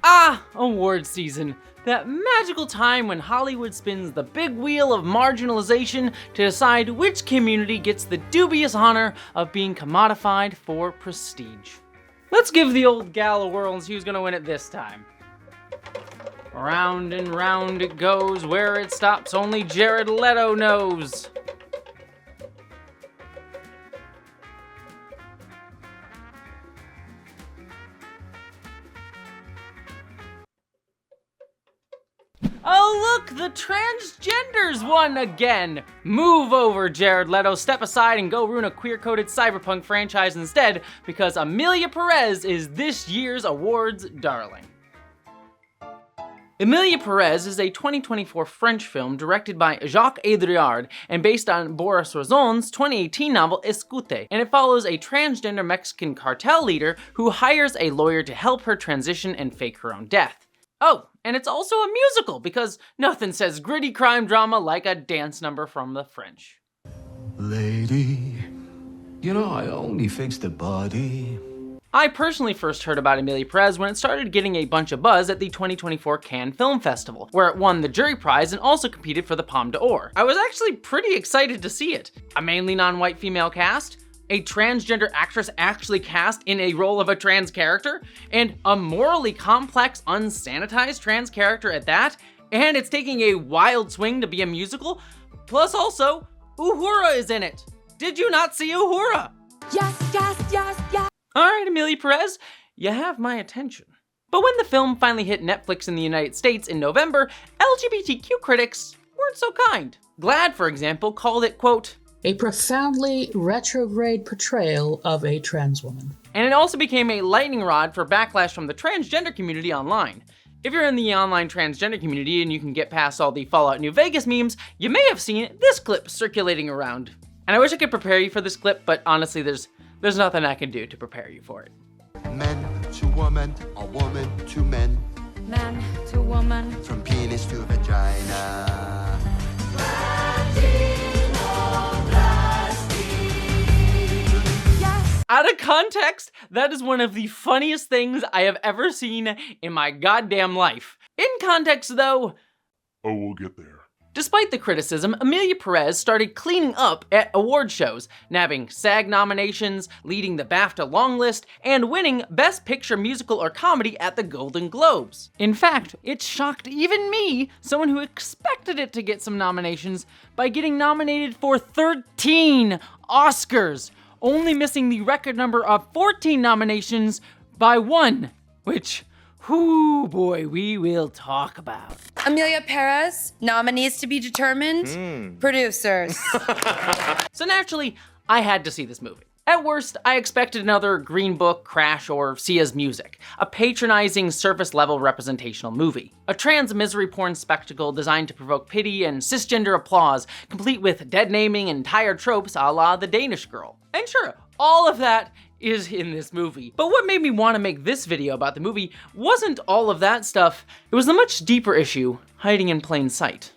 Ah, award season. That magical time when Hollywood spins the big wheel of marginalization to decide which community gets the dubious honor of being commodified for prestige. Let's give the old gal a whirl and see who's gonna win it this time. Round and round it goes, where it stops only Jared Leto knows. Oh look, the transgenders won again! Move over, Jared Leto, step aside and go ruin a queer-coded cyberpunk franchise instead, because Emilia Perez is this year's awards darling. Emilia Perez is a 2024 French film directed by Jacques Audiard and based on Boris Razon's 2018 novel Escute, and it follows a transgender Mexican cartel leader who hires a lawyer to help her transition and fake her own death. Oh, and it's also a musical, because nothing says gritty crime drama like a dance number from the French. Lady, you know I only fixed the body. I personally first heard about Emilia Perez when it started getting a bunch of buzz at the 2024 Cannes Film Festival, where it won the jury prize and also competed for the Palme d'Or. I was actually pretty excited to see it. A mainly non-white female cast, a transgender actress actually cast in a role of a trans character, and a morally complex, unsanitized trans character at that, and it's taking a wild swing to be a musical, plus also, Uhura is in it. Did you not see Uhura? Yes, yes, yes, yes. Alright, Emilia Perez, you have my attention. But when the film finally hit Netflix in the United States in November, LGBTQ critics weren't so kind. GLAAD, for example, called it, quote, a profoundly retrograde portrayal of a trans woman. And it also became a lightning rod for backlash from the transgender community online. If you're in the online transgender community and you can get past all the Fallout New Vegas memes, you may have seen this clip circulating around. And I wish I could prepare you for this clip, but honestly, there's nothing I can do to prepare you for it. Men to woman, or woman to men. Man to woman. From penis to vagina. Out of context, that is one of the funniest things I have ever seen in my goddamn life. In context though, oh, we'll get there. Despite the criticism, Emilia Perez started cleaning up at award shows, nabbing SAG nominations, leading the BAFTA long list, and winning Best Picture Musical or Comedy at the Golden Globes. In fact, it shocked even me, someone who expected it to get some nominations, by getting nominated for 13 Oscars, only missing the record number of 14 nominations by one, which, whoo boy, we will talk about. Emilia Perez, nominees to be determined, producers. So naturally, I had to see this movie. At worst, I expected another Green Book, Crash, or Sia's Music, a patronizing surface-level representational movie. A trans misery porn spectacle designed to provoke pity and cisgender applause, complete with dead naming and tired tropes a la The Danish Girl. And sure, all of that is in this movie. But what made me want to make this video about the movie wasn't all of that stuff, it was the much deeper issue hiding in plain sight.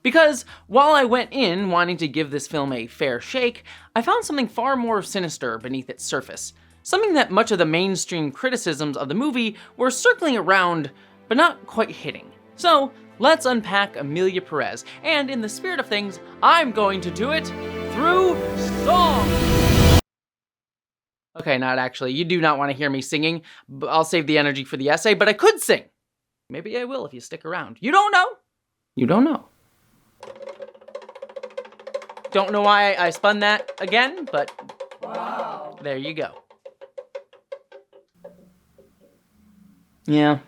Because while I went in wanting to give this film a fair shake, I found something far more sinister beneath its surface. Something that much of the mainstream criticisms of the movie were circling around, but not quite hitting. So let's unpack Emilia Perez, and in the spirit of things, I'm going to do it through song! Okay, not actually, you do not want to hear me singing. I'll save the energy for the essay, but I could sing. Maybe I will if you stick around. You don't know. You don't know. Don't know why I spun that again, but wow. There you go. Yeah,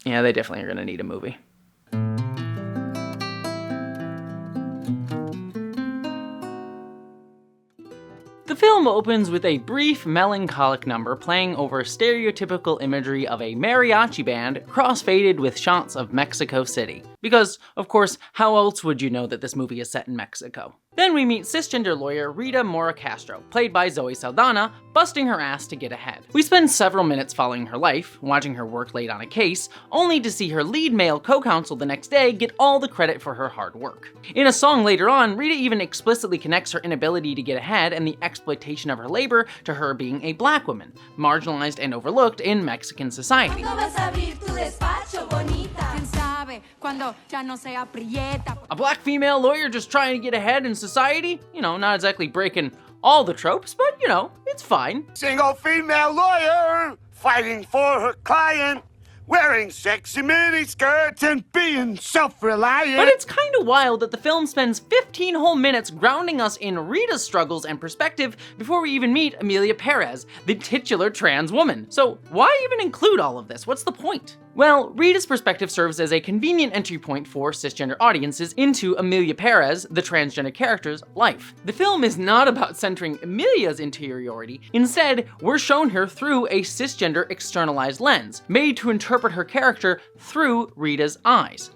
they definitely are gonna need a movie. The film opens with a brief, melancholic number playing over stereotypical imagery of a mariachi band, cross-faded with shots of Mexico City. Because, of course, how else would you know that this movie is set in Mexico? Then we meet cisgender lawyer Rita Mora Castro, played by Zoe Saldana, busting her ass to get ahead. We spend several minutes following her life, watching her work late on a case, only to see her lead male co-counsel the next day get all the credit for her hard work. In a song later on, Rita even explicitly connects her inability to get ahead and the exploitation of her labor to her being a black woman, marginalized and overlooked in Mexican society. A black female lawyer just trying to get ahead in society? You know, not exactly breaking all the tropes, but you know, it's fine. Single female lawyer fighting for her client, wearing sexy mini skirts and being self-reliant. But it's kind of wild that the film spends 15 whole minutes grounding us in Rita's struggles and perspective before we even meet Emilia Perez, the titular trans woman. So why even include all of this? What's the point? Well, Rita's perspective serves as a convenient entry point for cisgender audiences into Emilia Perez, the transgender character's life. The film is not about centering Emilia's interiority. Instead, we're shown her through a cisgender externalized lens, made to interpret her character through Rita's eyes.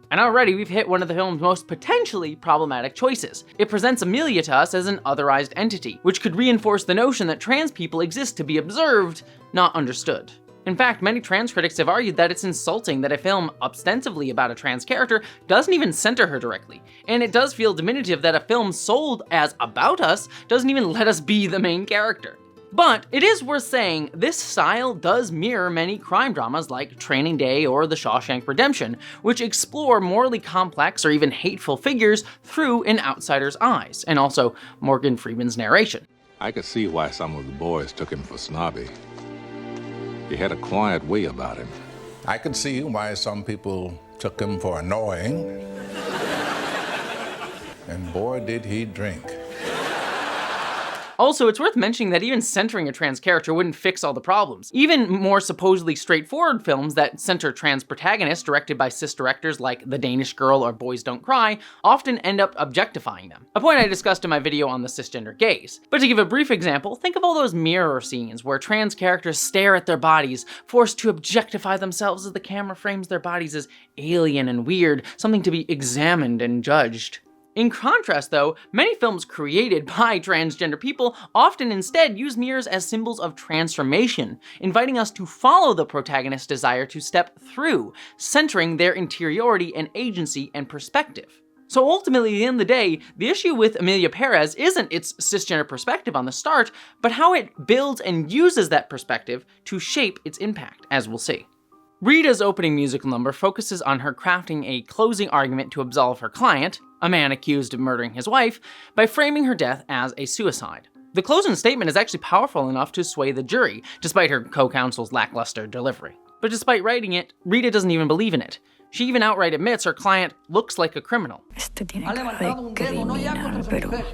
And already we've hit one of the film's most potentially problematic choices. It presents Emilia to us as an otherized entity, which could reinforce the notion that trans people exist to be observed, not understood. In fact, many trans critics have argued that it's insulting that a film ostensibly about a trans character doesn't even center her directly, and it does feel diminutive that a film sold as about us doesn't even let us be the main character. But it is worth saying this style does mirror many crime dramas like Training Day or The Shawshank Redemption, which explore morally complex or even hateful figures through an outsider's eyes, and also Morgan Freeman's narration. I could see why some of the boys took him for snobby. He had a quiet way about him. I could see why some people took him for annoying. And boy, did he drink. Also, it's worth mentioning that even centering a trans character wouldn't fix all the problems. Even more supposedly straightforward films that center trans protagonists directed by cis directors like The Danish Girl or Boys Don't Cry often end up objectifying them, a point I discussed in my video on the cisgender gaze. But to give a brief example, think of all those mirror scenes where trans characters stare at their bodies, forced to objectify themselves as the camera frames their bodies as alien and weird, something to be examined and judged. In contrast though, many films created by transgender people often instead use mirrors as symbols of transformation, inviting us to follow the protagonist's desire to step through, centering their interiority and agency and perspective. So ultimately, at the end of the day, the issue with Emilia Perez isn't its cisgender perspective on the start, but how it builds and uses that perspective to shape its impact, as we'll see. Rita's opening musical number focuses on her crafting a closing argument to absolve her client, a man accused of murdering his wife, by framing her death as a suicide. The closing statement is actually powerful enough to sway the jury, despite her co-counsel's lackluster delivery. But despite writing it, Rita doesn't even believe in it. She even outright admits her client looks like a criminal,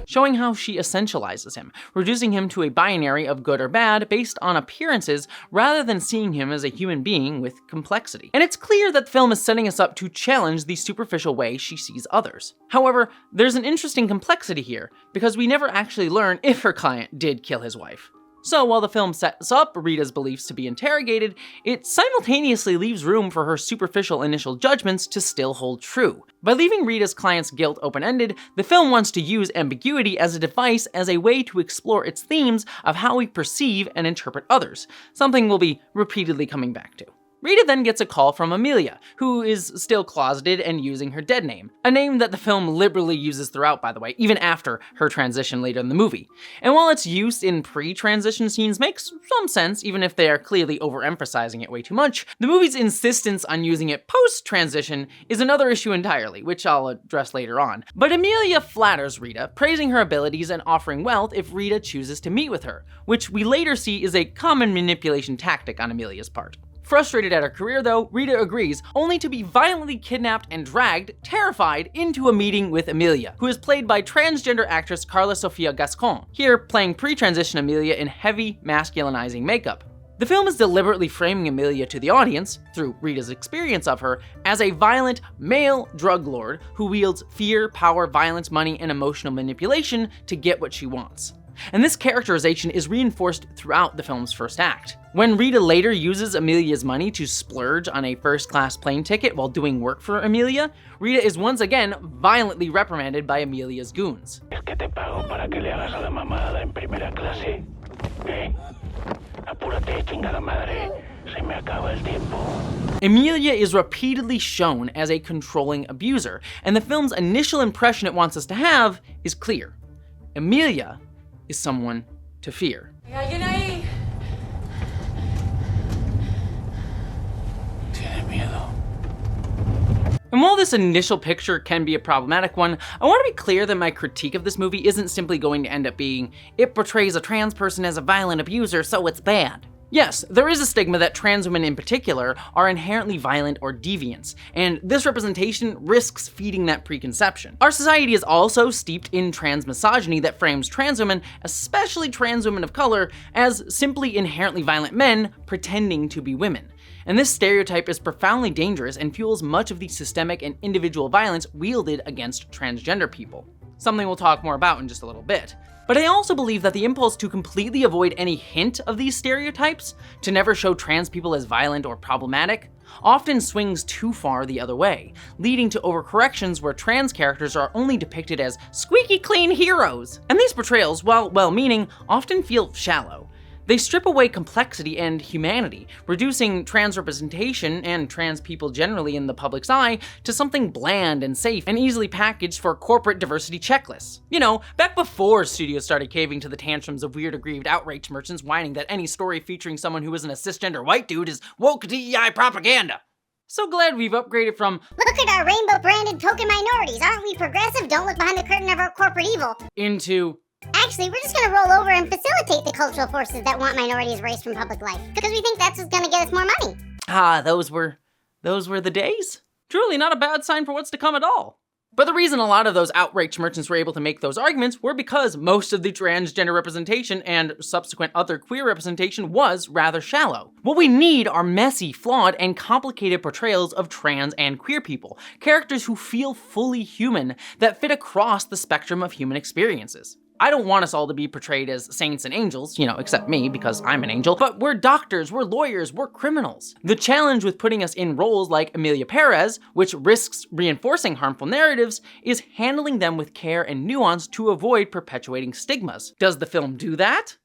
showing how she essentializes him, reducing him to a binary of good or bad based on appearances rather than seeing him as a human being with complexity. And it's clear that the film is setting us up to challenge the superficial way she sees others. However, there's an interesting complexity here, because we never actually learn if her client did kill his wife. So while the film sets up Rita's beliefs to be interrogated, it simultaneously leaves room for her superficial initial judgments to still hold true. By leaving Rita's client's guilt open-ended, the film wants to use ambiguity as a device as a way to explore its themes of how we perceive and interpret others, something we'll be repeatedly coming back to. Rita then gets a call from Emilia, who is still closeted and using her dead name, a name that the film liberally uses throughout, by the way, even after her transition later in the movie. And while its use in pre-transition scenes makes some sense, even if they are clearly overemphasizing it way too much, the movie's insistence on using it post-transition is another issue entirely, which I'll address later on. But Emilia flatters Rita, praising her abilities and offering wealth if Rita chooses to meet with her, which we later see is a common manipulation tactic on Emilia's part. Frustrated at her career though, Rita agrees, only to be violently kidnapped and dragged, terrified, into a meeting with Emilia, who is played by transgender actress Carla Sofia Gascon, here playing pre-transition Emilia in heavy, masculinizing makeup. The film is deliberately framing Emilia to the audience, through Rita's experience of her, as a violent, male drug lord who wields fear, power, violence, money, and emotional manipulation to get what she wants. And this characterization is reinforced throughout the film's first act. When Rita later uses Emilia's money to splurge on a first-class plane ticket while doing work for Emilia, Rita is once again violently reprimanded by Emilia's goons. Emilia is repeatedly shown as a controlling abuser, and the film's initial impression it wants us to have is clear. Emilia is someone to fear. And while this initial picture can be a problematic one, I want to be clear that my critique of this movie isn't simply going to end up being, it portrays a trans person as a violent abuser, so it's bad. Yes, there is a stigma that trans women in particular are inherently violent or deviants, and this representation risks feeding that preconception. Our society is also steeped in trans misogyny that frames trans women, especially trans women of color, as simply inherently violent men pretending to be women. And this stereotype is profoundly dangerous and fuels much of the systemic and individual violence wielded against transgender people. Something we'll talk more about in just a little bit. But I also believe that the impulse to completely avoid any hint of these stereotypes, to never show trans people as violent or problematic, often swings too far the other way, leading to overcorrections where trans characters are only depicted as squeaky clean heroes. And these portrayals, while well-meaning, often feel shallow. They strip away complexity and humanity, reducing trans representation and trans people generally in the public's eye to something bland and safe and easily packaged for corporate diversity checklists. You know, back before studios started caving to the tantrums of weird aggrieved outrage merchants whining that any story featuring someone who isn't a cisgender white dude is woke DEI propaganda. So glad we've upgraded from "Look at our rainbow-branded token minorities, aren't we progressive? Don't look behind the curtain of our corporate evil," into "Actually, we're just gonna roll over and facilitate the cultural forces that want minorities erased from public life, because we think that's what's gonna get us more money." Ah, those were the days. Truly not a bad sign for what's to come at all. But the reason a lot of those outraged merchants were able to make those arguments were because most of the transgender representation and subsequent other queer representation was rather shallow. What we need are messy, flawed, and complicated portrayals of trans and queer people, characters who feel fully human, that fit across the spectrum of human experiences. I don't want us all to be portrayed as saints and angels, except me because I'm an angel, but we're doctors, we're lawyers, we're criminals. The challenge with putting us in roles like Emilia Perez, which risks reinforcing harmful narratives, is handling them with care and nuance to avoid perpetuating stigmas. Does the film do that?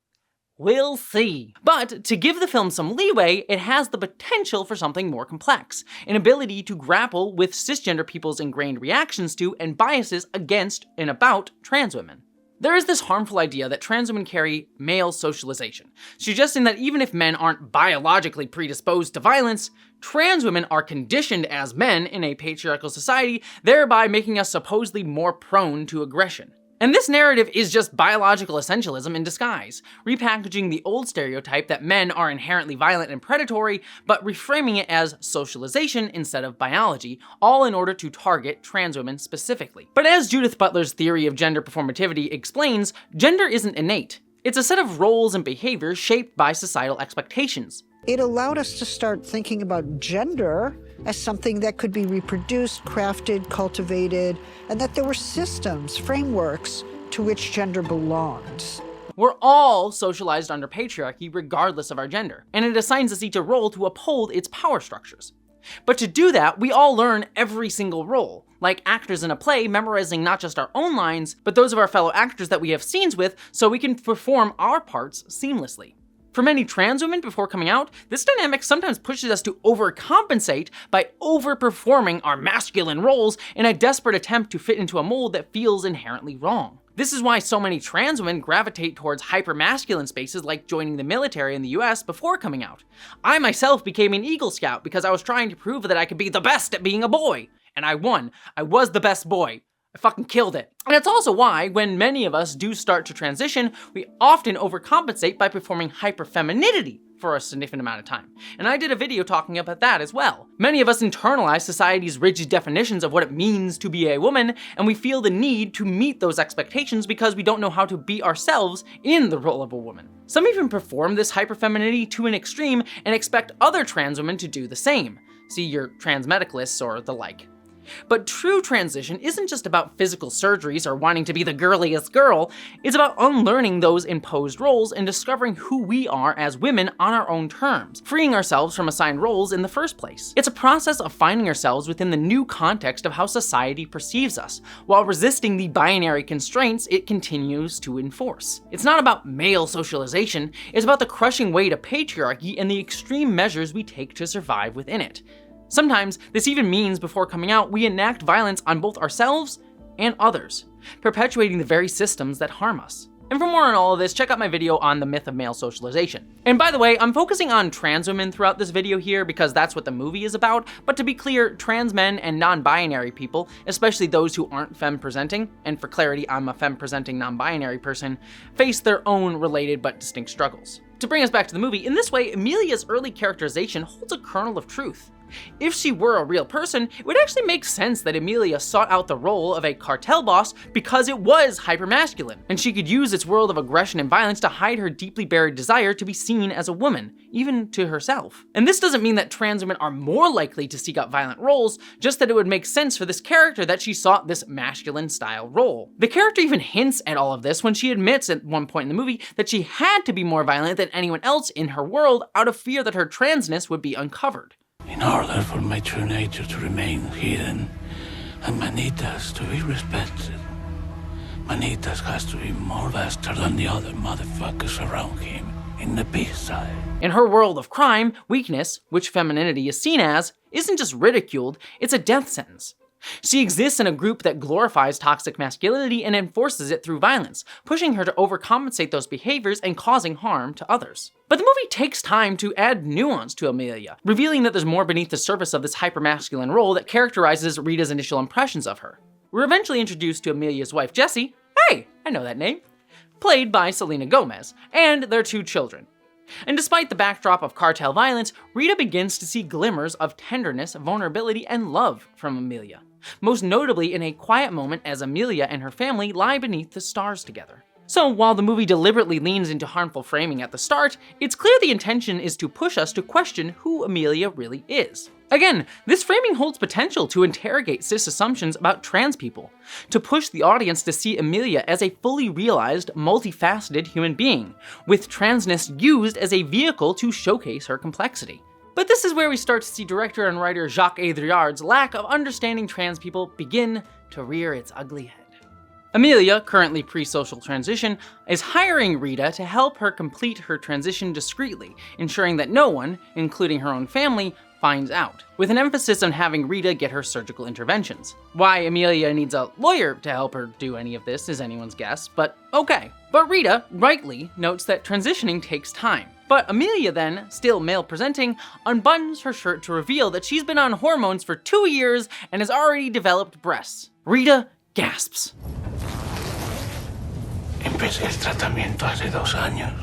We'll see. But to give the film some leeway, it has the potential for something more complex, an ability to grapple with cisgender people's ingrained reactions to and biases against and about trans women. There is this harmful idea that trans women carry male socialization, suggesting that even if men aren't biologically predisposed to violence, trans women are conditioned as men in a patriarchal society, thereby making us supposedly more prone to aggression. And this narrative is just biological essentialism in disguise, repackaging the old stereotype that men are inherently violent and predatory, but reframing it as socialization instead of biology, all in order to target trans women specifically. But as Judith Butler's theory of gender performativity explains, gender isn't innate. It's a set of roles and behaviors shaped by societal expectations. It allowed us to start thinking about gender as something that could be reproduced, crafted, cultivated, and that there were systems, frameworks to which gender belongs. We're all socialized under patriarchy regardless of our gender, and it assigns us each a role to uphold its power structures. But to do that, we all learn every single role, like actors in a play memorizing not just our own lines, but those of our fellow actors that we have scenes with so we can perform our parts seamlessly. For many trans women before coming out, this dynamic sometimes pushes us to overcompensate by overperforming our masculine roles in a desperate attempt to fit into a mold that feels inherently wrong. This is why so many trans women gravitate towards hyper-masculine spaces like joining the military in the US before coming out. I myself became an Eagle Scout because I was trying to prove that I could be the best at being a boy. And I won. I was the best boy. I fucking killed it. And it's also why, when many of us do start to transition, we often overcompensate by performing hyper-femininity for a significant amount of time. And I did a video talking about that as well. Many of us internalize society's rigid definitions of what it means to be a woman, and we feel the need to meet those expectations because we don't know how to be ourselves in the role of a woman. Some even perform this hyper-femininity to an extreme and expect other trans women to do the same. See your trans medicalists or the like. But true transition isn't just about physical surgeries or wanting to be the girliest girl, it's about unlearning those imposed roles and discovering who we are as women on our own terms, freeing ourselves from assigned roles in the first place. It's a process of finding ourselves within the new context of how society perceives us, while resisting the binary constraints it continues to enforce. It's not about male socialization, it's about the crushing weight of patriarchy and the extreme measures we take to survive within it. Sometimes, this even means before coming out, we enact violence on both ourselves and others, perpetuating the very systems that harm us. And for more on all of this, check out my video on the myth of male socialization. And by the way, I'm focusing on trans women throughout this video here because that's what the movie is about, but to be clear, trans men and non-binary people, especially those who aren't femme-presenting, and for clarity, I'm a femme-presenting non-binary person, face their own related but distinct struggles. To bring us back to the movie, in this way, Emilia's early characterization holds a kernel of truth. If she were a real person, it would actually make sense that Emilia sought out the role of a cartel boss because it was hypermasculine, and she could use its world of aggression and violence to hide her deeply buried desire to be seen as a woman, even to herself. And this doesn't mean that trans women are more likely to seek out violent roles, just that it would make sense for this character that she sought this masculine-style role. The character even hints at all of this when she admits at one point in the movie that she had to be more violent than anyone else in her world out of fear that her transness would be uncovered. In order for my true nature to remain hidden and Manitas to be respected, Manitas has to be more vaster than the other motherfuckers around him in the peace side. In her world of crime, weakness, which femininity is seen as, isn't just ridiculed, it's a death sentence. She exists in a group that glorifies toxic masculinity and enforces it through violence, pushing her to overcompensate those behaviors and causing harm to others. But the movie takes time to add nuance to Emilia, revealing that there's more beneath the surface of this hypermasculine role that characterizes Rita's initial impressions of her. We're eventually introduced to Emilia's wife Jessie, hey, I know that name, played by Selena Gomez, and their 2 children. And despite the backdrop of cartel violence, Rita begins to see glimmers of tenderness, vulnerability, and love from Emilia. Most notably in a quiet moment as Emilia and her family lie beneath the stars together. So while the movie deliberately leans into harmful framing at the start, it's clear the intention is to push us to question who Emilia really is. Again, this framing holds potential to interrogate cis assumptions about trans people, to push the audience to see Emilia as a fully realized, multifaceted human being, with transness used as a vehicle to showcase her complexity. But this is where we start to see director and writer Jacques Audiard's lack of understanding trans people begin to rear its ugly head. Emilia, currently pre-social transition, is hiring Rita to help her complete her transition discreetly, ensuring that no one, including her own family, finds out, with an emphasis on having Rita get her surgical interventions. Why Emilia needs a lawyer to help her do any of this is anyone's guess, but okay. But Rita, rightly, notes that transitioning takes time. But Emilia then, still male-presenting, unbuttons her shirt to reveal that she's been on hormones for 2 years and has already developed breasts. Rita gasps. Empecé el tratamiento hace 2 años.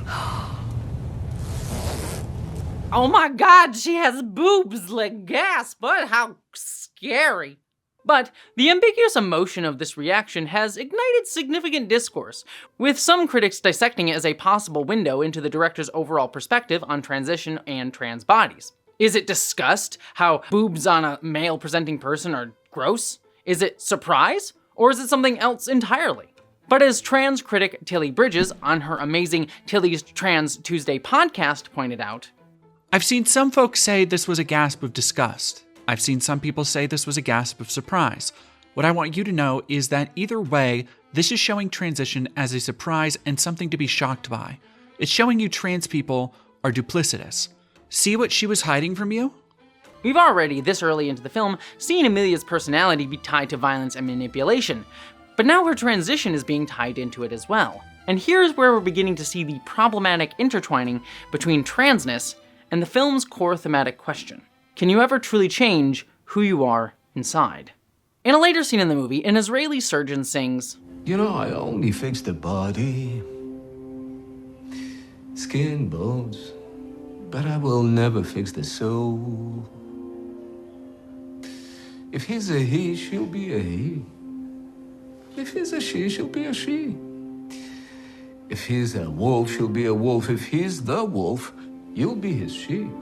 Oh my god, she has boobs, like gasp, but how scary. But the ambiguous emotion of this reaction has ignited significant discourse, with some critics dissecting it as a possible window into the director's overall perspective on transition and trans bodies. Is it disgust, how boobs on a male-presenting person are gross? Is it surprise? Or is it something else entirely? But as trans critic Tilly Bridges on her amazing Tilly's Trans Tuesday podcast pointed out, I've seen some folks say this was a gasp of disgust. I've seen some people say this was a gasp of surprise. What I want you to know is that either way, this is showing transition as a surprise and something to be shocked by. It's showing you trans people are duplicitous. See what she was hiding from you? We've already, this early into the film, seen Emilia's personality be tied to violence and manipulation, but now her transition is being tied into it as well. And here's where we're beginning to see the problematic intertwining between transness and the film's core thematic question. Can you ever truly change who you are inside? In a later scene in the movie, an Israeli surgeon sings, You know, I only fix the body, skin, bones, but I will never fix the soul. If he's a he, she'll be a he. If he's a she, she'll be a she. If he's a wolf, she'll be a wolf. If he's the wolf, you'll be his sheep.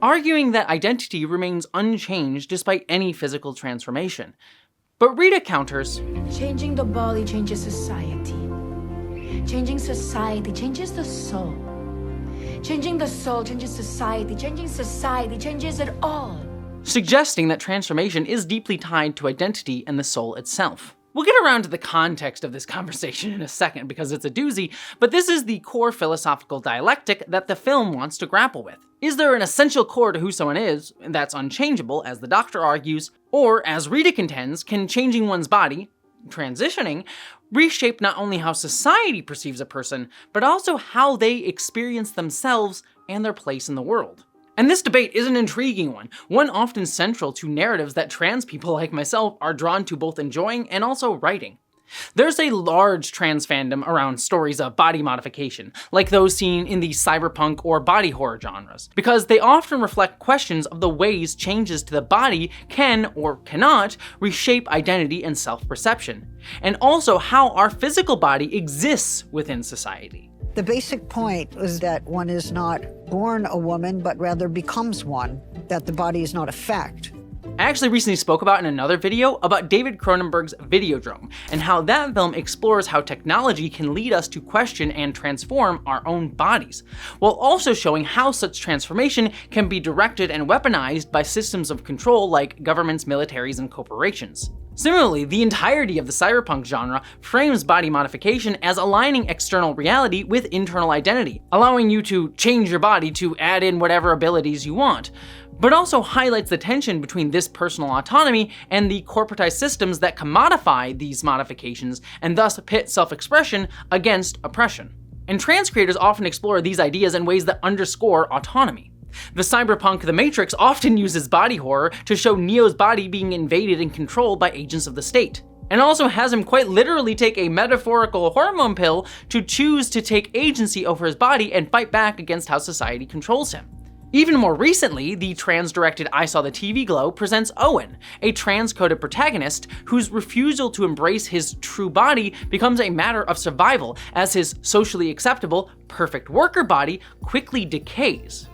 arguing that identity remains unchanged despite any physical transformation. But Rita counters, Changing the body changes society. Changing society changes the soul. Changing the soul changes society. Changing society changes it all. suggesting that transformation is deeply tied to identity and the soul itself. We'll get around to the context of this conversation in a second because it's a doozy, but this is the core philosophical dialectic that the film wants to grapple with. Is there an essential core to who someone is that's unchangeable, as the Doctor argues, or, as Rita contends, can changing one's body, transitioning, reshape not only how society perceives a person, but also how they experience themselves and their place in the world? And this debate is an intriguing one often central to narratives that trans people like myself are drawn to both enjoying and also writing. There's a large trans fandom around stories of body modification, like those seen in the cyberpunk or body horror genres, because they often reflect questions of the ways changes to the body can or cannot reshape identity and self-perception, and also how our physical body exists within society. The basic point is that one is not born a woman, but rather becomes one, that the body is not a fact. I actually recently spoke about in another video about David Cronenberg's Videodrome, and how that film explores how technology can lead us to question and transform our own bodies, while also showing how such transformation can be directed and weaponized by systems of control like governments, militaries, and corporations. Similarly, the entirety of the cyberpunk genre frames body modification as aligning external reality with internal identity, allowing you to change your body to add in whatever abilities you want, but also highlights the tension between this personal autonomy and the corporatized systems that commodify these modifications and thus pit self-expression against oppression. And trans creators often explore these ideas in ways that underscore autonomy. The cyberpunk The Matrix often uses body horror to show Neo's body being invaded and controlled by agents of the state, and also has him quite literally take a metaphorical hormone pill to choose to take agency over his body and fight back against how society controls him. Even more recently, the trans-directed I Saw the TV Glow presents Owen, a trans-coded protagonist whose refusal to embrace his true body becomes a matter of survival as his socially acceptable, perfect worker body quickly decays.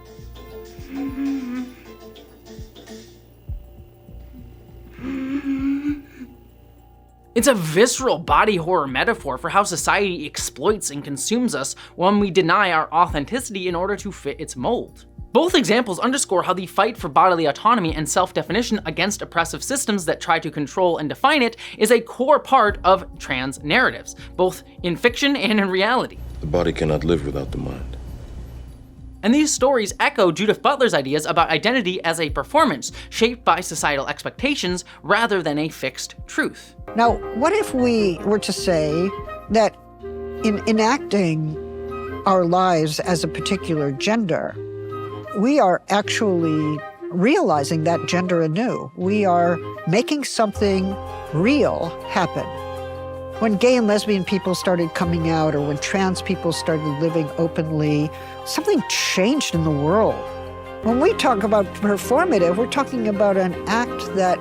It's a visceral body horror metaphor for how society exploits and consumes us when we deny our authenticity in order to fit its mold. Both examples underscore how the fight for bodily autonomy and self-definition against oppressive systems that try to control and define it is a core part of trans narratives, both in fiction and in reality. The body cannot live without the mind. And these stories echo Judith Butler's ideas about identity as a performance shaped by societal expectations rather than a fixed truth. Now, what if we were to say that in enacting our lives as a particular gender, we are actually realizing that gender anew. We are making something real happen. When gay and lesbian people started coming out, or when trans people started living openly, something changed in the world. When we talk about performative, we're talking about an act that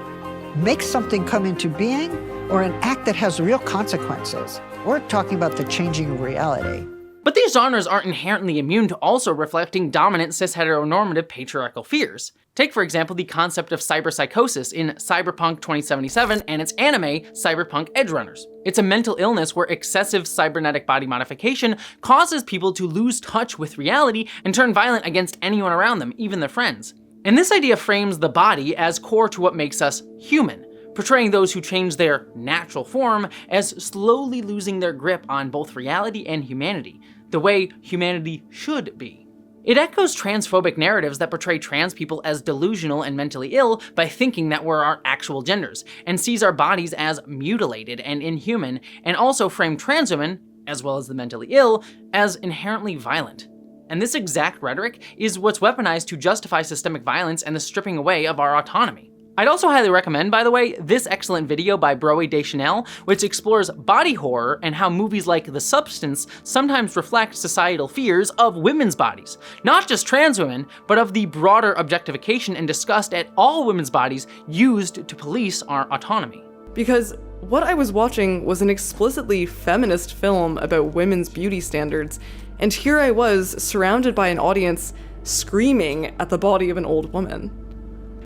makes something come into being, or an act that has real consequences. We're talking about the changing of reality. But these genres aren't inherently immune to also reflecting dominant cis-heteronormative patriarchal fears. Take, for example, the concept of cyberpsychosis in Cyberpunk 2077 and its anime, Cyberpunk Edgerunners. It's a mental illness where excessive cybernetic body modification causes people to lose touch with reality and turn violent against anyone around them, even their friends. And this idea frames the body as core to what makes us human, portraying those who change their natural form as slowly losing their grip on both reality and humanity, the way humanity should be. It echoes transphobic narratives that portray trans people as delusional and mentally ill by thinking that we're our actual genders, and sees our bodies as mutilated and inhuman, and also frame trans women, as well as the mentally ill, as inherently violent. And this exact rhetoric is what's weaponized to justify systemic violence and the stripping away of our autonomy. I'd also highly recommend, by the way, this excellent video by Broe Deschanel, which explores body horror and how movies like The Substance sometimes reflect societal fears of women's bodies. Not just trans women, but of the broader objectification and disgust at all women's bodies used to police our autonomy. Because what I was watching was an explicitly feminist film about women's beauty standards, and here I was surrounded by an audience screaming at the body of an old woman.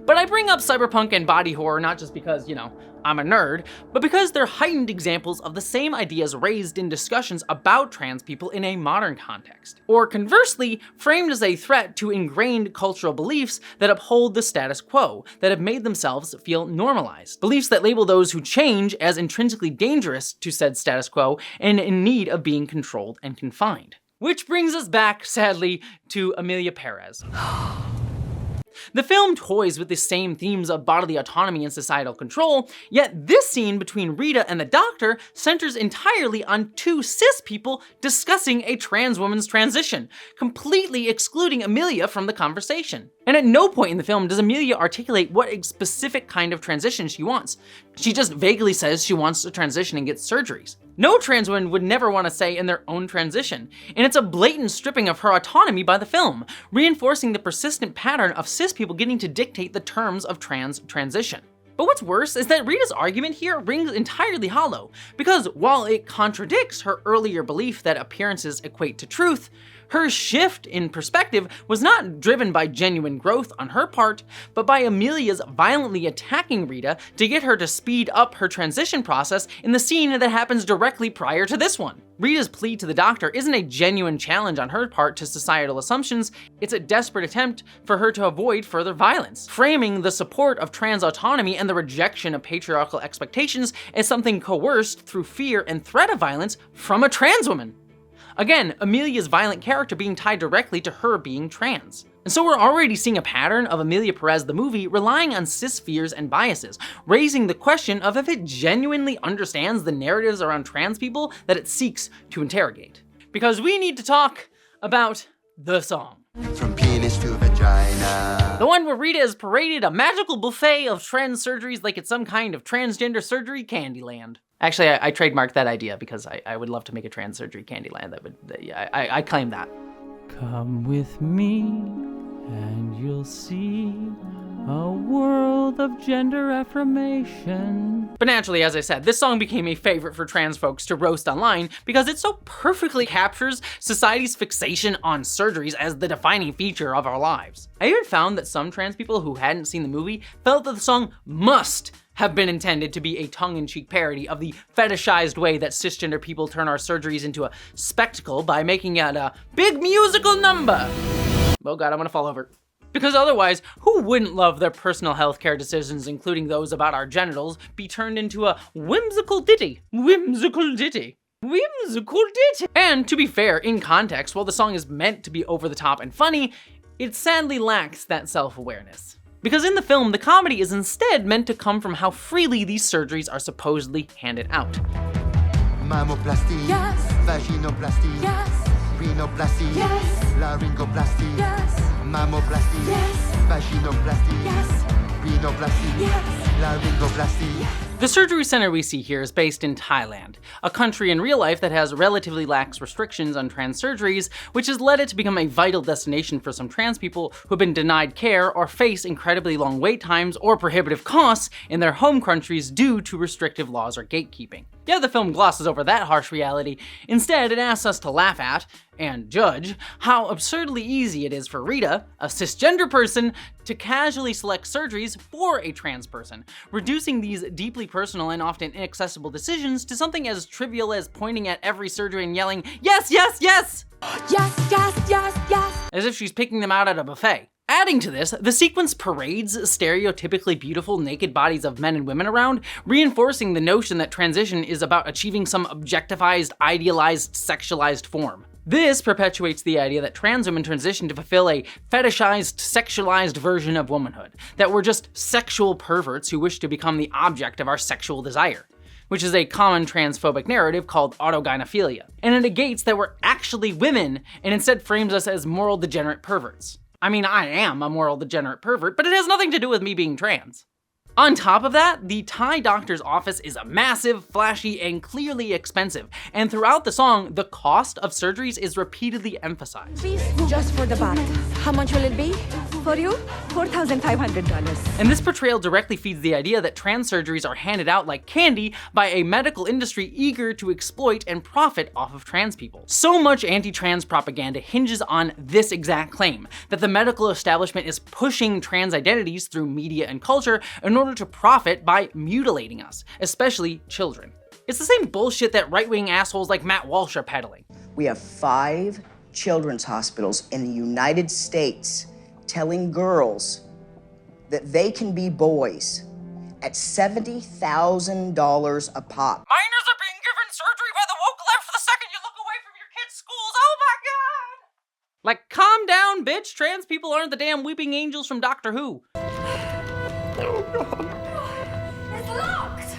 But I bring up cyberpunk and body horror not just because, I'm a nerd, but because they're heightened examples of the same ideas raised in discussions about trans people in a modern context. Or conversely, framed as a threat to ingrained cultural beliefs that uphold the status quo, that have made themselves feel normalized. Beliefs that label those who change as intrinsically dangerous to said status quo and in need of being controlled and confined. Which brings us back, sadly, to Emilia Perez. The film toys with the same themes of bodily autonomy and societal control, yet this scene between Rita and the doctor centers entirely on two cis people discussing a trans woman's transition, completely excluding Emilia from the conversation. And at no point in the film does Emilia articulate what specific kind of transition she wants. She just vaguely says she wants to transition and get surgeries. No trans woman would never want to say in their own transition, and it's a blatant stripping of her autonomy by the film, reinforcing the persistent pattern of cis people getting to dictate the terms of trans transition. But what's worse is that Rita's argument here rings entirely hollow, because while it contradicts her earlier belief that appearances equate to truth, her shift in perspective was not driven by genuine growth on her part, but by Emilia's violently attacking Rita to get her to speed up her transition process in the scene that happens directly prior to this one. Rita's plea to the doctor isn't a genuine challenge on her part to societal assumptions, it's a desperate attempt for her to avoid further violence, framing the support of trans autonomy and the rejection of patriarchal expectations as something coerced through fear and threat of violence from a trans woman. Again, Emilia's violent character being tied directly to her being trans. And so we're already seeing a pattern of Emilia Perez the movie relying on cis fears and biases, raising the question of if it genuinely understands the narratives around trans people that it seeks to interrogate. Because we need to talk about the song. From penis to vagina. The one where Rita is paraded a magical buffet of trans surgeries like it's some kind of transgender surgery Candyland. Actually, I trademarked that idea because I would love to make a trans surgery Candyland. I claim that. Come with me and you'll see a world of gender affirmation. But naturally, as I said, this song became a favorite for trans folks to roast online because it so perfectly captures society's fixation on surgeries as the defining feature of our lives. I even found that some trans people who hadn't seen the movie felt that the song must have been intended to be a tongue-in-cheek parody of the fetishized way that cisgender people turn our surgeries into a spectacle by making it a big musical number. Oh god, I'm gonna fall over. Because otherwise, who wouldn't love their personal healthcare decisions, including those about our genitals, be turned into a whimsical ditty? Whimsical ditty. Whimsical ditty. And to be fair, in context, while the song is meant to be over the top and funny, it sadly lacks that self-awareness. Because in the film, the comedy is instead meant to come from how freely these surgeries are supposedly handed out. Mammoplasty, Yes. vaginoplasty, Yes. rhinoplasty, Yes. laryngoplasty, Yes. mammoplasty, Yes. vaginoplasty, Yes. rhinoplasty, Yes. laryngoplasty. The surgery center we see here is based in Thailand, a country in real life that has relatively lax restrictions on trans surgeries, which has led it to become a vital destination for some trans people who have been denied care or face incredibly long wait times or prohibitive costs in their home countries due to restrictive laws or gatekeeping. Yeah, the film glosses over that harsh reality. Instead, it asks us to laugh at, and judge, how absurdly easy it is for Rita, a cisgender person, to casually select surgeries for a trans person, reducing these deeply personal and often inaccessible decisions to something as trivial as pointing at every surgery and yelling, "Yes, yes, yes!" Yes, yes, yes, yes. As if she's picking them out at a buffet. Adding to this, the sequence parades stereotypically beautiful naked bodies of men and women around, reinforcing the notion that transition is about achieving some objectified, idealized, sexualized form. This perpetuates the idea that trans women transition to fulfill a fetishized, sexualized version of womanhood, that we're just sexual perverts who wish to become the object of our sexual desire, which is a common transphobic narrative called autogynephilia. And it negates that we're actually women and instead frames us as moral degenerate perverts. I mean, I am a moral degenerate pervert, but it has nothing to do with me being trans. On top of that, the Thai doctor's office is massive, flashy, and clearly expensive. And throughout the song, the cost of surgeries is repeatedly emphasized. Just for the bath. How much will it be? For you? $4,500. And this portrayal directly feeds the idea that trans surgeries are handed out like candy by a medical industry eager to exploit and profit off of trans people. So much anti-trans propaganda hinges on this exact claim, that the medical establishment is pushing trans identities through media and culture in order to profit by mutilating us, especially children. It's the same bullshit that right-wing assholes like Matt Walsh are peddling. We have 5 children's hospitals in the United States telling girls that they can be boys at $70,000 a pop. Minors are being given surgery by the woke left the second you look away from your kids' schools. Oh my god! Like, calm down, bitch. Trans people aren't the damn weeping angels from Doctor Who. Oh god. It's locked!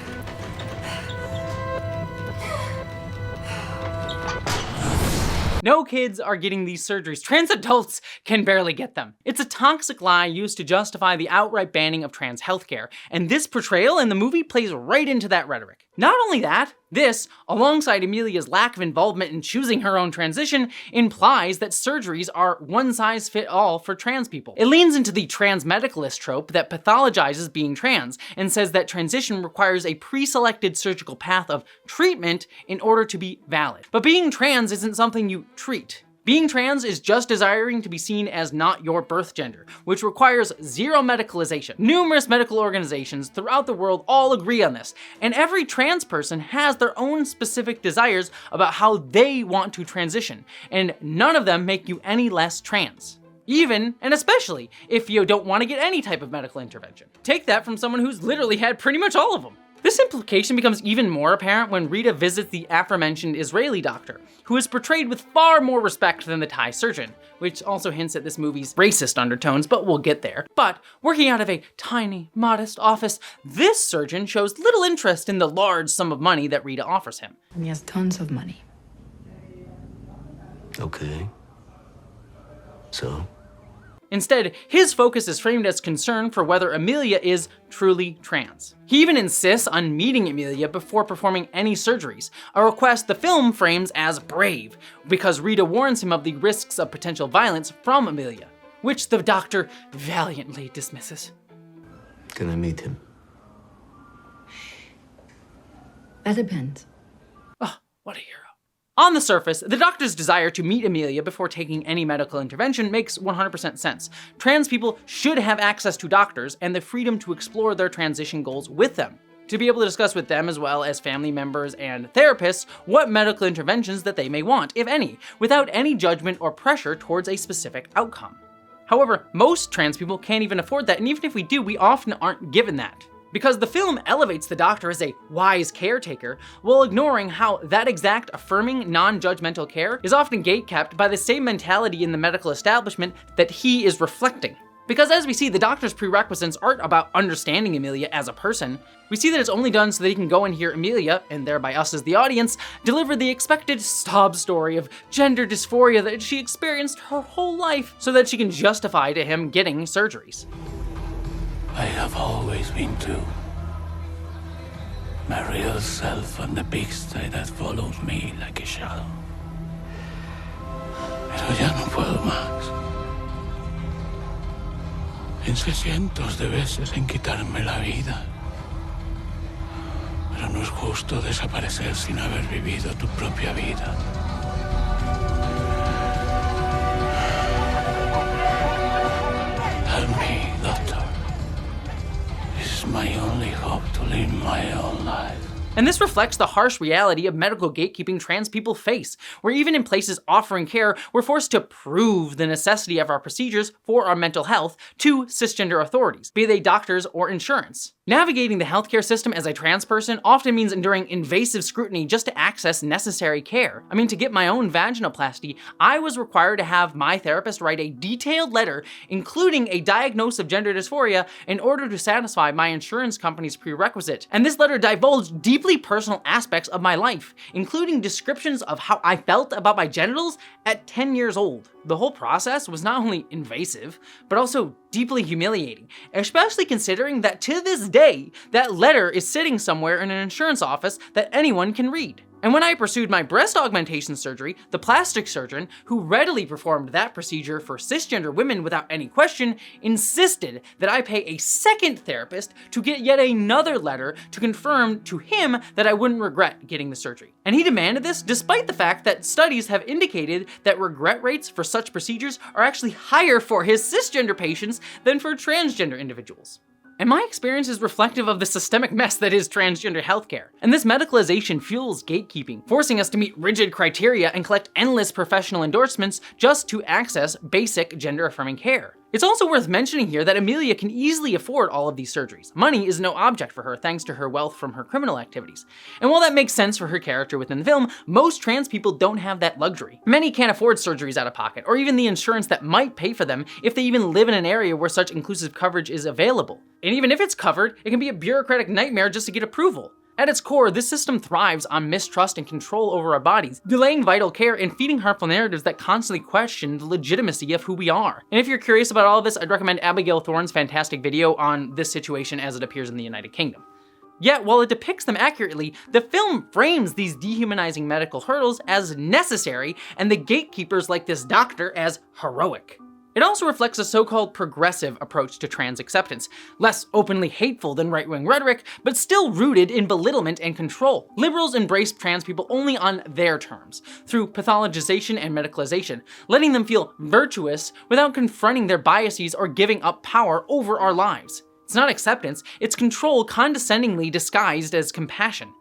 No kids are getting these surgeries. Trans adults can barely get them. It's a toxic lie used to justify the outright banning of trans healthcare, and this portrayal in the movie plays right into that rhetoric. Not only that, this, alongside Emilia's lack of involvement in choosing her own transition, implies that surgeries are one-size-fits-all for trans people. It leans into the trans medicalist trope that pathologizes being trans and says that transition requires a pre-selected surgical path of treatment in order to be valid. But being trans isn't something you treat. Being trans is just desiring to be seen as not your birth gender, which requires zero medicalization. Numerous medical organizations throughout the world all agree on this, and every trans person has their own specific desires about how they want to transition, and none of them make you any less trans. Even, and especially, if you don't want to get any type of medical intervention. Take that from someone who's literally had pretty much all of them. This implication becomes even more apparent when Rita visits the aforementioned Israeli doctor, who is portrayed with far more respect than the Thai surgeon, which also hints at this movie's racist undertones, but we'll get there. But working out of a tiny, modest office, this surgeon shows little interest in the large sum of money that Rita offers him. He has tons of money. Okay. So? Instead, his focus is framed as concern for whether Emilia is truly trans. He even insists on meeting Emilia before performing any surgeries, a request the film frames as brave, because Rita warns him of the risks of potential violence from Emilia, which the doctor valiantly dismisses. Can I meet him? That depends. Oh, what a hero. On the surface, the doctor's desire to meet Emilia before taking any medical intervention makes 100% sense. Trans people should have access to doctors and the freedom to explore their transition goals with them, to be able to discuss with them as well as family members and therapists what medical interventions that they may want, if any, without any judgment or pressure towards a specific outcome. However, most trans people can't even afford that, and even if we do, we often aren't given that. Because the film elevates the doctor as a wise caretaker, while ignoring how that exact affirming, non-judgmental care is often gatekept by the same mentality in the medical establishment that he is reflecting. Because as we see, the doctor's prerequisites aren't about understanding Emilia as a person. We see that it's only done so that he can go and hear Emilia, and thereby us as the audience, deliver the expected sob story of gender dysphoria that she experienced her whole life, so that she can justify to him getting surgeries. I have always been too. My real self and the beastay that follows me like a shadow. Pero ya no puedo más. Pensé cientos de veces en quitarme la vida. Pero no es justo desaparecer sin haber vivido tu propia vida. Help me, doctor. This is my only hope to live my own life. And this reflects the harsh reality of medical gatekeeping trans people face, where even in places offering care, we're forced to prove the necessity of our procedures for our mental health to cisgender authorities, be they doctors or insurance. Navigating the healthcare system as a trans person often means enduring invasive scrutiny just to access necessary care. I mean, to get my own vaginoplasty, I was required to have my therapist write a detailed letter including a diagnosis of gender dysphoria in order to satisfy my insurance company's prerequisite. And this letter divulged deep deeply personal aspects of my life, including descriptions of how I felt about my genitals at 10 years old. The whole process was not only invasive, but also deeply humiliating, especially considering that to this day, that letter is sitting somewhere in an insurance office that anyone can read. And when I pursued my breast augmentation surgery, the plastic surgeon, who readily performed that procedure for cisgender women without any question, insisted that I pay a second therapist to get yet another letter to confirm to him that I wouldn't regret getting the surgery. And he demanded this despite the fact that studies have indicated that regret rates for such procedures are actually higher for his cisgender patients than for transgender individuals. And my experience is reflective of the systemic mess that is transgender healthcare. And this medicalization fuels gatekeeping, forcing us to meet rigid criteria and collect endless professional endorsements just to access basic gender-affirming care. It's also worth mentioning here that Emilia can easily afford all of these surgeries. Money is no object for her thanks to her wealth from her criminal activities. And while that makes sense for her character within the film, most trans people don't have that luxury. Many can't afford surgeries out of pocket, or even the insurance that might pay for them if they even live in an area where such inclusive coverage is available. And even if it's covered, it can be a bureaucratic nightmare just to get approval. At its core, this system thrives on mistrust and control over our bodies, delaying vital care and feeding harmful narratives that constantly question the legitimacy of who we are. And if you're curious about all of this, I'd recommend Abigail Thorne's fantastic video on this situation as it appears in the United Kingdom. Yet, while it depicts them accurately, the film frames these dehumanizing medical hurdles as necessary and the gatekeepers like this doctor as heroic. It also reflects a so-called progressive approach to trans acceptance, less openly hateful than right-wing rhetoric, but still rooted in belittlement and control. Liberals embrace trans people only on their terms, through pathologization and medicalization, letting them feel virtuous without confronting their biases or giving up power over our lives. It's not acceptance, it's control condescendingly disguised as compassion.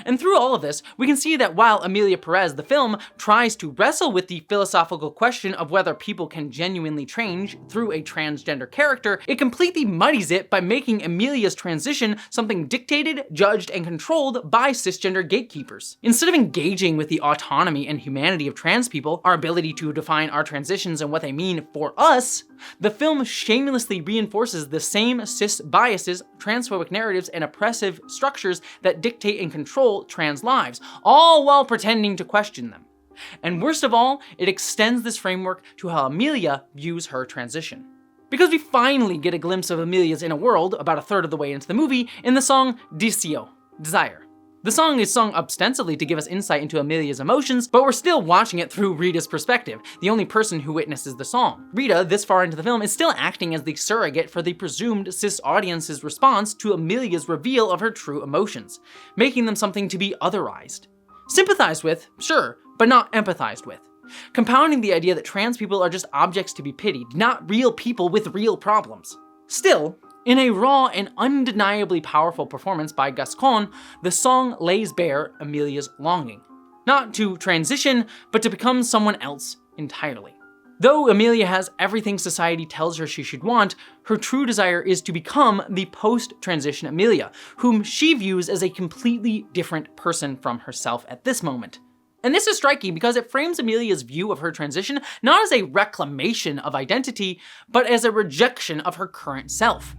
And through all of this, we can see that while Emilia Perez, the film, tries to wrestle with the philosophical question of whether people can genuinely change through a transgender character, it completely muddies it by making Emilia's transition something dictated, judged, and controlled by cisgender gatekeepers. Instead of engaging with the autonomy and humanity of trans people, our ability to define our transitions and what they mean for us, the film shamelessly reinforces the same cis biases, transphobic narratives, and oppressive structures that dictate and control trans lives, all while pretending to question them. And worst of all, it extends this framework to how Emilia views her transition. Because we finally get a glimpse of Emilia's inner world about a third of the way into the movie in the song Deseo, Desire. The song is sung ostensibly to give us insight into Emilia's emotions, but we're still watching it through Rita's perspective, the only person who witnesses the song. Rita, this far into the film, is still acting as the surrogate for the presumed cis audience's response to Emilia's reveal of her true emotions, making them something to be otherized. Sympathized with, sure, but not empathized with. Compounding the idea that trans people are just objects to be pitied, not real people with real problems. Still, in a raw and undeniably powerful performance by Gascon, the song lays bare Emilia's longing. Not to transition, but to become someone else entirely. Though Emilia has everything society tells her she should want, her true desire is to become the post-transition Emilia, whom she views as a completely different person from herself at this moment. And this is striking because it frames Emilia's view of her transition not as a reclamation of identity, but as a rejection of her current self.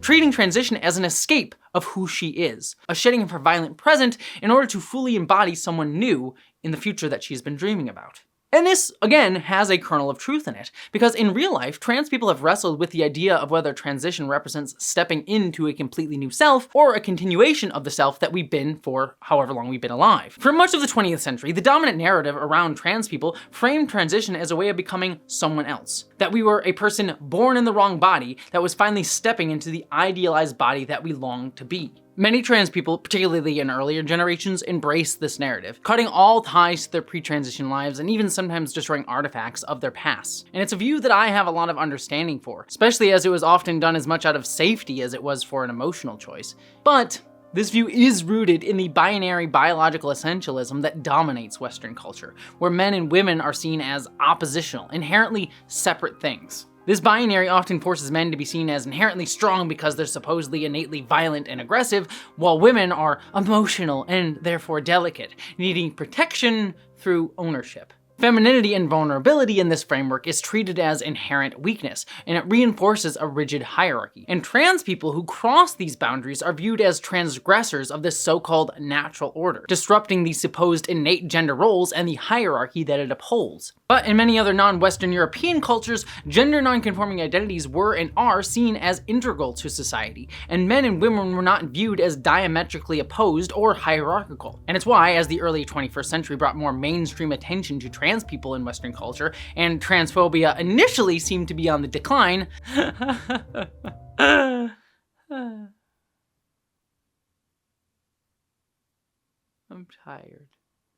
Treating transition as an escape of who she is, a shedding of her violent present in order to fully embody someone new in the future that she's been dreaming about. And this, again, has a kernel of truth in it, because in real life, trans people have wrestled with the idea of whether transition represents stepping into a completely new self, or a continuation of the self that we've been for however long we've been alive. For much of the 20th century, the dominant narrative around trans people framed transition as a way of becoming someone else. That we were a person born in the wrong body that was finally stepping into the idealized body that we longed to be. Many trans people, particularly in earlier generations, embraced this narrative, cutting all ties to their pre-transition lives and even sometimes destroying artifacts of their past. And it's a view that I have a lot of understanding for, especially as it was often done as much out of safety as it was for an emotional choice. But this view is rooted in the binary biological essentialism that dominates Western culture, where men and women are seen as oppositional, inherently separate things. This binary often forces men to be seen as inherently strong because they're supposedly innately violent and aggressive, while women are emotional and therefore delicate, needing protection through ownership. Femininity and vulnerability in this framework is treated as inherent weakness, and it reinforces a rigid hierarchy. And trans people who cross these boundaries are viewed as transgressors of this so-called natural order, disrupting the supposed innate gender roles and the hierarchy that it upholds. But in many other non-Western European cultures, gender non-conforming identities were and are seen as integral to society, and men and women were not viewed as diametrically opposed or hierarchical. And it's why, as the early 21st century brought more mainstream attention to trans people in Western culture, and transphobia initially seemed to be on the decline, I'm tired.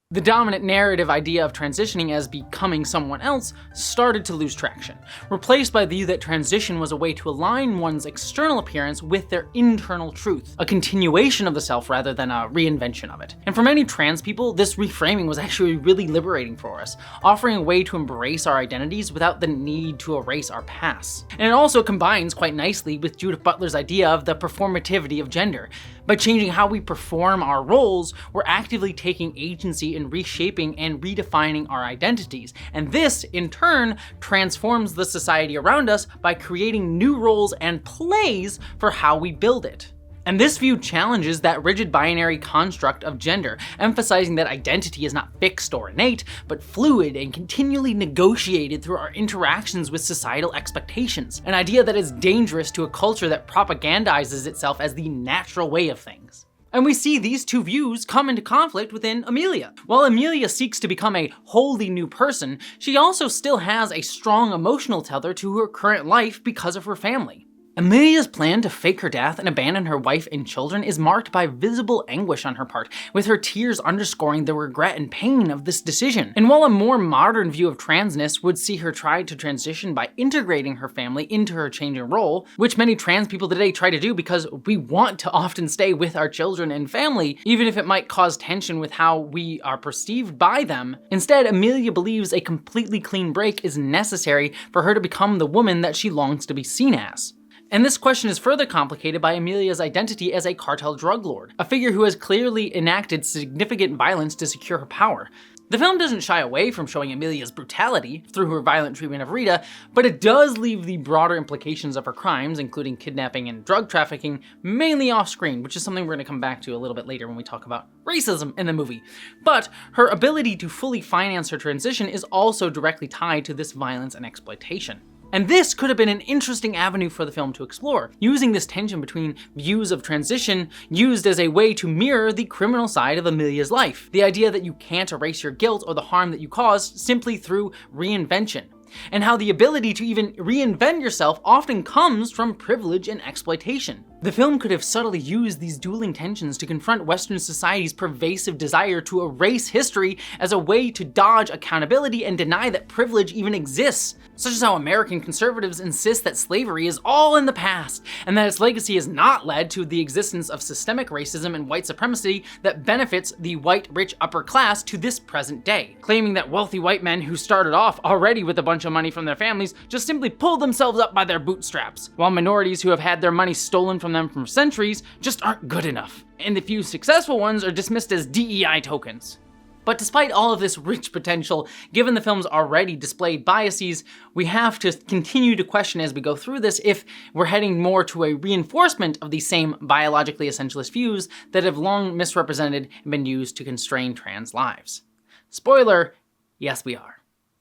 The dominant narrative idea of transitioning as becoming someone else started to lose traction, replaced by the view that transition was a way to align one's external appearance with their internal truth, a continuation of the self rather than a reinvention of it. And for many trans people, this reframing was actually really liberating for us, offering a way to embrace our identities without the need to erase our pasts. And it also combines quite nicely with Judith Butler's idea of the performativity of gender. By changing how we perform our roles, we're actively taking agency in reshaping and redefining our identities. And this, in turn, transforms the society around us by creating new roles and plays for how we build it. And this view challenges that rigid binary construct of gender, emphasizing that identity is not fixed or innate, but fluid and continually negotiated through our interactions with societal expectations, an idea that is dangerous to a culture that propagandizes itself as the natural way of things. And we see these two views come into conflict within Emilia. While Emilia seeks to become a wholly new person, she also still has a strong emotional tether to her current life because of her family. Emilia's plan to fake her death and abandon her wife and children is marked by visible anguish on her part, with her tears underscoring the regret and pain of this decision. And while a more modern view of transness would see her try to transition by integrating her family into her changing role, which many trans people today try to do because we want to often stay with our children and family, even if it might cause tension with how we are perceived by them, instead, Emilia believes a completely clean break is necessary for her to become the woman that she longs to be seen as. And this question is further complicated by Emilia's identity as a cartel drug lord, a figure who has clearly enacted significant violence to secure her power. The film doesn't shy away from showing Emilia's brutality through her violent treatment of Rita, but it does leave the broader implications of her crimes, including kidnapping and drug trafficking, mainly off screen, which is something we're going to come back to a little bit later when we talk about racism in the movie. But her ability to fully finance her transition is also directly tied to this violence and exploitation. And this could have been an interesting avenue for the film to explore, using this tension between views of transition used as a way to mirror the criminal side of Emilia's life. The idea that you can't erase your guilt or the harm that you caused simply through reinvention. And how the ability to even reinvent yourself often comes from privilege and exploitation. The film could have subtly used these dueling tensions to confront Western society's pervasive desire to erase history as a way to dodge accountability and deny that privilege even exists, such as how American conservatives insist that slavery is all in the past, and that its legacy has not led to the existence of systemic racism and white supremacy that benefits the white rich upper class to this present day, claiming that wealthy white men who started off already with a bunch of money from their families just simply pulled themselves up by their bootstraps, while minorities who have had their money stolen from them for centuries just aren't good enough, and the few successful ones are dismissed as DEI tokens. But despite all of this rich potential, given the film's already displayed biases, we have to continue to question as we go through this if we're heading more to a reinforcement of these same biologically essentialist views that have long misrepresented and been used to constrain trans lives. Spoiler, yes we are.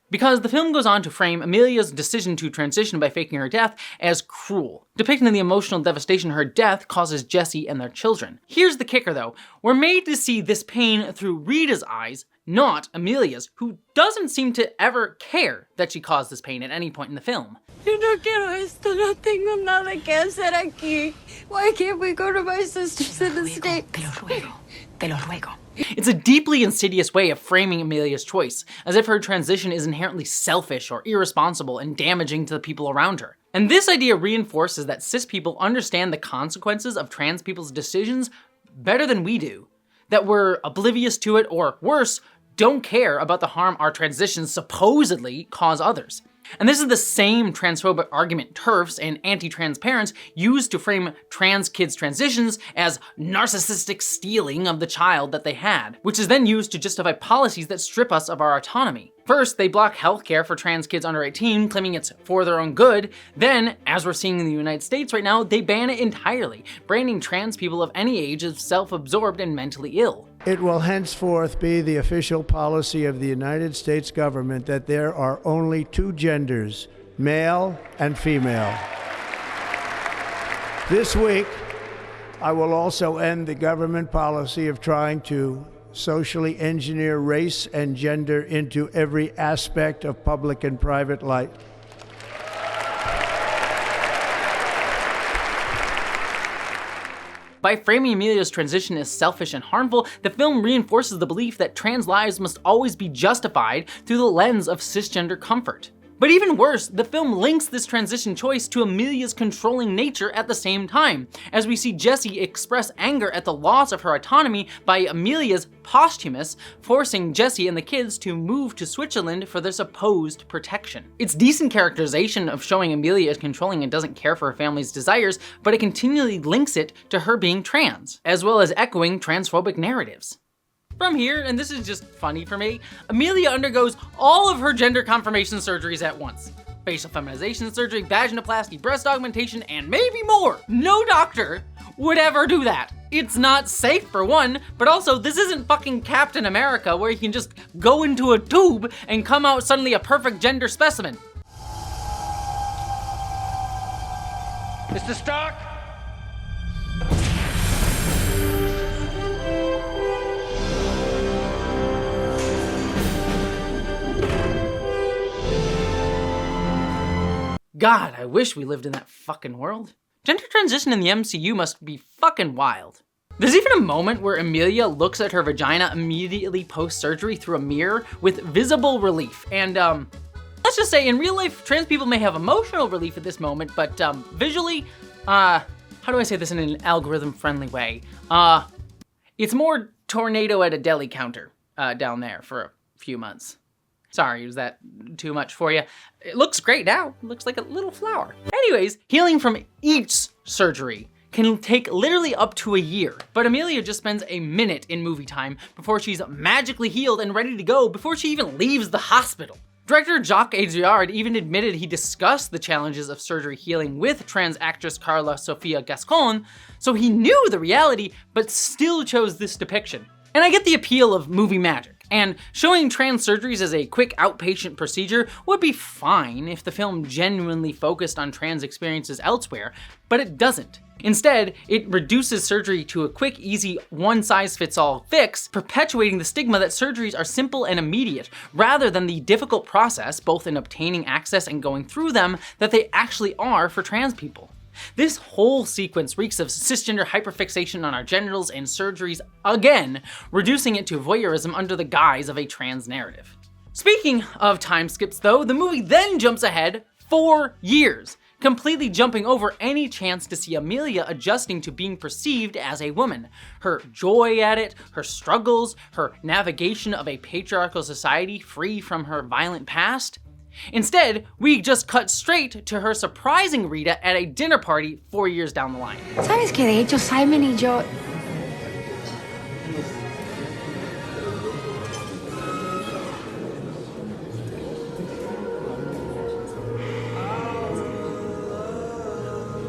Because the film goes on to frame Emilia's decision to transition by faking her death as cruel, depicting the emotional devastation her death causes Jessie and their children. Here's the kicker though, we're made to see this pain through Rita's eyes, not Emilia's, who doesn't seem to ever care that she caused this pain at any point in the film. Yo no quiero esto, no tengo nada que hacer aquí. Why can't we go to my sisters in the States? Te lo ruego. It's a deeply insidious way of framing Emilia's choice, as if her transition is inherently selfish or irresponsible and damaging to the people around her. And this idea reinforces that cis people understand the consequences of trans people's decisions better than we do, that we're oblivious to it, or worse, don't care about the harm our transitions supposedly cause others. And this is the same transphobic argument TERFs and anti-trans parents use to frame trans kids' transitions as narcissistic stealing of the child that they had, which is then used to justify policies that strip us of our autonomy. First, they block healthcare for trans kids under 18, claiming it's for their own good. Then, as we're seeing in the United States right now, they ban it entirely, branding trans people of any age as self-absorbed and mentally ill. It will henceforth be the official policy of the United States government that there are only two genders, male and female. This week, I will also end the government policy of trying to socially engineer race and gender into every aspect of public and private life. By framing Emilia's transition as selfish and harmful, the film reinforces the belief that trans lives must always be justified through the lens of cisgender comfort. But even worse, the film links this transition choice to Emilia's controlling nature at the same time, as we see Jessie express anger at the loss of her autonomy by Emilia's posthumous forcing Jessie and the kids to move to Switzerland for their supposed protection. It's decent characterization of showing Emilia as controlling and doesn't care for her family's desires, but it continually links it to her being trans, as well as echoing transphobic narratives. From here, and this is just funny for me, Emilia undergoes all of her gender confirmation surgeries at once. Facial feminization surgery, vaginoplasty, breast augmentation, and maybe more. No doctor would ever do that. It's not safe for one, but also this isn't fucking Captain America where you can just go into a tube and come out suddenly a perfect gender specimen. Mr. Stark? God, I wish we lived in that fucking world. Gender transition in the MCU must be fucking wild. There's even a moment where Emilia looks at her vagina immediately post-surgery through a mirror with visible relief. And let's just say in real life, trans people may have emotional relief at this moment, but visually, how do I say this in an algorithm-friendly way? It's more tornado at a deli counter down there for a few months. Sorry, was that too much for you? It looks great now. It looks like a little flower. Anyways, healing from each surgery can take literally up to a year. But Emilia just spends a minute in movie time before she's magically healed and ready to go before she even leaves the hospital. Director Jacques Audiard even admitted he discussed the challenges of surgery healing with trans actress Carla Sofia Gascon, so he knew the reality, but still chose this depiction. And I get the appeal of movie magic. And showing trans surgeries as a quick outpatient procedure would be fine if the film genuinely focused on trans experiences elsewhere, but it doesn't. Instead, it reduces surgery to a quick, easy, one-size-fits-all fix, perpetuating the stigma that surgeries are simple and immediate, rather than the difficult process, both in obtaining access and going through them, that they actually are for trans people. This whole sequence reeks of cisgender hyperfixation on our genitals and surgeries again, reducing it to voyeurism under the guise of a trans narrative. Speaking of time skips though, the movie then jumps ahead 4 years, completely jumping over any chance to see Emilia adjusting to being perceived as a woman, her joy at it, her struggles, her navigation of a patriarchal society free from her violent past. Instead, we just cut straight to her surprising Rita at a dinner party 4 years down the line. ¿Sabes que de hecho Simon y yo...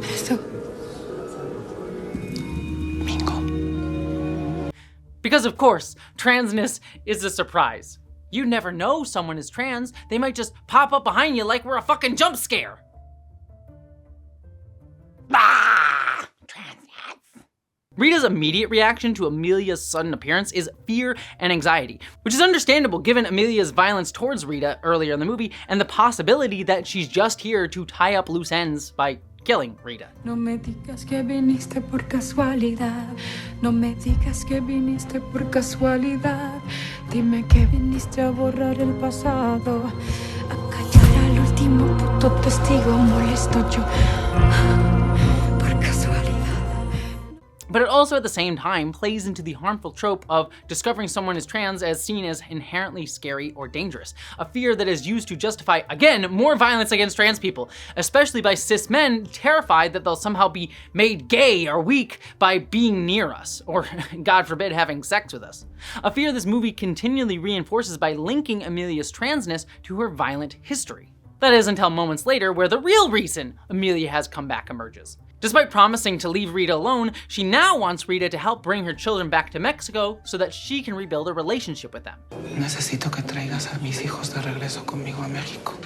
Esto... Mingle. Because of course, transness is a surprise. You never know someone is trans, they might just pop up behind you like we're a fucking jump scare. Ah! Transness. Rita's immediate reaction to Emilia's sudden appearance is fear and anxiety, which is understandable given Emilia's violence towards Rita earlier in the movie and the possibility that she's just here to tie up loose ends by killing Rita. No me digas que viniste por casualidad. No me digas que viniste por casualidad. Dime que viniste a borrar el pasado. A callar al último puto testigo molesto yo. Por casualidad. But it also at the same time plays into the harmful trope of discovering someone is trans as seen as inherently scary or dangerous, a fear that is used to justify, again, more violence against trans people, especially by cis men terrified that they'll somehow be made gay or weak by being near us, or God forbid having sex with us. A fear this movie continually reinforces by linking Emilia's transness to her violent history. That is until moments later where the real reason Emilia has come back emerges. Despite promising to leave Rita alone, she now wants Rita to help bring her children back to Mexico so that she can rebuild a relationship with them. Necesito que traigas a mis hijos de regreso conmigo a México.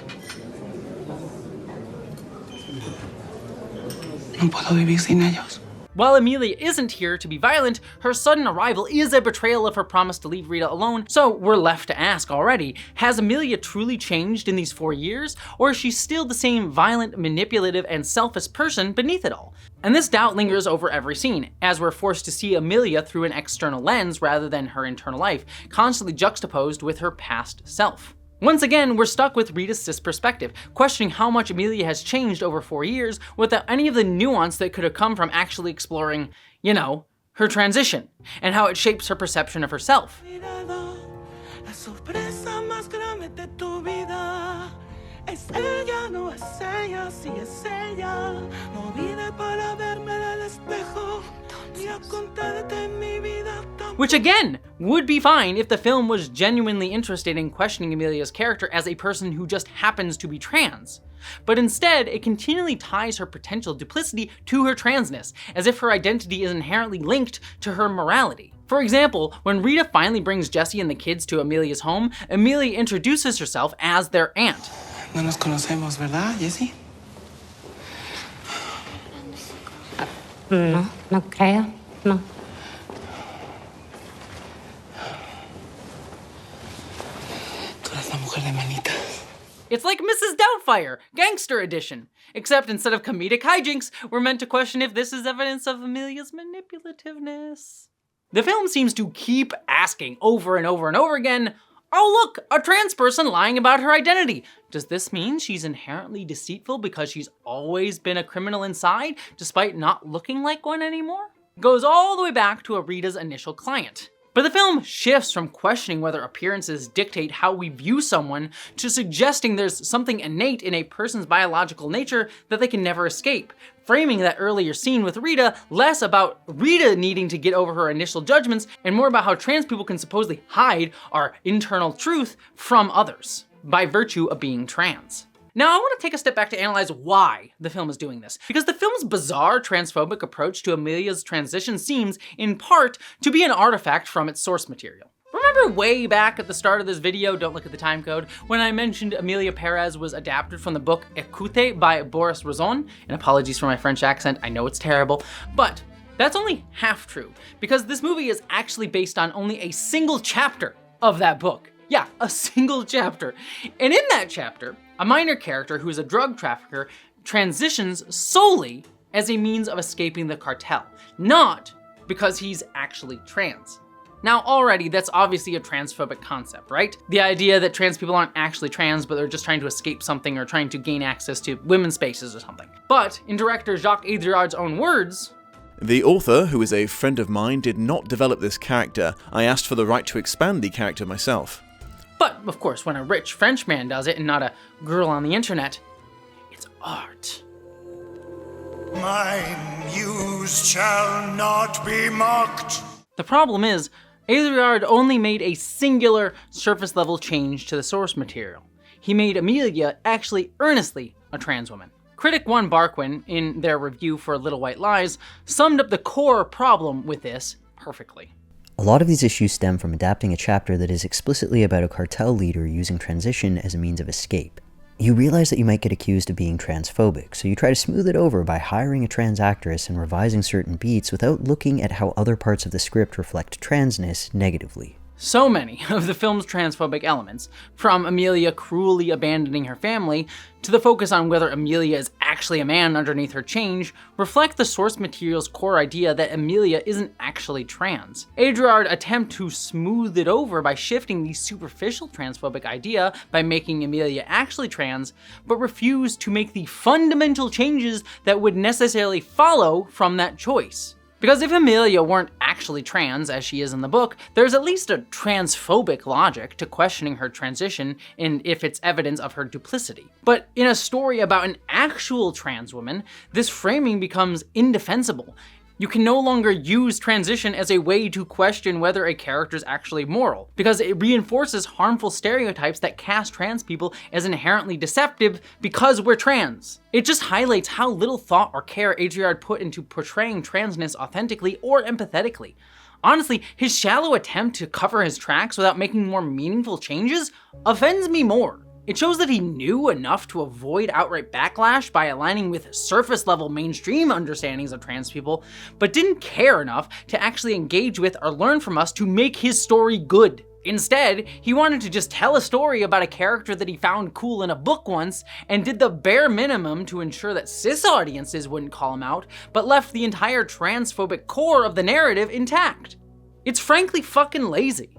No puedo vivir sin ellos. While Emilia isn't here to be violent, her sudden arrival is a betrayal of her promise to leave Rita alone, so we're left to ask already, has Emilia truly changed in these 4 years, or is she still the same violent, manipulative, and selfish person beneath it all? And this doubt lingers over every scene, as we're forced to see Emilia through an external lens rather than her internal life, constantly juxtaposed with her past self. Once again, we're stuck with Rita's cis perspective, questioning how much Emilia has changed over 4 years without any of the nuance that could have come from actually exploring, you know, her transition, and how it shapes her perception of herself. Which again, would be fine if the film was genuinely interested in questioning Emilia's character as a person who just happens to be trans. But instead, it continually ties her potential duplicity to her transness, as if her identity is inherently linked to her morality. For example, when Rita finally brings Jessie and the kids to Emilia's home, Emilia introduces herself as their aunt. No nos conocemos, ¿verdad, Jessie? No, no creo, no. It's like Mrs. Doubtfire, Gangster Edition. Except instead of comedic hijinks, we're meant to question if this is evidence of Emilia's manipulativeness. The film seems to keep asking over and over and over again, oh look, a trans person lying about her identity. Does this mean she's inherently deceitful because she's always been a criminal inside, despite not looking like one anymore? Goes all the way back to Rita's initial client. But the film shifts from questioning whether appearances dictate how we view someone to suggesting there's something innate in a person's biological nature that they can never escape, framing that earlier scene with Rita less about Rita needing to get over her initial judgments and more about how trans people can supposedly hide our internal truth from others by virtue of being trans. Now, I want to take a step back to analyze why the film is doing this, because the film's bizarre transphobic approach to Emilia's transition seems, in part, to be an artifact from its source material. Remember way back at the start of this video, don't look at the time code, when I mentioned Emilia Perez was adapted from the book Écoute by Boris Razon? And apologies for my French accent, I know it's terrible, but that's only half true, because this movie is actually based on only a single chapter of that book. Yeah, a single chapter. And in that chapter, a minor character who is a drug trafficker transitions solely as a means of escaping the cartel, not because he's actually trans. Now already, that's obviously a transphobic concept, right? The idea that trans people aren't actually trans, but they're just trying to escape something or trying to gain access to women's spaces or something. But in director Jacques Audiard's own words, the author, who is a friend of mine, did not develop this character. I asked for the right to expand the character myself. But, of course, when a rich French man does it and not a girl on the internet, it's art. My muse shall not be mocked. The problem is, Audiard only made a singular surface-level change to the source material. He made Emilia actually earnestly a trans woman. Critic One Barquin, in their review for Little White Lies, summed up the core problem with this perfectly. A lot of these issues stem from adapting a chapter that is explicitly about a cartel leader using transition as a means of escape. You realize that you might get accused of being transphobic, so you try to smooth it over by hiring a trans actress and revising certain beats without looking at how other parts of the script reflect transness negatively. So many of the film's transphobic elements, from Emilia cruelly abandoning her family, to the focus on whether Emilia is actually a man underneath her change, reflect the source material's core idea that Emilia isn't actually trans. Audiard attempts to smooth it over by shifting the superficial transphobic idea by making Emilia actually trans, but refused to make the fundamental changes that would necessarily follow from that choice. Because if Emilia weren't actually trans, as she is in the book, there's at least a transphobic logic to questioning her transition and if it's evidence of her duplicity. But in a story about an actual trans woman, this framing becomes indefensible. You can no longer use transition as a way to question whether a character is actually moral, because it reinforces harmful stereotypes that cast trans people as inherently deceptive because we're trans. It just highlights how little thought or care Adriard put into portraying transness authentically or empathetically. Honestly, his shallow attempt to cover his tracks without making more meaningful changes offends me more. It shows that he knew enough to avoid outright backlash by aligning with surface-level mainstream understandings of trans people, but didn't care enough to actually engage with or learn from us to make his story good. Instead, he wanted to just tell a story about a character that he found cool in a book once, and did the bare minimum to ensure that cis audiences wouldn't call him out, but left the entire transphobic core of the narrative intact. It's frankly fucking lazy.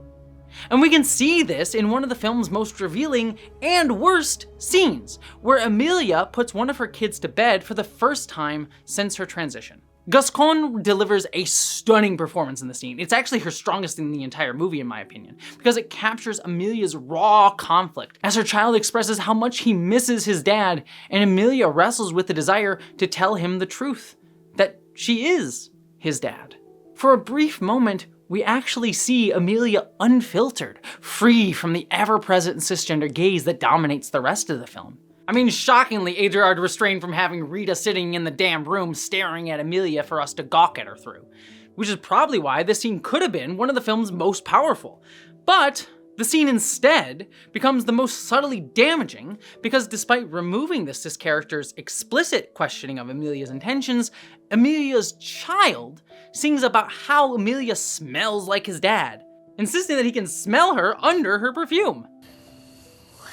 And we can see this in one of the film's most revealing and worst scenes, where Emilia puts one of her kids to bed for the first time since her transition. Gascon delivers a stunning performance in the scene. It's actually her strongest in the entire movie, in my opinion, because it captures Emilia's raw conflict as her child expresses how much he misses his dad, and Emilia wrestles with the desire to tell him the truth, that she is his dad. For a brief moment, we actually see Emilia unfiltered, free from the ever-present cisgender gaze that dominates the rest of the film. I mean, shockingly, Adriard restrained from having Rita sitting in the damn room staring at Emilia for us to gawk at her through, which is probably why this scene could have been one of the film's most powerful. But the scene instead becomes the most subtly damaging because despite removing the cis character's explicit questioning of Emilia's intentions, Emilia's child sings about how Emilia smells like his dad, insisting that he can smell her under her perfume.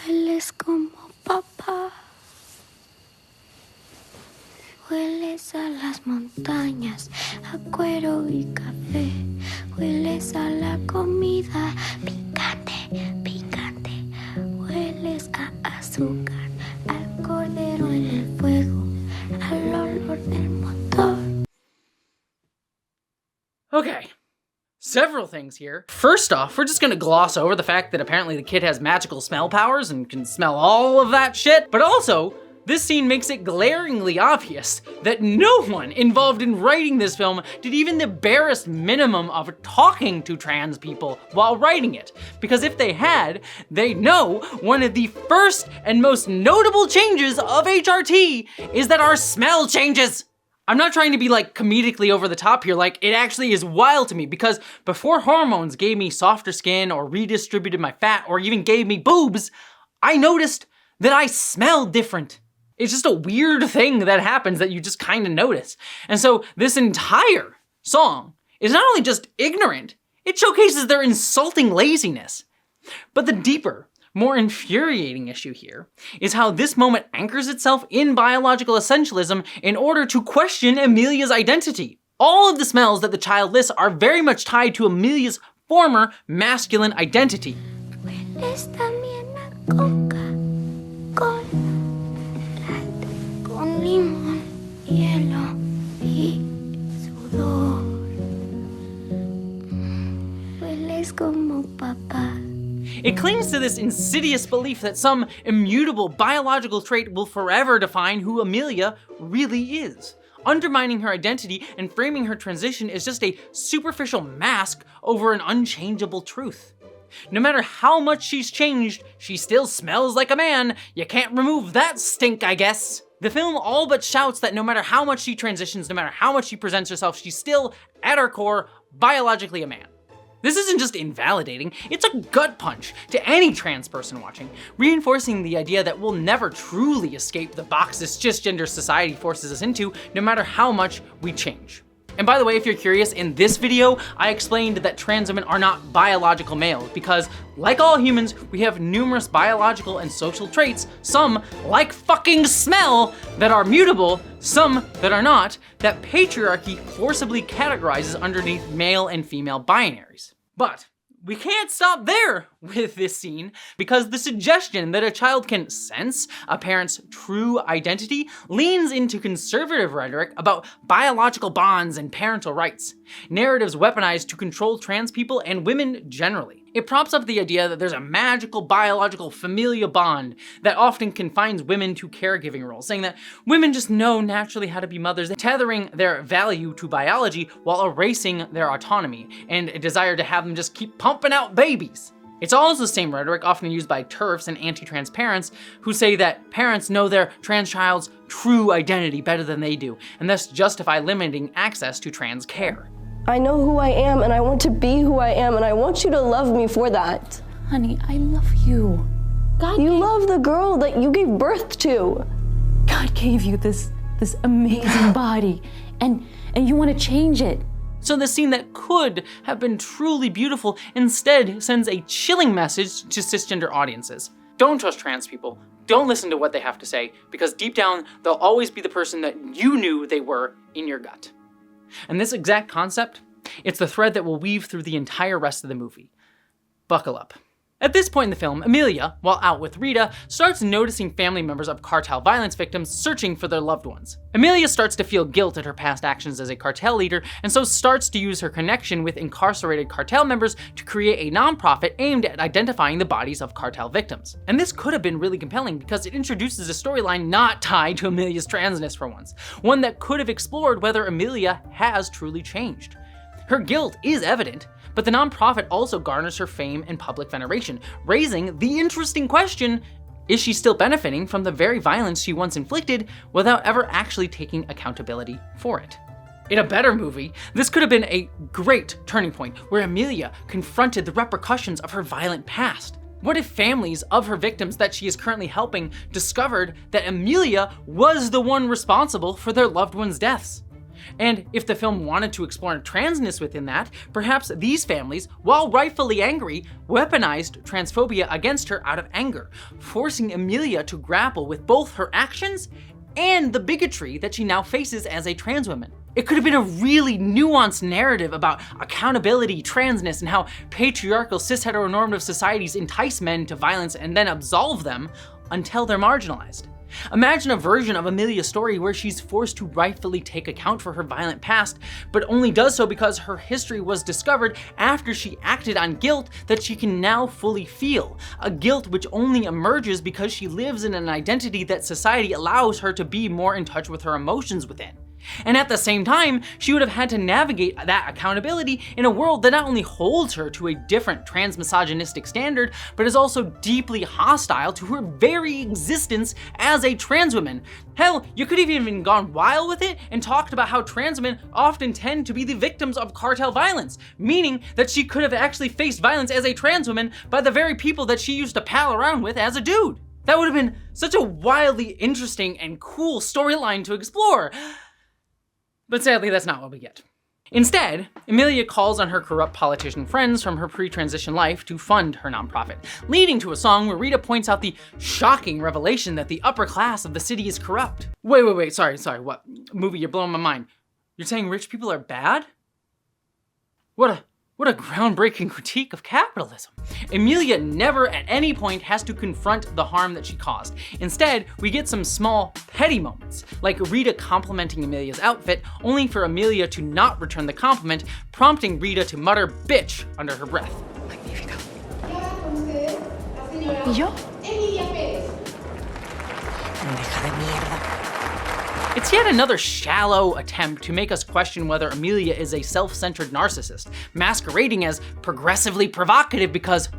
Hueles como papá. Hueles a las montañas, a cuero y café. Hueles a la comida picante, picante. Hueles a azúcar, al cordero en el fuego, al olor del motor. Okay, several things here. First off, we're just gonna gloss over the fact that apparently the kid has magical smell powers and can smell all of that shit, but also, this scene makes it glaringly obvious that no one involved in writing this film did even the barest minimum of talking to trans people while writing it. Because if they had, they know one of the first and most notable changes of HRT is that our smell changes. I'm not trying to be like comedically over the top here, like it actually is wild to me because before hormones gave me softer skin or redistributed my fat or even gave me boobs, I noticed that I smelled different. It's just a weird thing that happens that you just kind of notice. And so this entire song is not only just ignorant, it showcases their insulting laziness. But the deeper, more infuriating issue here is how this moment anchors itself in biological essentialism in order to question Emilia's identity. All of the smells that the child lists are very much tied to Emilia's former masculine identity. Hueles también a coca, con limón, hielo y sudor. Hueles como papá. It clings to this insidious belief that some immutable biological trait will forever define who Emilia really is, undermining her identity and framing her transition as just a superficial mask over an unchangeable truth. No matter how much she's changed, she still smells like a man. You can't remove that stink, I guess. The film all but shouts that no matter how much she transitions, no matter how much she presents herself, she's still, at her core, biologically a man. This isn't just invalidating, it's a gut punch to any trans person watching, reinforcing the idea that we'll never truly escape the boxes cisgender society forces us into, no matter how much we change. And by the way, if you're curious, in this video, I explained that trans women are not biological males because, like all humans, we have numerous biological and social traits, some, like fucking smell, that are mutable, some that are not, that patriarchy forcibly categorizes underneath male and female binaries. But we can't stop there with this scene, because the suggestion that a child can sense a parent's true identity leans into conservative rhetoric about biological bonds and parental rights, narratives weaponized to control trans people and women generally. It props up the idea that there's a magical biological familial bond that often confines women to caregiving roles, saying that women just know naturally how to be mothers, tethering their value to biology while erasing their autonomy and a desire to have them just keep pumping out babies. It's also the same rhetoric often used by TERFs and anti-trans parents who say that parents know their trans child's true identity better than they do, and thus justify limiting access to trans care. I know who I am, and I want to be who I am, and I want you to love me for that. Honey, I love you. You love the girl that you gave birth to. God gave you this amazing body, and you want to change it. So the scene that could have been truly beautiful instead sends a chilling message to cisgender audiences. Don't trust trans people. Don't listen to what they have to say, because deep down, they'll always be the person that you knew they were in your gut. And this exact concept, it's the thread that will weave through the entire rest of the movie. Buckle up. At this point in the film, Emilia, while out with Rita, starts noticing family members of cartel violence victims searching for their loved ones. Emilia starts to feel guilt at her past actions as a cartel leader, and so starts to use her connection with incarcerated cartel members to create a nonprofit aimed at identifying the bodies of cartel victims. And this could have been really compelling because it introduces a storyline not tied to Emilia's transness for once, one that could have explored whether Emilia has truly changed. Her guilt is evident, but the nonprofit also garners her fame and public veneration, raising the interesting question, is she still benefiting from the very violence she once inflicted without ever actually taking accountability for it? In a better movie, this could have been a great turning point where Emilia confronted the repercussions of her violent past. What if families of her victims that she is currently helping discovered that Emilia was the one responsible for their loved ones' deaths? And if the film wanted to explore transness within that, perhaps these families, while rightfully angry, weaponized transphobia against her out of anger, forcing Emilia to grapple with both her actions and the bigotry that she now faces as a trans woman. It could have been a really nuanced narrative about accountability, transness, and how patriarchal cis-heteronormative societies entice men to violence and then absolve them until they're marginalized. Imagine a version of Emilia's story where she's forced to rightfully take account for her violent past, but only does so because her history was discovered after she acted on guilt that she can now fully feel. A guilt which only emerges because she lives in an identity that society allows her to be more in touch with her emotions within. And at the same time, she would have had to navigate that accountability in a world that not only holds her to a different trans-misogynistic standard, but is also deeply hostile to her very existence as a trans woman. Hell, you could have even gone wild with it and talked about how trans women often tend to be the victims of cartel violence, meaning that she could have actually faced violence as a trans woman by the very people that she used to pal around with as a dude. That would have been such a wildly interesting and cool storyline to explore. But sadly, that's not what we get. Instead, Emilia calls on her corrupt politician friends from her pre-transition life to fund her nonprofit, leading to a song where Rita points out the shocking revelation that the upper class of the city is corrupt. Wait, sorry, what? Movie, you're blowing my mind. You're saying rich people are bad? What a groundbreaking critique of capitalism. Emilia never at any point has to confront the harm that she caused. Instead, we get some small, petty moments, like Rita complimenting Emilia's outfit, only for Emilia to not return the compliment, prompting Rita to mutter bitch under her breath. Magnífica. ¿Y yo? Emilia Perez. Pendeja de mierda. It's yet another shallow attempt to make us question whether Emilia is a self-centered narcissist, masquerading as progressively provocative because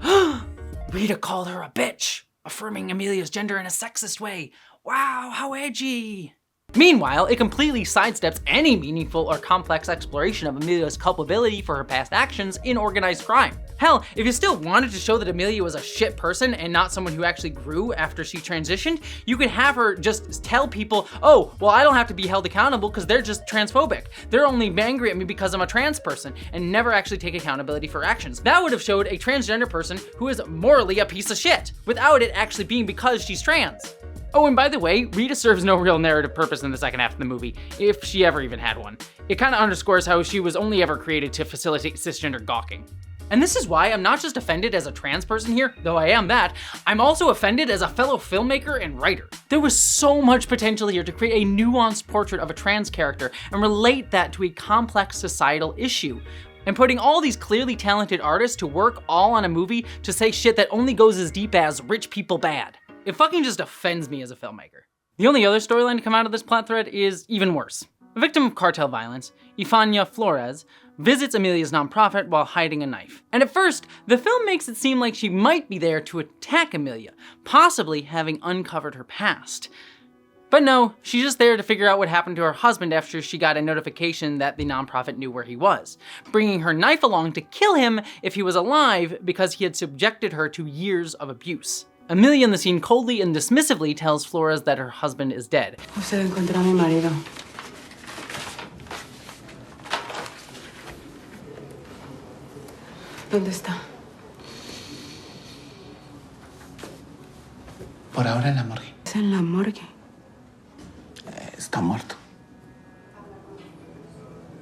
Rita called her a bitch, affirming Emilia's gender in a sexist way. Wow, how edgy. Meanwhile, it completely sidesteps any meaningful or complex exploration of Emilia's culpability for her past actions in organized crime. Hell, if you still wanted to show that Emilia was a shit person and not someone who actually grew after she transitioned, you could have her just tell people, oh, well, I don't have to be held accountable because they're just transphobic. They're only angry at me because I'm a trans person, and never actually take accountability for actions. That would have showed a transgender person who is morally a piece of shit, without it actually being because she's trans. Oh, and by the way, Rita serves no real narrative purpose in the second half of the movie, if she ever even had one. It kind of underscores how she was only ever created to facilitate cisgender gawking. And this is why I'm not just offended as a trans person here, though I am that, I'm also offended as a fellow filmmaker and writer. There was so much potential here to create a nuanced portrait of a trans character and relate that to a complex societal issue. And putting all these clearly talented artists to work all on a movie to say shit that only goes as deep as rich people bad. It fucking just offends me as a filmmaker. The only other storyline to come out of this plot thread is even worse. A victim of cartel violence, Ifania Flores, visits Emilia's nonprofit while hiding a knife. And at first, the film makes it seem like she might be there to attack Emilia, possibly having uncovered her past. But no, she's just there to figure out what happened to her husband after she got a notification that the nonprofit knew where he was, bringing her knife along to kill him if he was alive because he had subjected her to years of abuse. Emilia in the scene coldly and dismissively tells Flores that her husband is dead. Usted encontró a mi marido. ¿Dónde está? Por ahora en la morgue. Es en la morgue. Está muerto.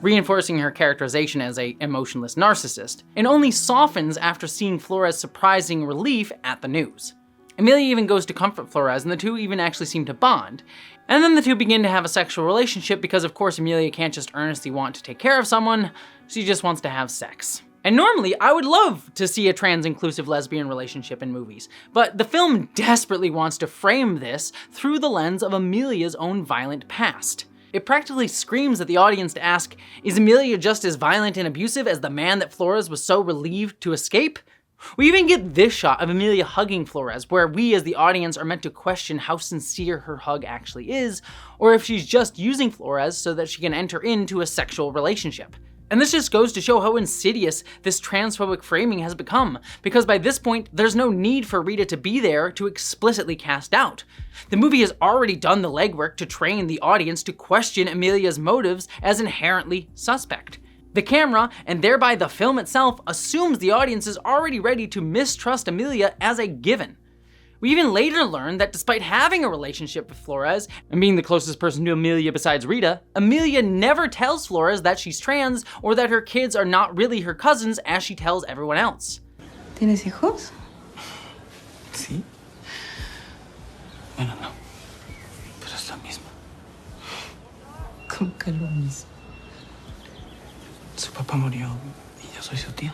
Reinforcing her characterization as a emotionless narcissist, and only softens after seeing Flores' surprising relief at the news. Emilia even goes to comfort Flores, and the two even actually seem to bond. And then the two begin to have a sexual relationship because of course Emilia can't just earnestly want to take care of someone, she just wants to have sex. And normally, I would love to see a trans-inclusive lesbian relationship in movies, but the film desperately wants to frame this through the lens of Emilia's own violent past. It practically screams at the audience to ask, is Emilia just as violent and abusive as the man that Flores was so relieved to escape? We even get this shot of Emilia hugging Flores, where we as the audience are meant to question how sincere her hug actually is, or if she's just using Flores so that she can enter into a sexual relationship. And this just goes to show how insidious this transphobic framing has become, because by this point, there's no need for Rita to be there to explicitly cast doubt. The movie has already done the legwork to train the audience to question Emilia's motives as inherently suspect. The camera, and thereby the film itself, assumes the audience is already ready to mistrust Emilia as a given. We even later learn that despite having a relationship with Flores, and being the closest person to Emilia besides Rita, Emilia never tells Flores that she's trans or that her kids are not really her cousins as she tells everyone else. ¿Tienes hijos? Sí. Bueno, no. Pero es la misma. ¿Cómo que lo mismo? Su papá murió y yo soy su tía.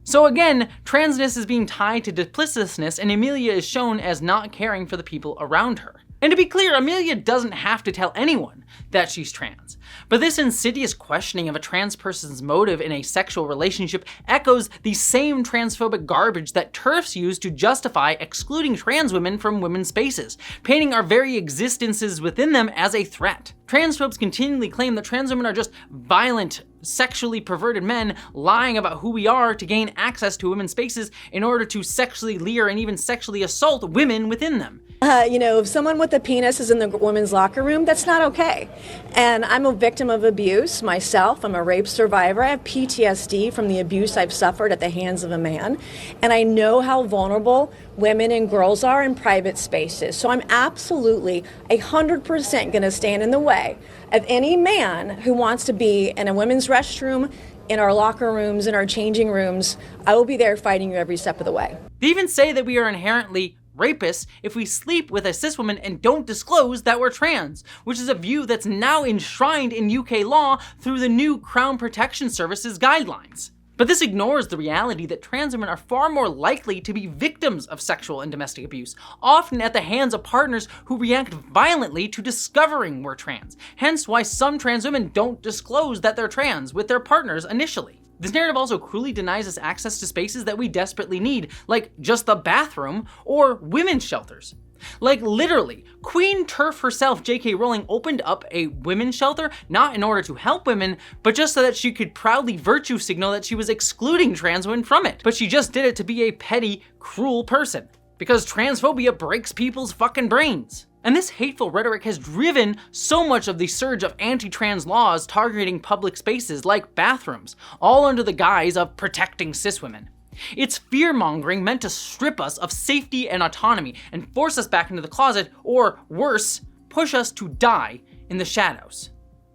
So again, transness is being tied to duplicitousness, and Emilia is shown as not caring for the people around her. And to be clear, Emilia doesn't have to tell anyone that she's trans. But this insidious questioning of a trans person's motive in a sexual relationship echoes the same transphobic garbage that TERFs use to justify excluding trans women from women's spaces, painting our very existences within them as a threat. Transphobes continually claim that trans women are just violent, sexually perverted men lying about who we are to gain access to women's spaces in order to sexually leer and even sexually assault women within them. If someone with a penis is in the women's locker room, that's not okay. And I'm a victim of abuse myself. I'm a rape survivor. I have PTSD from the abuse I've suffered at the hands of a man. And I know how vulnerable women and girls are in private spaces. So I'm absolutely 100% going to stand in the way of any man who wants to be in a women's restroom, in our locker rooms, in our changing rooms. I will be there fighting you every step of the way. They even say that we are inherently rapists if we sleep with a cis woman and don't disclose that we're trans, which is a view that's now enshrined in UK law through the new Crown Protection Service's guidelines. But this ignores the reality that trans women are far more likely to be victims of sexual and domestic abuse, often at the hands of partners who react violently to discovering we're trans, hence why some trans women don't disclose that they're trans with their partners initially. This narrative also cruelly denies us access to spaces that we desperately need, like just the bathroom or women's shelters. Like literally, Queen TERF herself, J.K. Rowling, opened up a women's shelter not in order to help women, but just so that she could proudly virtue signal that she was excluding trans women from it. But she just did it to be a petty, cruel person. Because transphobia breaks people's fucking brains. And this hateful rhetoric has driven so much of the surge of anti-trans laws targeting public spaces like bathrooms, all under the guise of protecting cis women. It's fear-mongering meant to strip us of safety and autonomy and force us back into the closet, or worse, push us to die in the shadows.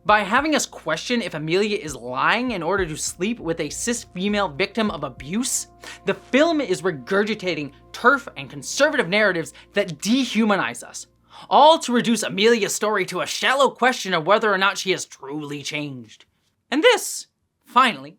By having us question if Emilia is lying in order to sleep with a cis female victim of abuse, the film is regurgitating TERF and conservative narratives that dehumanize us, all to reduce Emilia's story to a shallow question of whether or not she has truly changed. And this, finally,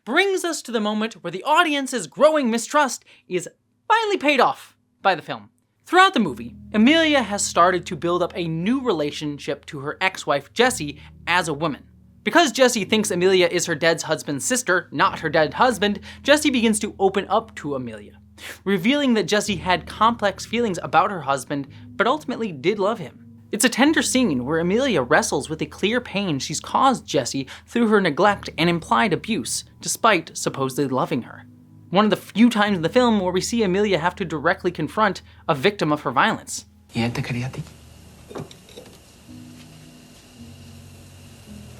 brings us to the moment where the audience's growing mistrust is finally paid off by the film. Throughout the movie, Emilia has started to build up a new relationship to her ex-wife Jessie as a woman. Because Jessie thinks Emilia is her dead husband's sister, not her dead husband, Jessie begins to open up to Emilia, revealing that Jessie had complex feelings about her husband, but ultimately did love him. It's a tender scene where Emilia wrestles with the clear pain she's caused Jessie through her neglect and implied abuse, despite supposedly loving her. One of the few times in the film where we see Emilia have to directly confront a victim of her violence. ¿Y él te quería a ti?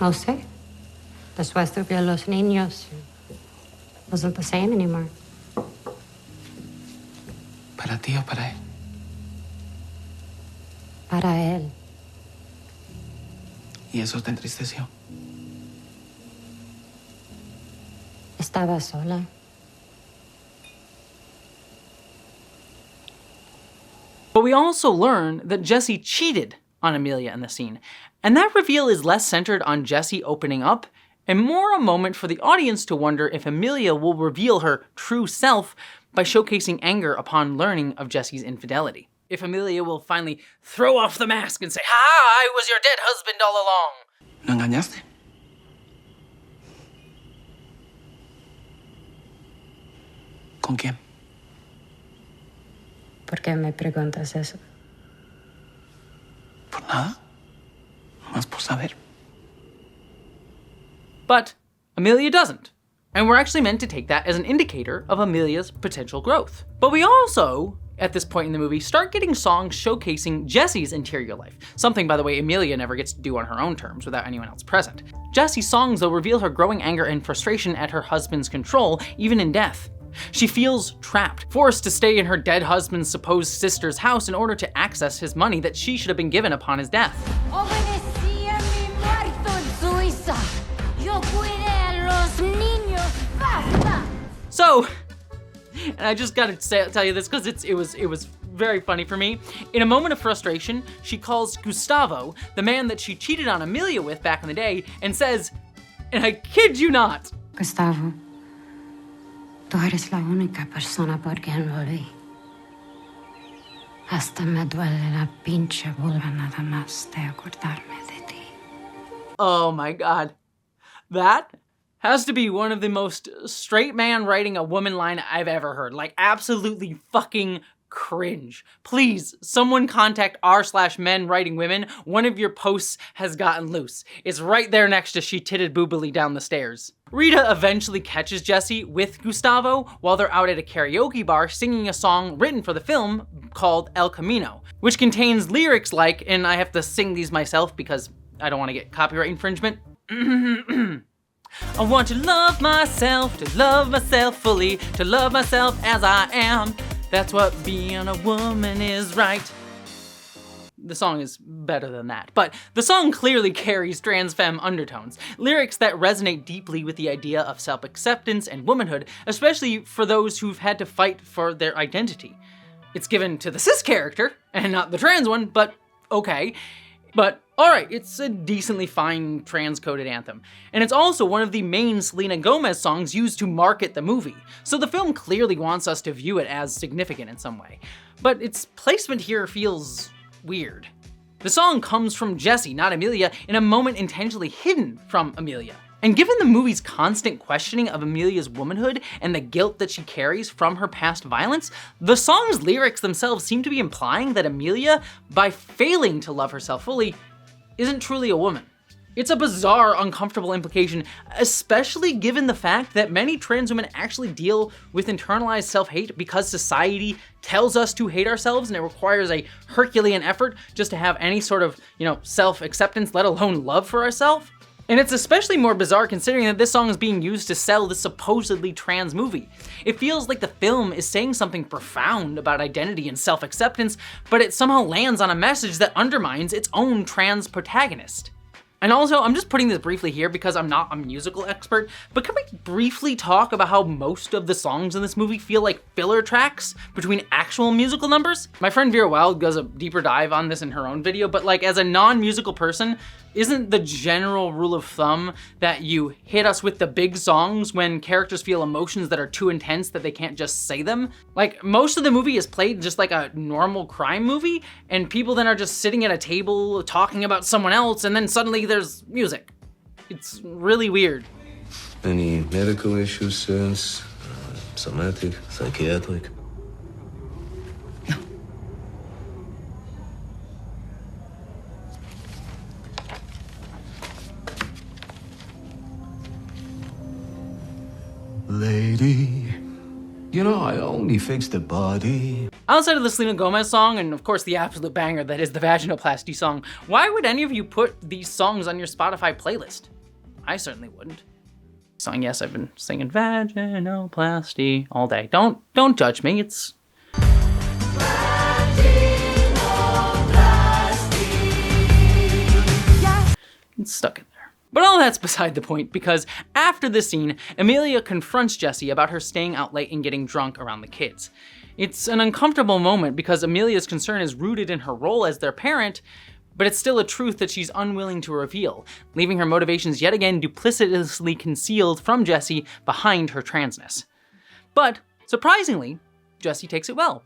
No sé. Después de los niños, wasn't the same anymore. ¿Para ti o para él? Para él. ¿Y eso te entristeció? Estaba sola. But we also learn that Jessie cheated on Emilia in the scene, and that reveal is less centered on Jessie opening up and more a moment for the audience to wonder if Emilia will reveal her true self by showcasing anger upon learning of Jessie's infidelity. If Emilia will finally throw off the mask and say, "Ha, I was your dead husband all along." ¿Lo engañaste? ¿Con quién? ¿Por qué me preguntas eso? Por nada. Más por saber. But Emilia doesn't. And we're actually meant to take that as an indicator of Emilia's potential growth. But we also, at this point in the movie, start getting songs showcasing Jessie's interior life. Something, by the way, Emilia never gets to do on her own terms without anyone else present. Jessie's songs, though, reveal her growing anger and frustration at her husband's control, even in death. She feels trapped, forced to stay in her dead husband's supposed sister's house in order to access his money that she should have been given upon his death. So, and I just gotta tell you this because it was very funny for me. In a moment of frustration, she calls Gustavo, the man that she cheated on Emilia with back in the day, and says, and I kid you not, Gustavo, tú eres la única persona por quien volví. Hasta me duele la pinche vulva nada más de acordarme de ti. Oh my god. That has to be one of the most straight man writing a woman line I've ever heard. Like, absolutely fucking cringe. Please, someone contact r/men writing women. One of your posts has gotten loose. It's right there next to she titted boobily down the stairs. Rita eventually catches Jessie with Gustavo while they're out at a karaoke bar singing a song written for the film called El Camino, which contains lyrics like, and I have to sing these myself because I don't want to get copyright infringement. I want to love myself fully, to love myself as I am. That's what being a woman is, right? The song is better than that, but the song clearly carries trans femme undertones, lyrics that resonate deeply with the idea of self-acceptance and womanhood, especially for those who've had to fight for their identity. It's given to the cis character, and not the trans one, but okay. But alright, it's a decently fine trans-coded anthem. And it's also one of the main Selena Gomez songs used to market the movie, so the film clearly wants us to view it as significant in some way. But its placement here feels weird. The song comes from Jessie, not Emilia, in a moment intentionally hidden from Emilia. And given the movie's constant questioning of Emilia's womanhood and the guilt that she carries from her past violence, the song's lyrics themselves seem to be implying that Emilia, by failing to love herself fully, isn't truly a woman. It's a bizarre, uncomfortable implication, especially given the fact that many trans women actually deal with internalized self-hate because society tells us to hate ourselves and it requires a Herculean effort just to have any sort of, self-acceptance, let alone love for ourselves. And it's especially more bizarre considering that this song is being used to sell this supposedly trans movie. It feels like the film is saying something profound about identity and self-acceptance, but it somehow lands on a message that undermines its own trans protagonist. And also, I'm just putting this briefly here because I'm not a musical expert, but can we briefly talk about how most of the songs in this movie feel like filler tracks between actual musical numbers? My friend Vera Wild does a deeper dive on this in her own video, but like as a non-musical person, isn't the general rule of thumb that you hit us with the big songs when characters feel emotions that are too intense that they can't just say them? Like most of the movie is played just like a normal crime movie, and people then are just sitting at a table talking about someone else, and then suddenly there's music. It's really weird. Any medical issues since? Somatic, psychiatric? Lady, you know, I only fixed the body. Outside of the Selena Gomez song, and of course the absolute banger that is the Vaginoplasty song, why would any of you put these songs on your Spotify playlist? I certainly wouldn't. Song, yes, I've been singing Vaginoplasty all day. Don't judge me, it's... It's stuck in there. But all that's beside the point, because after this scene, Emilia confronts Jessie about her staying out late and getting drunk around the kids. It's an uncomfortable moment because Emilia's concern is rooted in her role as their parent, but it's still a truth that she's unwilling to reveal, leaving her motivations yet again duplicitously concealed from Jessie behind her transness. But, surprisingly, Jessie takes it well.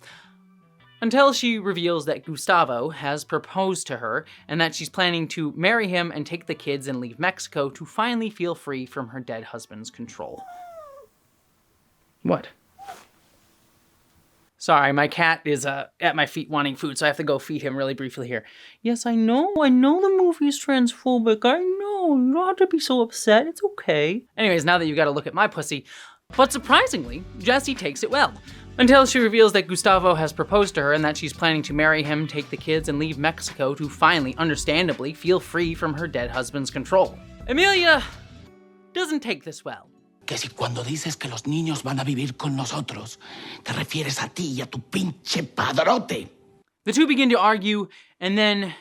Until she reveals that Gustavo has proposed to her and that she's planning to marry him and take the kids and leave Mexico to finally feel free from her dead husband's control. What? Sorry, my cat is at my feet wanting food, so I have to go feed him really briefly here. Yes, I know the movie's transphobic, I know, you don't have to be so upset, it's okay. Anyways, now that you've got to look at my pussy, but surprisingly, Jessie takes it well. Until she reveals that Gustavo has proposed to her and that she's planning to marry him, take the kids, and leave Mexico to finally, understandably, feel free from her dead husband's control. Emilia doesn't take this well. Que si cuando dices que los niños van a vivir con nosotros, te refieres a ti y a tu pinche padrote. The two begin to argue, and then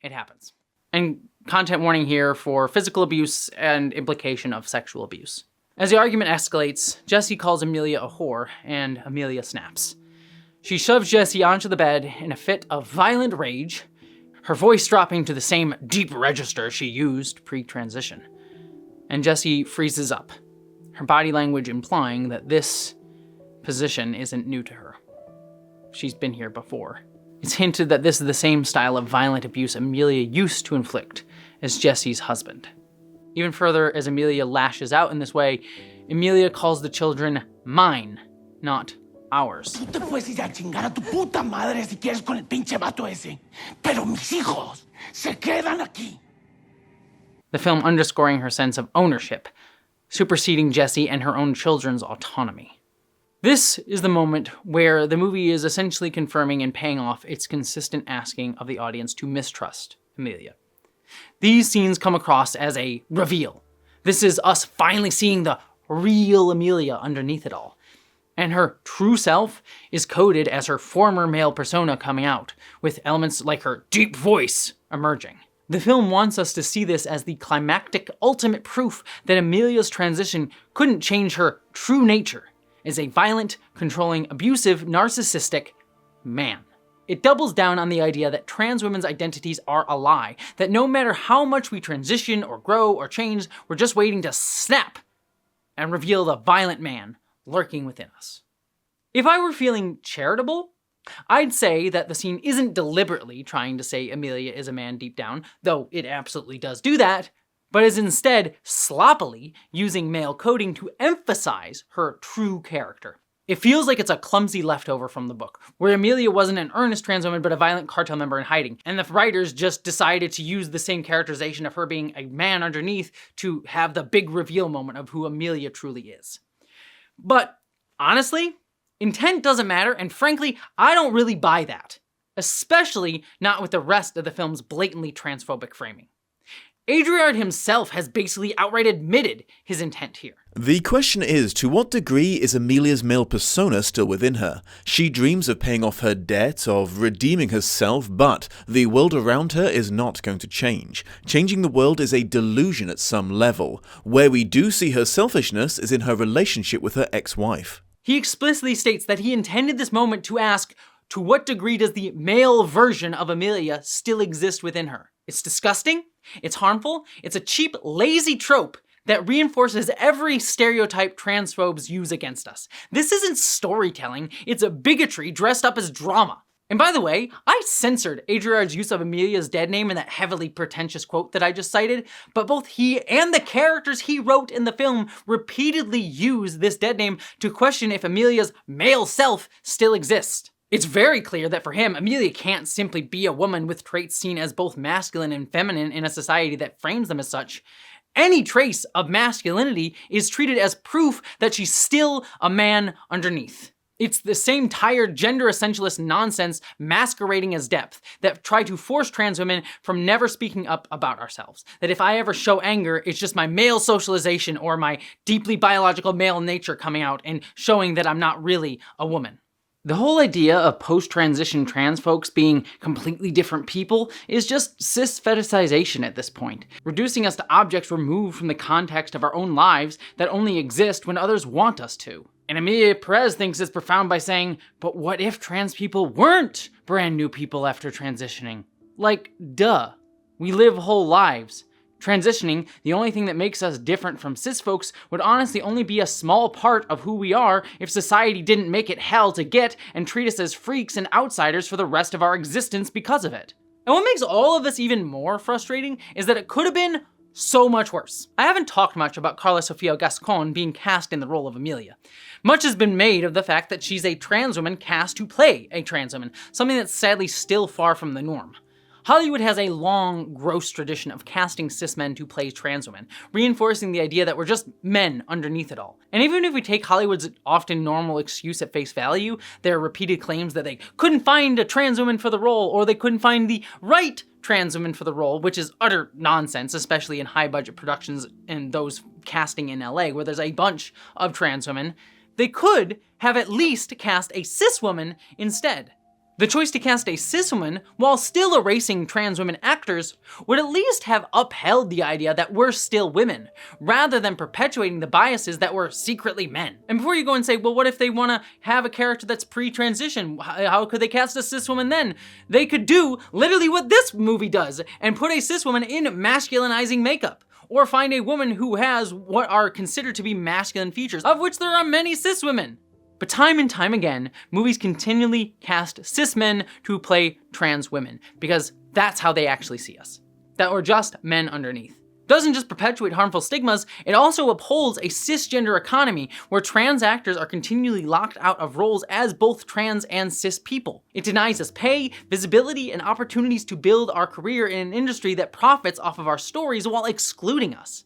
it happens. And content warning here for physical abuse and implication of sexual abuse. As the argument escalates, Jessie calls Emilia a whore, and Emilia snaps. She shoves Jessie onto the bed in a fit of violent rage, her voice dropping to the same deep register she used pre-transition. And Jessie freezes up, her body language implying that this position isn't new to her. She's been here before. It's hinted that this is the same style of violent abuse Emilia used to inflict as Jessie's husband. Even further, as Emilia lashes out in this way, Emilia calls the children mine, not ours. Tú te puedes ir a chingar a tu puta madre si quieres con el pinche vato ese, pero mis hijos se quedan aquí. The film underscoring her sense of ownership, superseding Jessie and her own children's autonomy. This is the moment where the movie is essentially confirming and paying off its consistent asking of the audience to mistrust Emilia. These scenes come across as a reveal. This is us finally seeing the real Emilia underneath it all. And her true self is coded as her former male persona coming out, with elements like her deep voice emerging. The film wants us to see this as the climactic ultimate proof that Emilia's transition couldn't change her true nature as a violent, controlling, abusive, narcissistic man. It doubles down on the idea that trans women's identities are a lie, that no matter how much we transition or grow or change, we're just waiting to snap and reveal the violent man lurking within us. If I were feeling charitable, I'd say that the scene isn't deliberately trying to say Emilia is a man deep down, though it absolutely does do that, but is instead sloppily using male coding to emphasize her true character. It feels like it's a clumsy leftover from the book, where Emilia wasn't an earnest trans woman but a violent cartel member in hiding, and the writers just decided to use the same characterization of her being a man underneath to have the big reveal moment of who Emilia truly is. But honestly, intent doesn't matter, and frankly, I don't really buy that, especially not with the rest of the film's blatantly transphobic framing. Adriard himself has basically outright admitted his intent here. The question is, to what degree is Emilia's male persona still within her? She dreams of paying off her debt, of redeeming herself, but the world around her is not going to change. Changing the world is a delusion at some level. Where we do see her selfishness is in her relationship with her ex-wife. He explicitly states that he intended this moment to ask, to what degree does the male version of Emilia still exist within her? It's disgusting, it's harmful, it's a cheap, lazy trope that reinforces every stereotype transphobes use against us. This isn't storytelling, it's a bigotry dressed up as drama. And by the way, I censored Adriard's use of Emilia's dead name in that heavily pretentious quote that I just cited, but both he and the characters he wrote in the film repeatedly use this dead name to question if Emilia's male self still exists. It's very clear that for him, Emilia can't simply be a woman with traits seen as both masculine and feminine in a society that frames them as such. Any trace of masculinity is treated as proof that she's still a man underneath. It's the same tired gender essentialist nonsense masquerading as depth that try to force trans women from never speaking up about ourselves. That if I ever show anger, it's just my male socialization or my deeply biological male nature coming out and showing that I'm not really a woman. The whole idea of post-transition trans folks being completely different people is just cis fetishization at this point, reducing us to objects removed from the context of our own lives that only exist when others want us to. And Emilia Perez thinks it's profound by saying, but what if trans people weren't brand new people after transitioning? Like, duh. We live whole lives. Transitioning, the only thing that makes us different from cis folks, would honestly only be a small part of who we are if society didn't make it hell to get and treat us as freaks and outsiders for the rest of our existence because of it. And what makes all of this even more frustrating is that it could have been so much worse. I haven't talked much about Carla Sofia Gascon being cast in the role of Emilia. Much has been made of the fact that she's a trans woman cast to play a trans woman, something that's sadly still far from the norm. Hollywood has a long, gross tradition of casting cis men to play trans women, reinforcing the idea that we're just men underneath it all. And even if we take Hollywood's often normal excuse at face value, their repeated claims that they couldn't find a trans woman for the role, or they couldn't find the right trans woman for the role, which is utter nonsense, especially in high-budget productions and those casting in LA, where there's a bunch of trans women, they could have at least cast a cis woman instead. The choice to cast a cis woman, while still erasing trans women actors, would at least have upheld the idea that we're still women, rather than perpetuating the biases that we're secretly men. And before you go and say, well, what if they want to have a character that's pre-transition? How could they cast a cis woman then? They could do literally what this movie does, and put a cis woman in masculinizing makeup. Or find a woman who has what are considered to be masculine features, of which there are many cis women. But time and time again, movies continually cast cis men to play trans women, because that's how they actually see us. That we're just men underneath. It doesn't just perpetuate harmful stigmas, it also upholds a cisgender economy where trans actors are continually locked out of roles as both trans and cis people. It denies us pay, visibility, and opportunities to build our career in an industry that profits off of our stories while excluding us.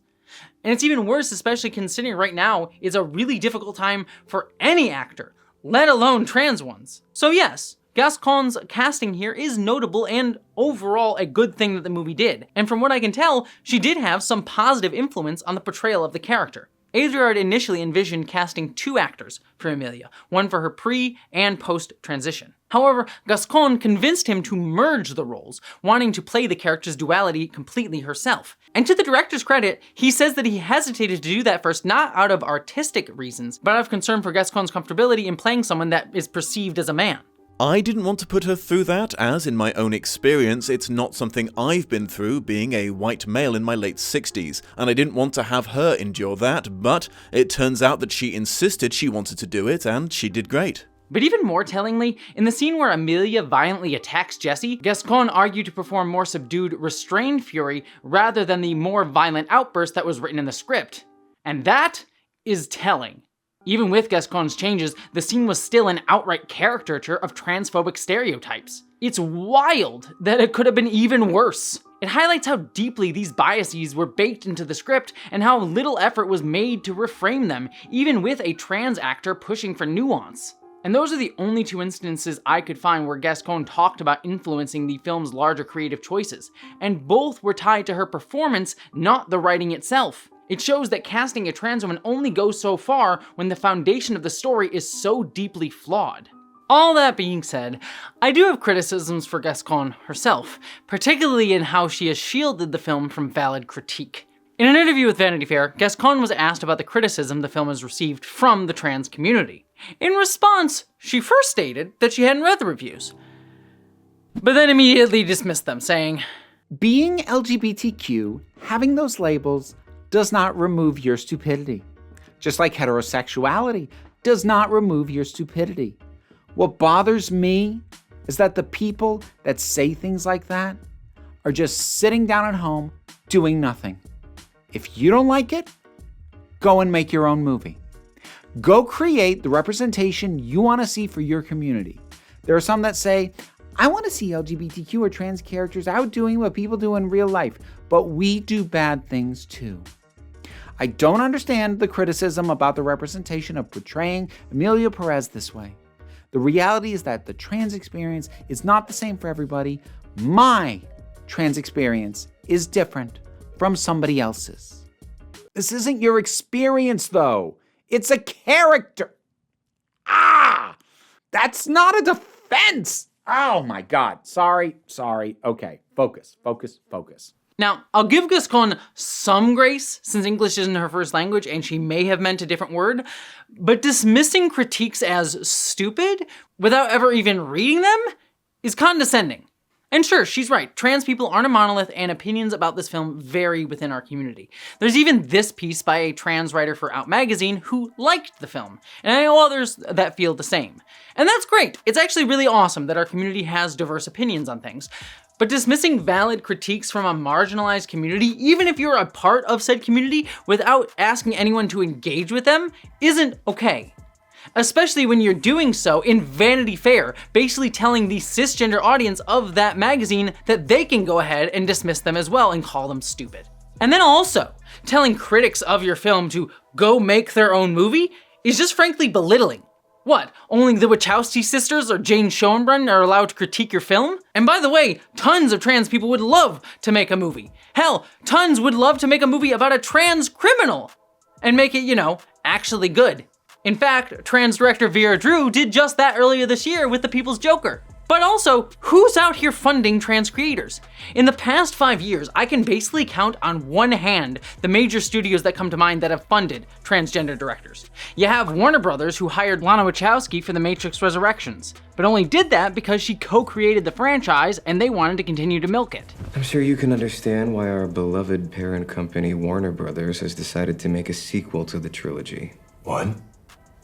And it's even worse, especially considering right now is a really difficult time for any actor, let alone trans ones. So yes, Gascon's casting here is notable and overall a good thing that the movie did. And from what I can tell, she did have some positive influence on the portrayal of the character. Adriard initially envisioned casting 2 actors for Emilia, one for her pre- and post-transition. However, Gascon convinced him to merge the roles, wanting to play the character's duality completely herself. And to the director's credit, he says that he hesitated to do that first not out of artistic reasons, but out of concern for Gascon's comfortability in playing someone that is perceived as a man. I didn't want to put her through that, as in my own experience, it's not something I've been through being a white male in my late 60s, and I didn't want to have her endure that, but it turns out that she insisted she wanted to do it, and she did great. But even more tellingly, in the scene where Emilia violently attacks Jessie, Gascon argued to perform more subdued, restrained fury rather than the more violent outburst that was written in the script. And that is telling. Even with Gascon's changes, the scene was still an outright caricature of transphobic stereotypes. It's wild that it could have been even worse. It highlights how deeply these biases were baked into the script and how little effort was made to reframe them, even with a trans actor pushing for nuance. And those are the only two instances I could find where Gascon talked about influencing the film's larger creative choices, and both were tied to her performance, not the writing itself. It shows that casting a trans woman only goes so far when the foundation of the story is so deeply flawed. All that being said, I do have criticisms for Gascon herself, particularly in how she has shielded the film from valid critique. In an interview with Vanity Fair, Gascon was asked about the criticism the film has received from the trans community. In response, she first stated that she hadn't read the reviews, but then immediately dismissed them, saying, "Being LGBTQ, having those labels, does not remove your stupidity. Just like heterosexuality does not remove your stupidity. What bothers me is that the people that say things like that are just sitting down at home doing nothing. If you don't like it, go and make your own movie. Go create the representation you want to see for your community. There are some that say, I want to see LGBTQ or trans characters out doing what people do in real life, but we do bad things too. I don't understand the criticism about the representation of portraying Emilia Perez this way. The reality is that the trans experience is not the same for everybody. My trans experience is different from somebody else's. This isn't your experience though. It's a character. That's not a defense. Oh my God. Sorry. Okay, focus. Now, I'll give Gascon some grace, since English isn't her first language and she may have meant a different word, but dismissing critiques as stupid without ever even reading them is condescending. And sure, she's right, trans people aren't a monolith and opinions about this film vary within our community. There's even this piece by a trans writer for Out magazine who liked the film, and I know others that feel the same. And that's great, it's actually really awesome that our community has diverse opinions on things. But dismissing valid critiques from a marginalized community, even if you're a part of said community, without asking anyone to engage with them, isn't okay. Especially when you're doing so in Vanity Fair, basically telling the cisgender audience of that magazine that they can go ahead and dismiss them as well and call them stupid. And then also, telling critics of your film to go make their own movie is just frankly belittling. What, only the Wachowski sisters or Jane Schoenbrunn are allowed to critique your film? And by the way, tons of trans people would love to make a movie. Hell, tons would love to make a movie about a trans criminal and make it, actually good. In fact, trans director Vera Drew did just that earlier this year with The People's Joker. But also, who's out here funding trans creators? In the past 5 years, I can basically count on one hand the major studios that come to mind that have funded transgender directors. You have Warner Brothers, who hired Lana Wachowski for The Matrix Resurrections, but only did that because she co-created the franchise and they wanted to continue to milk it. I'm sure you can understand why our beloved parent company, Warner Brothers, has decided to make a sequel to the trilogy. What?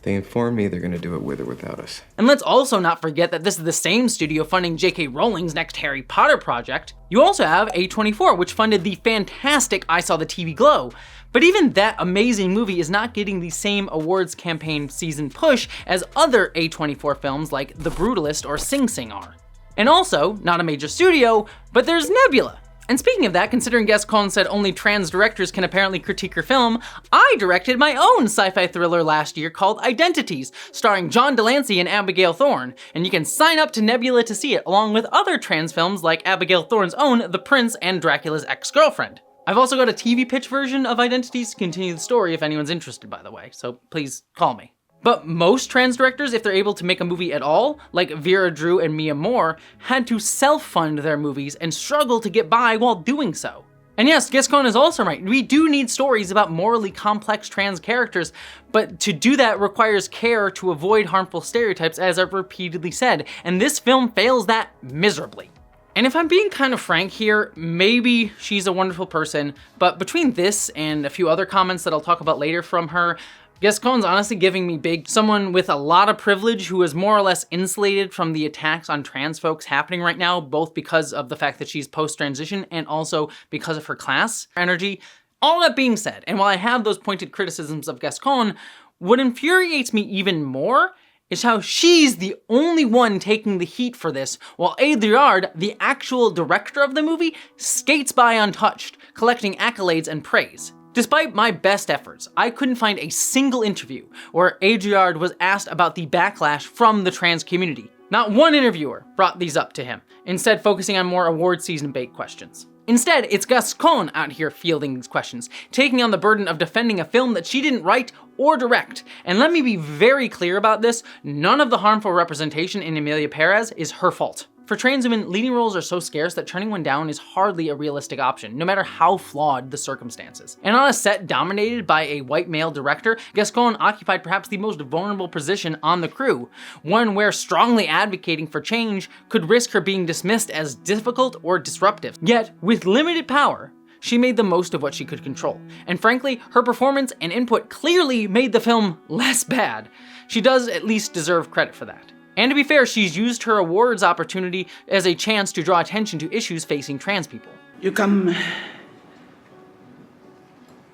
They informed me they're gonna do it with or without us. And let's also not forget that this is the same studio funding J.K. Rowling's next Harry Potter project. You also have A24, which funded the fantastic I Saw the TV Glow. But even that amazing movie is not getting the same awards campaign season push as other A24 films like The Brutalist or Sing Sing are. And also, not a major studio, but there's Nebula. And speaking of that, considering Gascon said only trans directors can apparently critique her film, I directed my own sci-fi thriller last year called IDENTITEAZE, starring John Delancey and Abigail Thorne, and you can sign up to Nebula to see it, along with other trans films like Abigail Thorne's own The Prince and Dracula's Ex-Girlfriend. I've also got a TV pitch version of IDENTITEAZE to continue the story if anyone's interested, by the way, so please call me. But most trans directors, if they're able to make a movie at all, like Vera Drew and Mia Moore, had to self-fund their movies and struggle to get by while doing so. And yes, Gascon is also right, we do need stories about morally complex trans characters, but to do that requires care to avoid harmful stereotypes, as I've repeatedly said, and this film fails that miserably. And if I'm being kind of frank here, maybe she's a wonderful person, but between this and a few other comments that I'll talk about later from her, Gascon's honestly giving me big. Someone with a lot of privilege who is more or less insulated from the attacks on trans folks happening right now, both because of the fact that she's post-transition and also because of her class energy. All that being said, and while I have those pointed criticisms of Gascon, what infuriates me even more is how she's the only one taking the heat for this, while Adriard, the actual director of the movie, skates by untouched, collecting accolades and praise. Despite my best efforts, I couldn't find a single interview where Adriard was asked about the backlash from the trans community. Not one interviewer brought these up to him, instead focusing on more award season bait questions. Instead, it's Gascon out here fielding these questions, taking on the burden of defending a film that she didn't write or direct. And let me be very clear about this, none of the harmful representation in Emilia Perez is her fault. For trans women, leading roles are so scarce that turning one down is hardly a realistic option, no matter how flawed the circumstances. And on a set dominated by a white male director, Gascon occupied perhaps the most vulnerable position on the crew, one where strongly advocating for change could risk her being dismissed as difficult or disruptive. Yet, with limited power, she made the most of what she could control. And frankly, her performance and input clearly made the film less bad. She does at least deserve credit for that. And to be fair, she's used her awards opportunity as a chance to draw attention to issues facing trans people. You can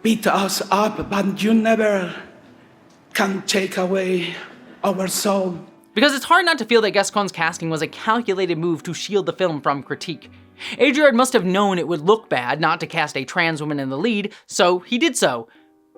beat us up, but you never can take away our soul. Because it's hard not to feel that Gascon's casting was a calculated move to shield the film from critique. Adriard must have known it would look bad not to cast a trans woman in the lead, so he did so.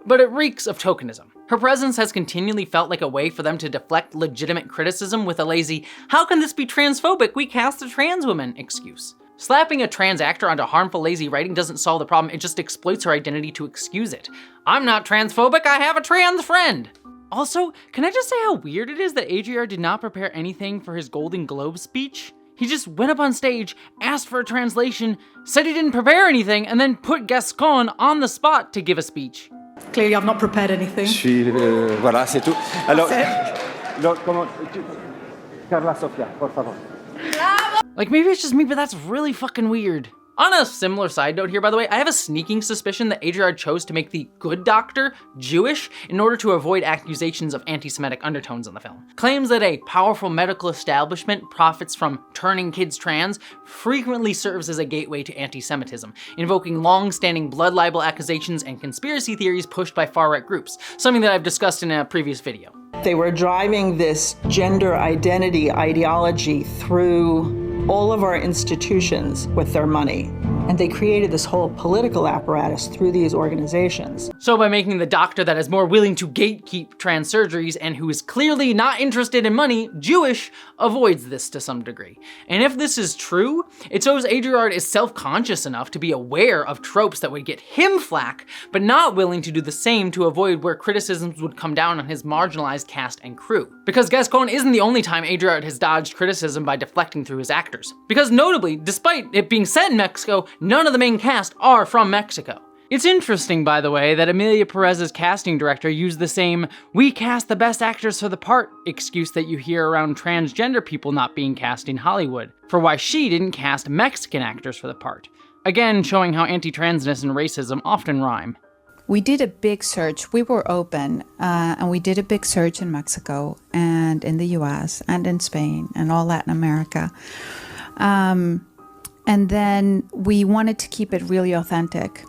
But it reeks of tokenism. Her presence has continually felt like a way for them to deflect legitimate criticism with a lazy, "how can this be transphobic? We cast a trans woman" excuse. Slapping a trans actor onto harmful, lazy writing doesn't solve the problem, it just exploits her identity to excuse it. I'm not transphobic, I have a trans friend! Also, can I just say how weird it is that Adriard did not prepare anything for his Golden Globe speech? He just went up on stage, asked for a translation, said he didn't prepare anything, and then put Gascon on the spot to give a speech. Clearly, I've not prepared anything. Voilà, c'est tout. Alors, Carla Sofia, por favor. Like, maybe it's just me, but that's really fucking weird. On a similar side note here, by the way, I have a sneaking suspicion that Adriard chose to make the good doctor Jewish in order to avoid accusations of anti-Semitic undertones in the film. Claims that a powerful medical establishment profits from turning kids trans frequently serves as a gateway to anti-Semitism, invoking long-standing blood libel accusations and conspiracy theories pushed by far-right groups, something that I've discussed in a previous video. They were driving this gender identity ideology through all of our institutions with their money. And they created this whole political apparatus through these organizations. So by making the doctor that is more willing to gatekeep trans surgeries and who is clearly not interested in money, Jewish, avoids this to some degree. And if this is true, it shows Adriard is self-conscious enough to be aware of tropes that would get him flack, but not willing to do the same to avoid where criticisms would come down on his marginalized cast and crew. Because Gascon isn't the only time Adriard has dodged criticism by deflecting through his actors. Because notably, despite it being set in Mexico, none of the main cast are from Mexico. It's interesting, by the way, that Emilia Perez's casting director used the same "we cast the best actors for the part" excuse that you hear around transgender people not being cast in Hollywood, for why she didn't cast Mexican actors for the part. Again, showing how anti-transness and racism often rhyme. We did a big search. We were open, and we did a big search in Mexico and in the US and in Spain and all Latin America. And then we wanted to keep it really authentic.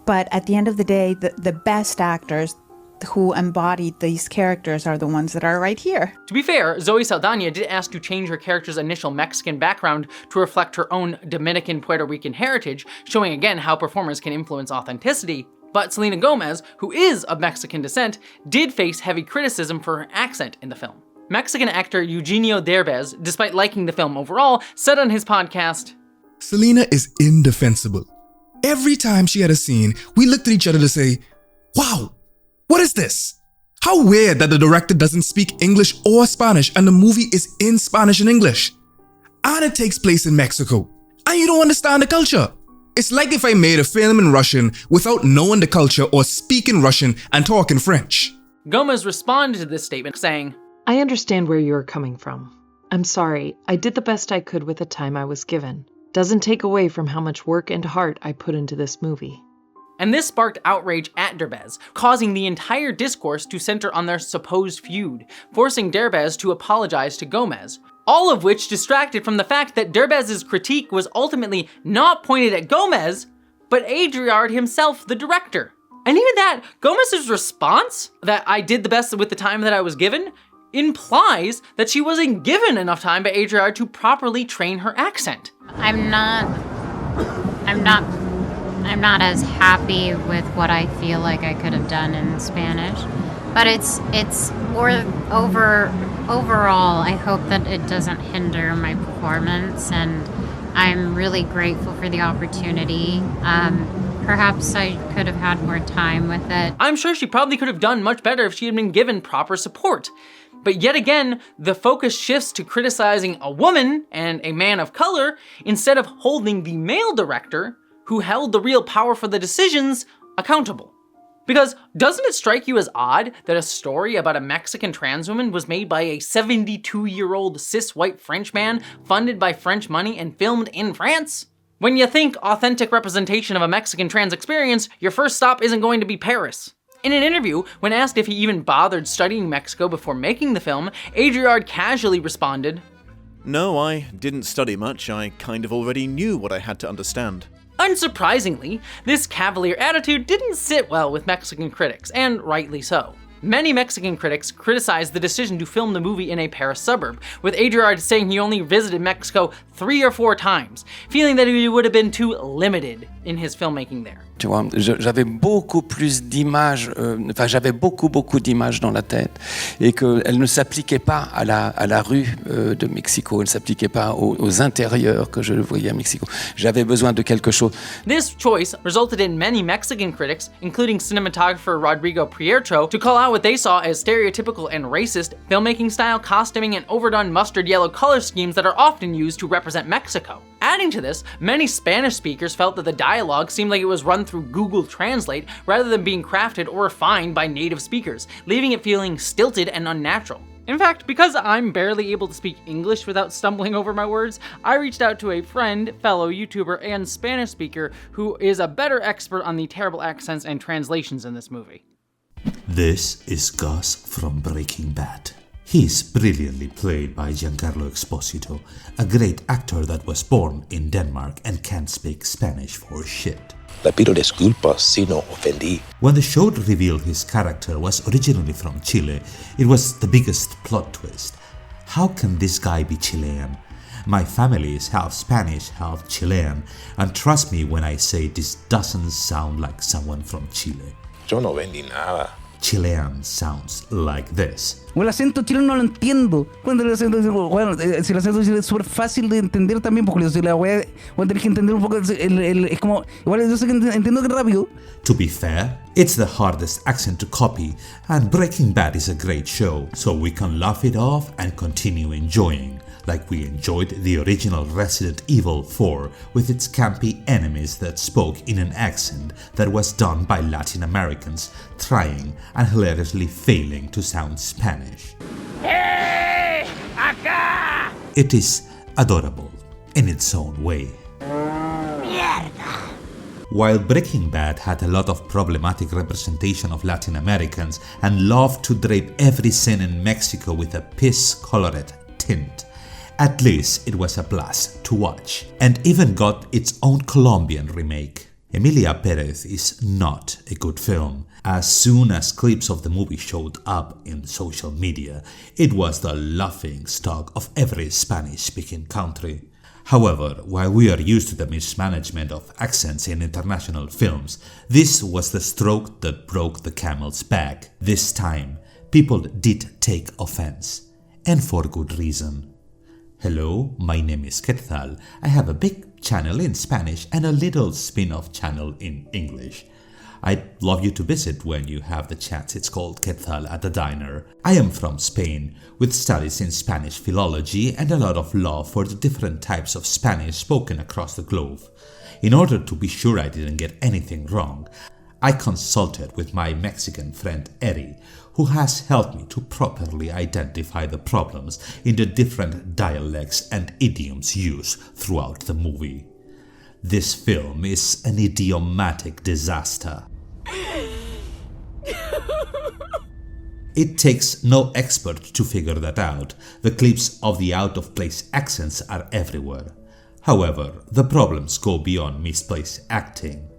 But at the end of the day, the best actors who embodied these characters are the ones that are right here. To be fair, Zoe Saldana did ask to change her character's initial Mexican background to reflect her own Dominican Puerto Rican heritage, showing again how performers can influence authenticity. But Selena Gomez, who is of Mexican descent, did face heavy criticism for her accent in the film. Mexican actor Eugenio Derbez, despite liking the film overall, said on his podcast, "Selena is indefensible. Every time she had a scene, we looked at each other to say, wow, what is this? How weird that the director doesn't speak English or Spanish and the movie is in Spanish and English. And it takes place in Mexico. And you don't understand the culture. It's like if I made a film in Russian without knowing the culture or speaking Russian and talking French." Gomez responded to this statement saying, "I understand where you're coming from. I'm sorry, I did the best I could with the time I was given. Doesn't take away from how much work and heart I put into this movie." And this sparked outrage at Derbez, causing the entire discourse to center on their supposed feud, forcing Derbez to apologize to Gomez. All of which distracted from the fact that Derbez's critique was ultimately not pointed at Gomez, but Adriard himself, the director. And even that, Gomez's response, that "I did the best with the time that I was given," implies that she wasn't given enough time by Adriard to properly train her accent. I'm not I'm not as happy with what I feel like I could have done in Spanish. But overall, I hope that it doesn't hinder my performance, and I'm really grateful for the opportunity. Perhaps I could have had more time with it. I'm sure she probably could have done much better if she had been given proper support. But yet again, the focus shifts to criticizing a woman and a man of color instead of holding the male director, who held the real power for the decisions, accountable. Because doesn't it strike you as odd that a story about a Mexican trans woman was made by a 72-year-old cis white French man funded by French money and filmed in France? When you think authentic representation of a Mexican trans experience, your first stop isn't going to be Paris. In an interview, when asked if he even bothered studying Mexico before making the film, Adriard casually responded, "No, I didn't study much. I kind of already knew what I had to understand." Unsurprisingly, this cavalier attitude didn't sit well with Mexican critics, and rightly so. Many Mexican critics criticized the decision to film the movie in a Paris suburb, with Adriard saying he only visited Mexico 3 or 4 times, feeling that he would have been too limited in his filmmaking there. Tu vois, j'avais beaucoup plus d'images, j'avais beaucoup d'images dans la tête, et qu'elles ne s'appliquaient pas à la rue de Mexico, elles ne s'appliquaient pas aux intérieurs que je voyais à Mexico. J'avais besoin de quelque chose. This choice resulted in many Mexican critics, including cinematographer Rodrigo Prieto, to call out what they saw as stereotypical and racist filmmaking style, costuming, and overdone mustard yellow color schemes that are often used to represent Mexico. Adding to this, many Spanish speakers felt that the dialogue seemed like it was run through Google Translate rather than being crafted or refined by native speakers, leaving it feeling stilted and unnatural. In fact, because I'm barely able to speak English without stumbling over my words, I reached out to a friend, fellow YouTuber, and Spanish speaker who is a better expert on the terrible accents and translations in this movie. This is Gus from Breaking Bad. He's brilliantly played by Giancarlo Esposito, a great actor that was born in Denmark and can't speak Spanish for shit. Le pido disculpas si no ofendí. When the show revealed his character was originally from Chile, it was the biggest plot twist. How can this guy be Chilean? My family is half Spanish, half Chilean, and trust me when I say this doesn't sound like someone from Chile. Yo no vendí nada. Chilean sounds like this. O el acento chileno no lo entiendo. Cuando el acento, bueno, si el acento chileno es súper fácil de entender también, porque si la wea, bueno, tenés que entender un poco, es como, igual yo sé que entiendo que rápido. To be fair, it's the hardest accent to copy, and Breaking Bad is a great show, so we can laugh it off and continue enjoying, like we enjoyed the original Resident Evil 4 with its campy enemies that spoke in an accent that was done by Latin Americans trying and hilariously failing to sound Spanish. Hey, acá! It is adorable in its own way. Mierda! While Breaking Bad had a lot of problematic representation of Latin Americans and loved to drape every scene in Mexico with a piss-colored tint, at least it was a blast to watch, and even got its own Colombian remake. Emilia Perez is not a good film. As soon as clips of the movie showed up in social media, it was the laughing stock of every Spanish-speaking country. However, while we are used to the mismanagement of accents in international films, this was the stroke that broke the camel's back. This time, people did take offense, and for good reason. Hello, my name is Quetzal. I have a big channel in Spanish and a little spin-off channel in English. I'd love you to visit when you have the chance. It's called Quetzal at the Diner. I am from Spain, with studies in Spanish philology and a lot of love for the different types of Spanish spoken across the globe. In order to be sure I didn't get anything wrong, I consulted with my Mexican friend Eddie, who has helped me to properly identify the problems in the different dialects and idioms used throughout the movie. This film is an idiomatic disaster. It takes no expert to figure that out. The clips of the out-of-place accents are everywhere. However, the problems go beyond misplaced acting.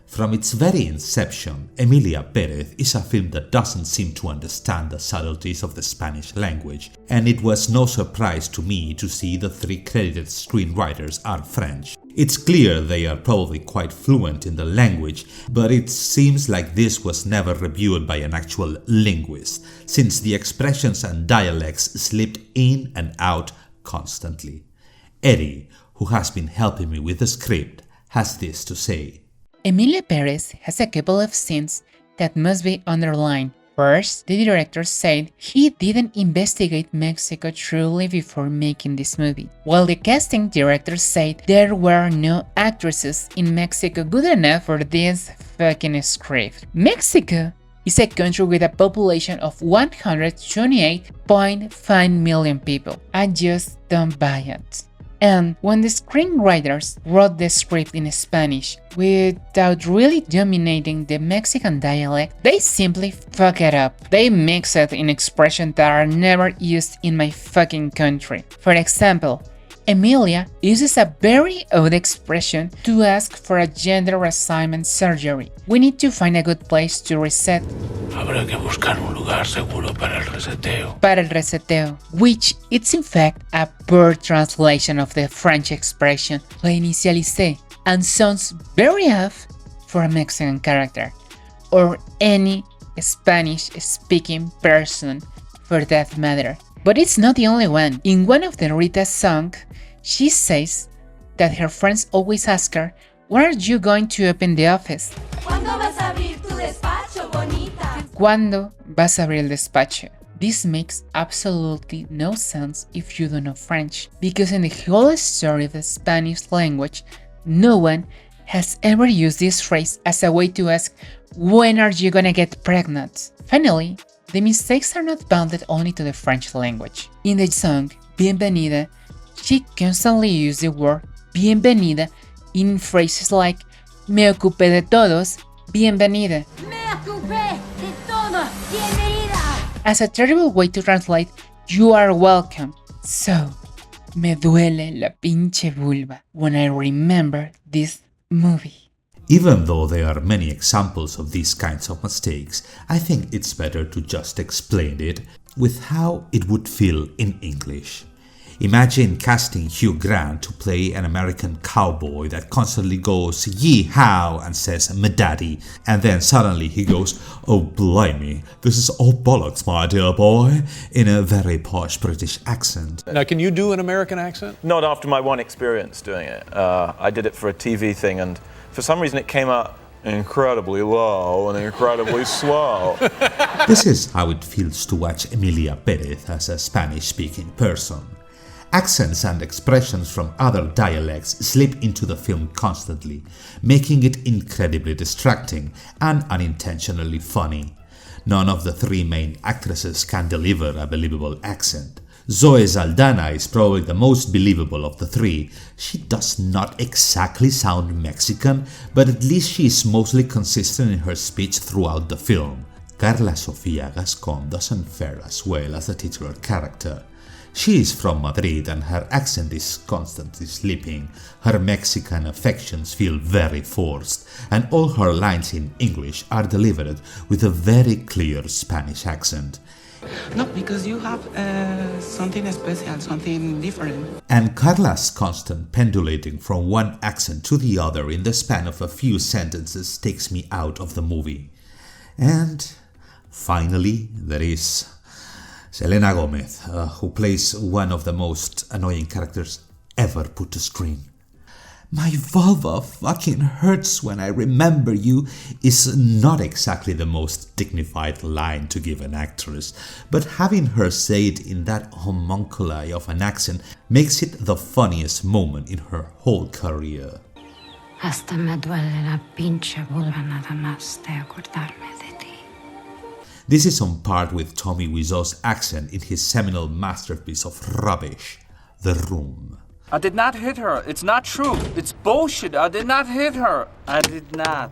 From its very inception, Emilia Perez is a film that doesn't seem to understand the subtleties of the Spanish language, and it was no surprise to me to see the 3 credited screenwriters are French. It's clear they are probably quite fluent in the language, but it seems like this was never reviewed by an actual linguist, since the expressions and dialects slipped in and out constantly. Eddie, who has been helping me with the script, has this to say. Emilia Perez has a couple of scenes that must be underlined. First, the director said he didn't investigate Mexico truly before making this movie, while the casting director said there were no actresses in Mexico good enough for this fucking script. Mexico is a country with a population of 128.5 million people. I just don't buy it. And when the screenwriters wrote the script in Spanish without really dominating the Mexican dialect, they simply fuck it up. They mix it in expressions that are never used in my fucking country. For example, Emilia uses a very odd expression to ask for a gender reassignment surgery. We need to find a good place to reset. Habrá que buscar un lugar seguro para el reseteo. Para el reseteo, which is in fact a poor translation of the French expression réinitialiser, and sounds very off for a Mexican character, or any Spanish-speaking person for that matter. But it's not the only one. In one of the Rita's songs, she says that her friends always ask her, "When are you going to open the office?" ¿Cuándo vas a abrir tu despacho, bonita? ¿Cuándo vas a abrir el despacho? This makes absolutely no sense if you don't know French, because in the whole story of the Spanish language, no one has ever used this phrase as a way to ask, "When are you gonna get pregnant?" Finally, the mistakes are not bounded only to the French language. In the song Bienvenida, she constantly used the word bienvenida in phrases like me ocupé de todos, bienvenida. Me ocupé de todos, bienvenida. As a terrible way to translate you are welcome. So, me duele la pinche vulva when I remember this movie. Even though there are many examples of these kinds of mistakes, I think it's better to just explain it with how it would feel in English. Imagine casting Hugh Grant to play an American cowboy that constantly goes yee-haw and says "me daddy," and then suddenly he goes, "Oh blimey, this is all bollocks, my dear boy," in a very posh British accent. Now, can you do an American accent? Not after my one experience doing it. I did it for a TV thing, and for some reason it came out incredibly low and incredibly slow. This is how it feels to watch Emilia Perez as a Spanish-speaking person. Accents and expressions from other dialects slip into the film constantly, making it incredibly distracting and unintentionally funny. None of the three main actresses can deliver a believable accent. Zoe Saldana is probably the most believable of the three. She does not exactly sound Mexican, but at least she is mostly consistent in her speech throughout the film. Carla Sofia Gascon doesn't fare as well as the titular character. She is from Madrid and her accent is constantly slipping, her Mexican affections feel very forced, and all her lines in English are delivered with a very clear Spanish accent. No, because you have something special, something different. And Carla's constant pendulating from one accent to the other in the span of a few sentences takes me out of the movie. And finally, there is Selena Gomez, who plays one of the most annoying characters ever put to screen. "My vulva fucking hurts when I remember you" is not exactly the most dignified line to give an actress, but having her say it in that homunculi of an accent makes it the funniest moment in her whole career. Hasta me duele la pinche vulva nada más de acordarme de ti. This is on par with Tommy Wiseau's accent in his seminal masterpiece of rubbish, The Room. I did not hit her. It's not true. It's bullshit. I did not hit her. I did not.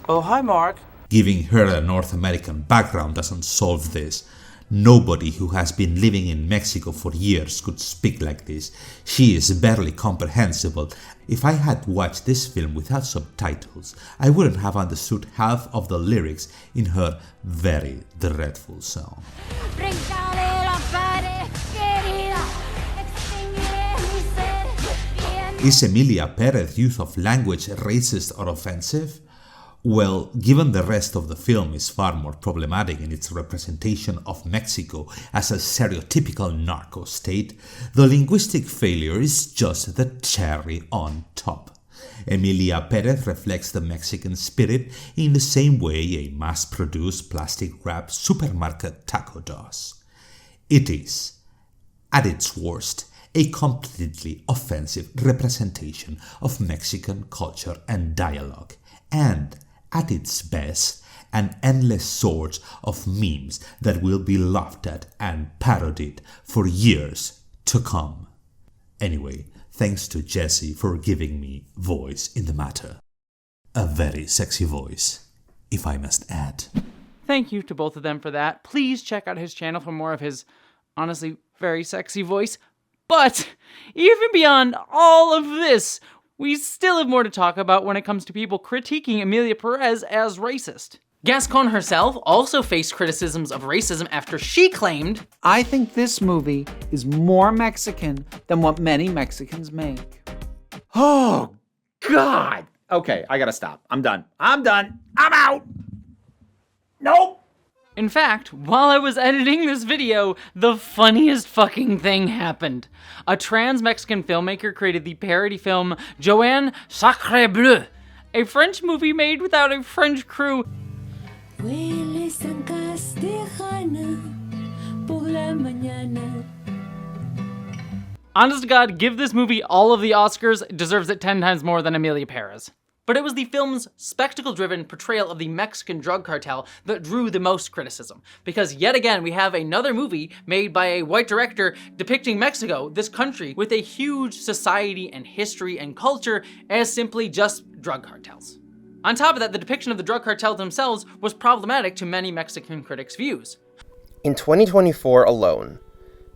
Oh, hi, Mark. Giving her a North American background doesn't solve this. Nobody who has been living in Mexico for years could speak like this. She is barely comprehensible. If I had watched this film without subtitles, I wouldn't have understood half of the lyrics in her very dreadful song. Is Emilia Perez's use of language racist or offensive? Well, given the rest of the film is far more problematic in its representation of Mexico as a stereotypical narco state, the linguistic failure is just the cherry on top. Emilia Perez reflects the Mexican spirit in the same way a mass-produced plastic-wrapped supermarket taco does. It is, at its worst, a completely offensive representation of Mexican culture and dialogue, and at its best, an endless source of memes that will be laughed at and parodied for years to come. Anyway, thanks to Jessie for giving me voice in the matter. A very sexy voice, if I must add. Thank you to both of them for that. Please check out his channel for more of his, honestly, very sexy voice. But even beyond all of this, we still have more to talk about when it comes to people critiquing Emilia Perez as racist. Gascon herself also faced criticisms of racism after she claimed, I think this movie is more Mexican than what many Mexicans make. Oh, God. Okay, I gotta stop. I'm done. I'm out. Nope. In fact, while I was editing this video, the funniest fucking thing happened. A trans Mexican filmmaker created the parody film Joanne Sacre Bleu, a French movie made without a French crew. Honest to God, give this movie all of the Oscars, it deserves it 10 times more than Emilia Perez. But it was the film's spectacle-driven portrayal of the Mexican drug cartel that drew the most criticism. Because yet again, we have another movie made by a white director depicting Mexico, this country, with a huge society and history and culture as simply just drug cartels. On top of that, the depiction of the drug cartels themselves was problematic to many Mexican critics' views. In 2024 alone,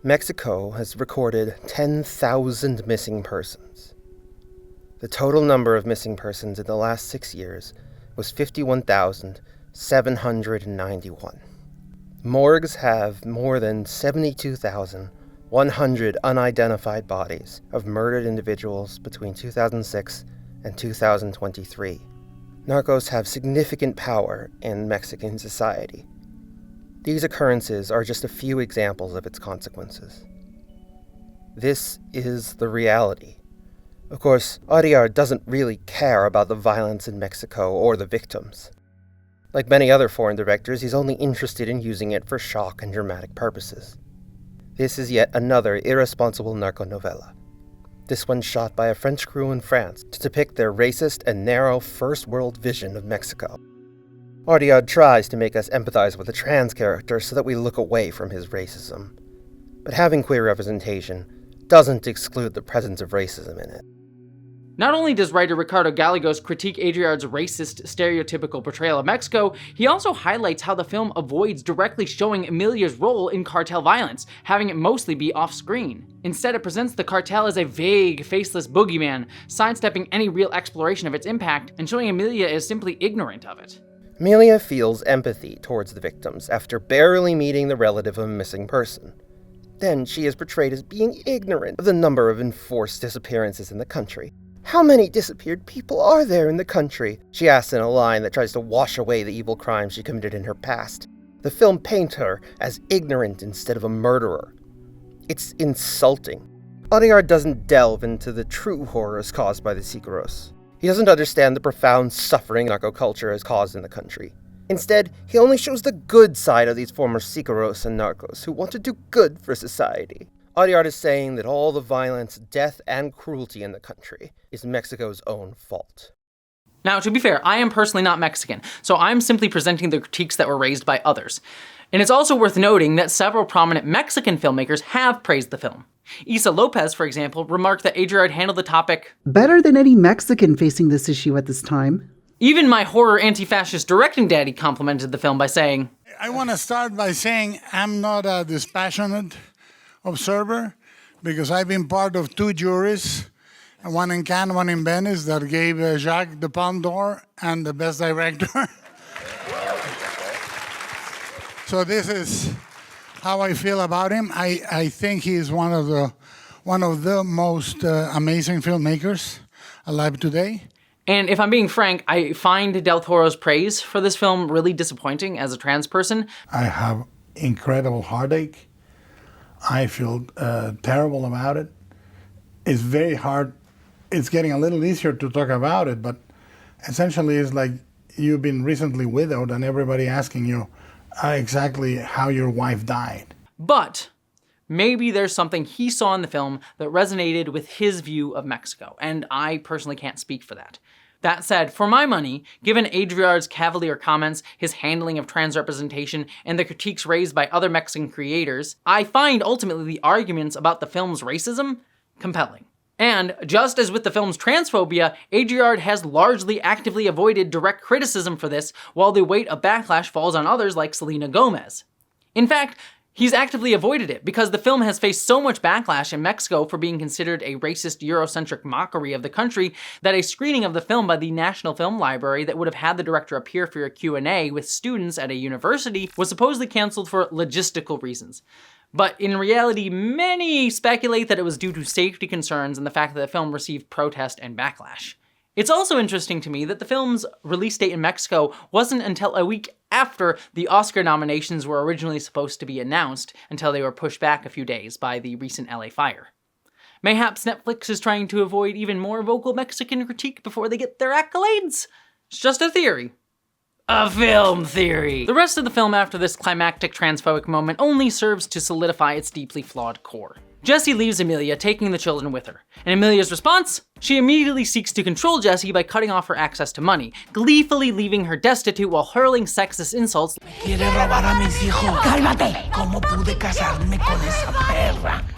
Mexico has recorded 10,000 missing persons. The total number of missing persons in the last 6 years was 51,791. Morgues have more than 72,100 unidentified bodies of murdered individuals between 2006 and 2023. Narcos have significant power in Mexican society. These occurrences are just a few examples of its consequences. This is the reality. Of course, Audiard doesn't really care about the violence in Mexico or the victims. Like many other foreign directors, he's only interested in using it for shock and dramatic purposes. This is yet another irresponsible narco-novella. This one shot by a French crew in France to depict their racist and narrow first-world vision of Mexico. Audiard tries to make us empathize with a trans character so that we look away from his racism. But having queer representation doesn't exclude the presence of racism in it. Not only does writer Ricardo Gallegos critique Adriard's racist, stereotypical portrayal of Mexico, he also highlights how the film avoids directly showing Emilia's role in cartel violence, having it mostly be off-screen. Instead, it presents the cartel as a vague, faceless boogeyman, sidestepping any real exploration of its impact, and showing Emilia as simply ignorant of it. Emilia feels empathy towards the victims after barely meeting the relative of a missing person. Then she is portrayed as being ignorant of the number of enforced disappearances in the country. How many disappeared people are there in the country? She asks in a line that tries to wash away the evil crimes she committed in her past. The film paints her as ignorant instead of a murderer. It's insulting. Audiard doesn't delve into the true horrors caused by the Sicaros. He doesn't understand the profound suffering narco-culture has caused in the country. Instead, he only shows the good side of these former Sicaros and narcos who want to do good for society. Audiard is saying that all the violence, death, and cruelty in the country is Mexico's own fault. Now, to be fair, I am personally not Mexican, so I'm simply presenting the critiques that were raised by others. And it's also worth noting that several prominent Mexican filmmakers have praised the film. Issa Lopez, for example, remarked that Adriard handled the topic better than any Mexican facing this issue at this time. Even my horror anti-fascist directing daddy complimented the film by saying, I want to start by saying I'm not a dispassionate observer, because I've been part of two juries, one in Cannes, one in Venice, that gave Jacques the Palme d'Or and the Best Director. So this is how I feel about him. I think he is one of the one of the most amazing filmmakers alive today. And if I'm being frank, I find Del Toro's praise for this film really disappointing as a trans person. I have incredible heartache. I feel terrible about it. It's very hard. It's getting a little easier to talk about it, but essentially it's like you've been recently widowed and everybody asking you exactly how your wife died. But maybe there's something he saw in the film that resonated with his view of Mexico, and I personally can't speak for that. That said, for my money, given Adriard's cavalier comments, his handling of trans representation, and the critiques raised by other Mexican creators, I find ultimately the arguments about the film's racism compelling. And just as with the film's transphobia, Adriard has largely actively avoided direct criticism for this, while the weight of backlash falls on others like Selena Gomez. In fact, he's actively avoided it because the film has faced so much backlash in Mexico for being considered a racist, Eurocentric mockery of the country that a screening of the film by the National Film Library that would have had the director appear for a Q&A with students at a university was supposedly canceled for logistical reasons. But in reality, many speculate that it was due to safety concerns and the fact that the film received protest and backlash. It's also interesting to me that the film's release date in Mexico wasn't until a week after the Oscar nominations were originally supposed to be announced, until they were pushed back a few days by the recent LA fire. Mayhaps Netflix is trying to avoid even more vocal Mexican critique before they get their accolades? It's just a theory. A film theory! The rest of the film after this climactic transphobic moment only serves to solidify its deeply flawed core. Jessie leaves Emilia, taking the children with her. And Emilia's response? She immediately seeks to control Jessie by cutting off her access to money, gleefully leaving her destitute while hurling sexist insults.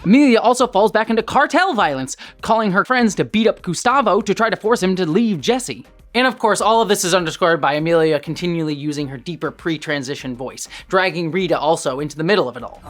Emilia also falls back into cartel violence, calling her friends to beat up Gustavo to try to force him to leave Jessie. And of course, all of this is underscored by Emilia continually using her deeper pre-transition voice, dragging Rita also into the middle of it all.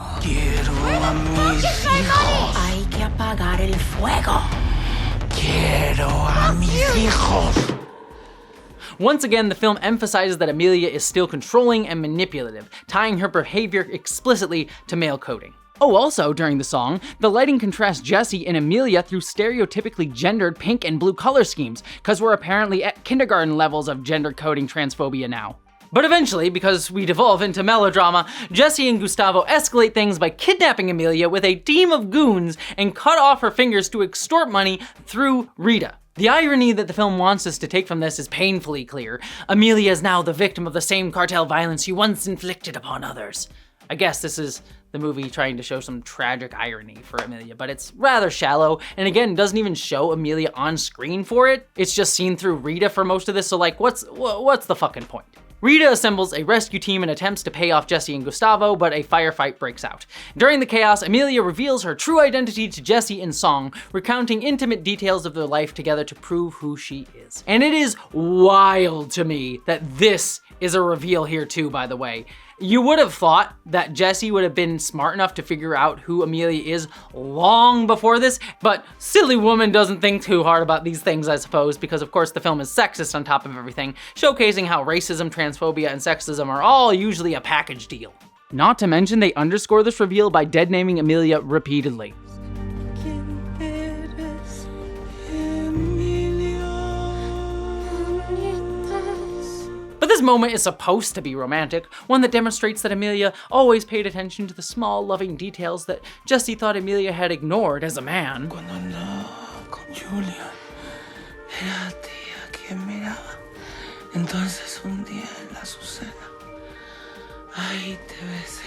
Once again, the film emphasizes that Emilia is still controlling and manipulative, tying her behavior explicitly to male coding. Oh, also, during the song, the lighting contrasts Jessie and Emilia through stereotypically gendered pink and blue color schemes, cause we're apparently at kindergarten levels of gender coding transphobia now. But eventually, because we devolve into melodrama, Jessie and Gustavo escalate things by kidnapping Emilia with a team of goons and cut off her fingers to extort money through Rita. The irony that the film wants us to take from this is painfully clear. Emilia is now the victim of the same cartel violence she once inflicted upon others. I guess this is the movie trying to show some tragic irony for Emilia, but it's rather shallow, and again, doesn't even show Emilia on screen for it. It's just seen through Rita for most of this, so like, what's the fucking point? Rita assembles a rescue team and attempts to pay off Jessie and Gustavo, but a firefight breaks out. During the chaos, Emilia reveals her true identity to Jessie in song, recounting intimate details of their life together to prove who she is. And it is wild to me that this is a reveal here too, by the way. You would have thought that Jessie would have been smart enough to figure out who Emilia is long before this, but silly woman doesn't think too hard about these things, I suppose, because of course the film is sexist on top of everything, showcasing how racism, transphobia, and sexism are all usually a package deal. Not to mention they underscore this reveal by dead-naming Emilia repeatedly. But this moment is supposed to be romantic, one that demonstrates that Emilia always paid attention to the small, loving details that Jessie thought Emilia had ignored as a man. Cuando andaba con Julia, era tía quien miraba. Entonces un día en la Azucena, ahí te besé.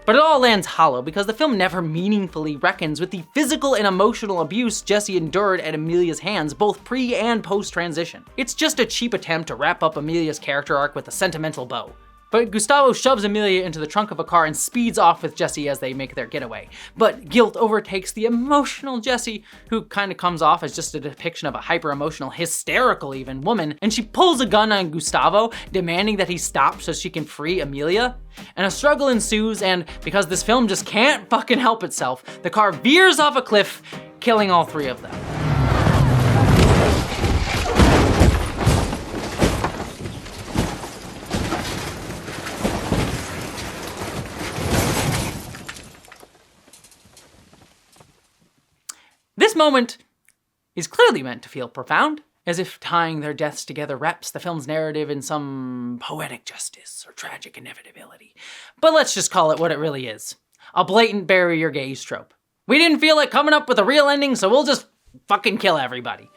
But it all lands hollow because the film never meaningfully reckons with the physical and emotional abuse Jessie endured at Emilia's hands both pre- and post-transition. It's just a cheap attempt to wrap up Emilia's character arc with a sentimental bow. But Gustavo shoves Emilia into the trunk of a car and speeds off with Jessie as they make their getaway. But guilt overtakes the emotional Jessie, who kind of comes off as just a depiction of a hyper-emotional, hysterical even woman, and she pulls a gun on Gustavo, demanding that he stop so she can free Emilia. And a struggle ensues, and because this film just can't fucking help itself, the car veers off a cliff, killing all three of them. moment is clearly meant to feel profound, as if tying their deaths together wraps the film's narrative in some poetic justice or tragic inevitability. But let's just call it what it really is. A blatant bury your gays trope. We didn't feel like coming up with a real ending, so we'll just fucking kill everybody.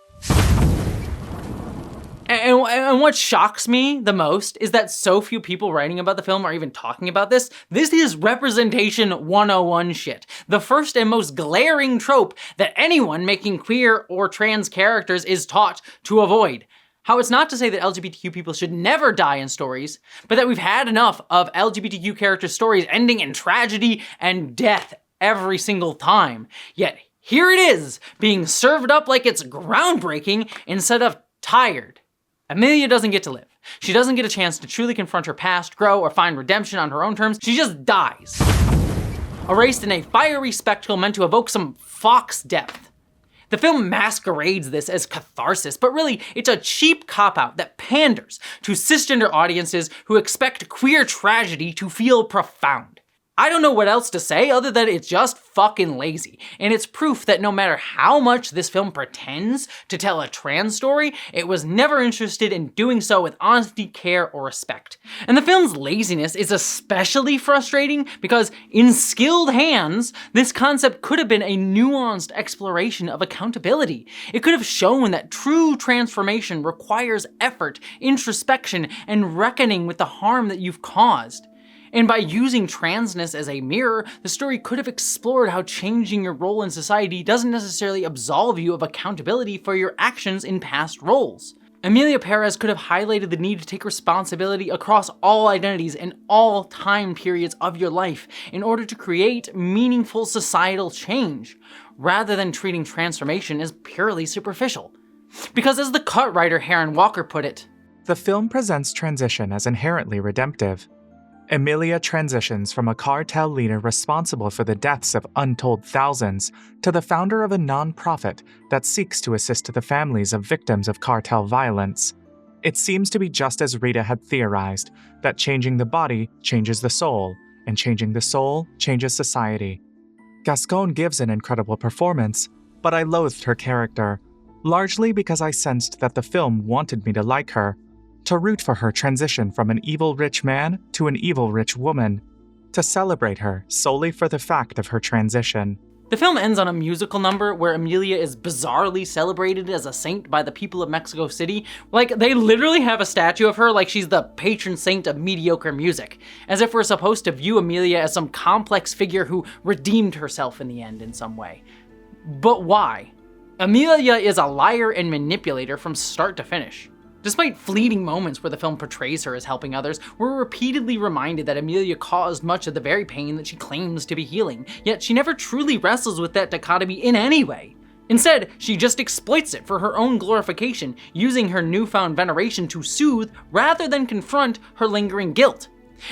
And what shocks me the most is that so few people writing about the film are even talking about this. This is representation 101 shit. The first and most glaring trope that anyone making queer or trans characters is taught to avoid. How it's not to say that LGBTQ people should never die in stories, but that we've had enough of LGBTQ character stories ending in tragedy and death every single time. Yet here it is, being served up like it's groundbreaking instead of tired. Emilia doesn't get to live. She doesn't get a chance to truly confront her past, grow, or find redemption on her own terms. She just dies. Erased in a fiery spectacle meant to evoke some fox depth. The film masquerades this as catharsis, but really, it's a cheap cop-out that panders to cisgender audiences who expect queer tragedy to feel profound. I don't know what else to say other than it's just fucking lazy, and it's proof that no matter how much this film pretends to tell a trans story, it was never interested in doing so with honesty, care, or respect. And the film's laziness is especially frustrating because in skilled hands, this concept could have been a nuanced exploration of accountability. It could have shown that true transformation requires effort, introspection, and reckoning with the harm that you've caused. And by using transness as a mirror, the story could have explored how changing your role in society doesn't necessarily absolve you of accountability for your actions in past roles. Emilia Perez could have highlighted the need to take responsibility across all identities and all time periods of your life in order to create meaningful societal change, rather than treating transformation as purely superficial. Because as the cut writer Heron Walker put it, the film presents transition as inherently redemptive. Emilia transitions from a cartel leader responsible for the deaths of untold thousands to the founder of a non-profit that seeks to assist the families of victims of cartel violence. It seems to be just as Rita had theorized, that changing the body changes the soul, and changing the soul changes society. Gascon gives an incredible performance, but I loathed her character, largely because I sensed that the film wanted me to like her, to root for her transition from an evil rich man to an evil rich woman, to celebrate her solely for the fact of her transition. The film ends on a musical number where Emilia is bizarrely celebrated as a saint by the people of Mexico City. Like, they literally have a statue of her like she's the patron saint of mediocre music, as if we're supposed to view Emilia as some complex figure who redeemed herself in the end in some way. But why? Emilia is a liar and manipulator from start to finish. Despite fleeting moments where the film portrays her as helping others, we're repeatedly reminded that Emilia caused much of the very pain that she claims to be healing, yet she never truly wrestles with that dichotomy in any way. Instead, she just exploits it for her own glorification, using her newfound veneration to soothe rather than confront her lingering guilt.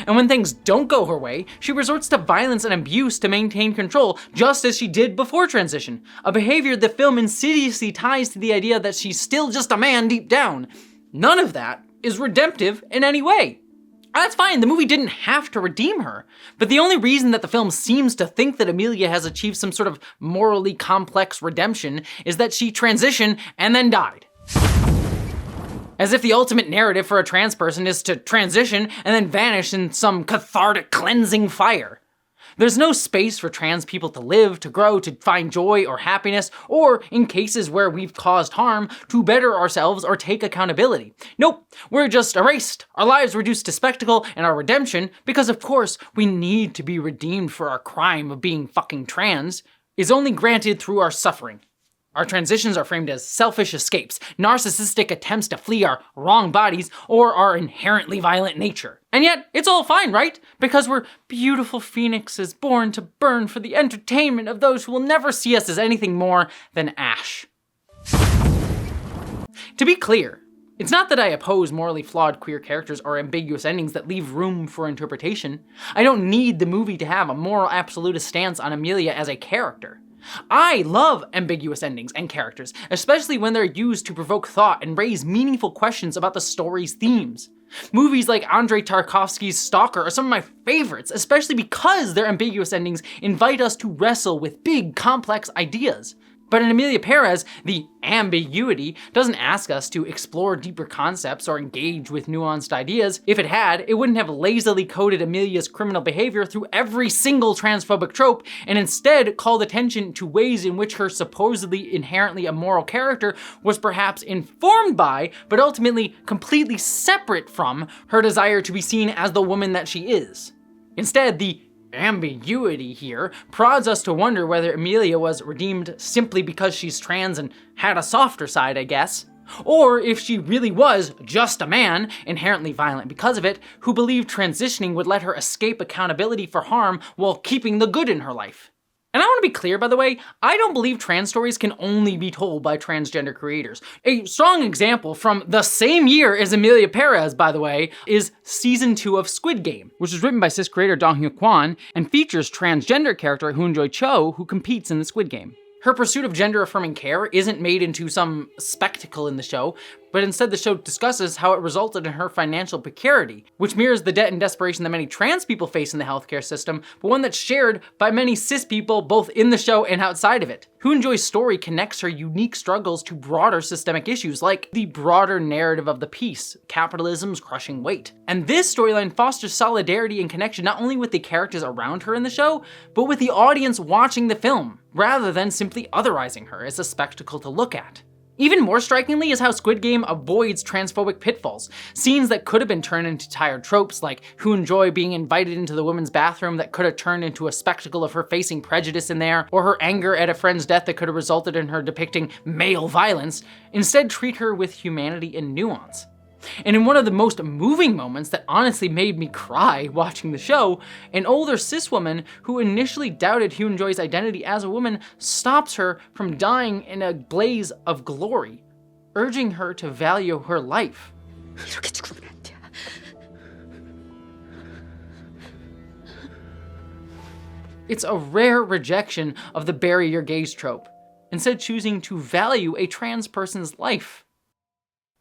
And when things don't go her way, she resorts to violence and abuse to maintain control, just as she did before transition, a behavior the film insidiously ties to the idea that she's still just a man deep down. None of that is redemptive in any way. That's fine, the movie didn't have to redeem her, but the only reason that the film seems to think that Emilia has achieved some sort of morally complex redemption is that she transitioned and then died. As if the ultimate narrative for a trans person is to transition and then vanish in some cathartic cleansing fire. There's no space for trans people to live, to grow, to find joy or happiness, or, in cases where we've caused harm, to better ourselves or take accountability. Nope, we're just erased, our lives reduced to spectacle, and our redemption, because of course we need to be redeemed for our crime of being fucking trans, is only granted through our suffering. Our transitions are framed as selfish escapes, narcissistic attempts to flee our wrong bodies, or our inherently violent nature. And yet, it's all fine, right? Because we're beautiful phoenixes born to burn for the entertainment of those who will never see us as anything more than ash. To be clear, it's not that I oppose morally flawed queer characters or ambiguous endings that leave room for interpretation. I don't need the movie to have a moral absolutist stance on Emilia as a character. I love ambiguous endings and characters, especially when they're used to provoke thought and raise meaningful questions about the story's themes. Movies like Andrei Tarkovsky's Stalker are some of my favorites, especially because their ambiguous endings invite us to wrestle with big, complex ideas. But in Emilia Perez, the ambiguity doesn't ask us to explore deeper concepts or engage with nuanced ideas. If it had, it wouldn't have lazily coded Emilia's criminal behavior through every single transphobic trope, and instead called attention to ways in which her supposedly inherently immoral character was perhaps informed by, but ultimately completely separate from, her desire to be seen as the woman that she is. Instead, the ambiguity here prods us to wonder whether Emilia was redeemed simply because she's trans and had a softer side, I guess, or if she really was just a man, inherently violent because of it, who believed transitioning would let her escape accountability for harm while keeping the good in her life. And I want to be clear, by the way, I don't believe trans stories can only be told by transgender creators. A strong example from the same year as Emilia Perez, by the way, is Season 2 of Squid Game, which was written by cis creator Dong-Hyuk Kwon and features transgender character Hoon-Joy Cho, who competes in the Squid Game. Her pursuit of gender-affirming care isn't made into some spectacle in the show, but instead the show discusses how it resulted in her financial precarity, which mirrors the debt and desperation that many trans people face in the healthcare system, but one that's shared by many cis people both in the show and outside of it. Hoon-Joy's story connects her unique struggles to broader systemic issues, like the broader narrative of the piece, capitalism's crushing weight. And this storyline fosters solidarity and connection not only with the characters around her in the show, but with the audience watching the film, rather than simply otherizing her as a spectacle to look at. Even more strikingly is how Squid Game avoids transphobic pitfalls. Scenes that could have been turned into tired tropes, like Hoon-Joy being invited into the women's bathroom that could have turned into a spectacle of her facing prejudice in there, or her anger at a friend's death that could have resulted in her depicting male violence, instead treat her with humanity and nuance. And in one of the most moving moments that honestly made me cry watching the show, an older cis woman who initially doubted Hoon-Joy's identity as a woman stops her from dying in a blaze of glory, urging her to value her life. It's a rare rejection of the bury your gaze trope, instead choosing to value a trans person's life.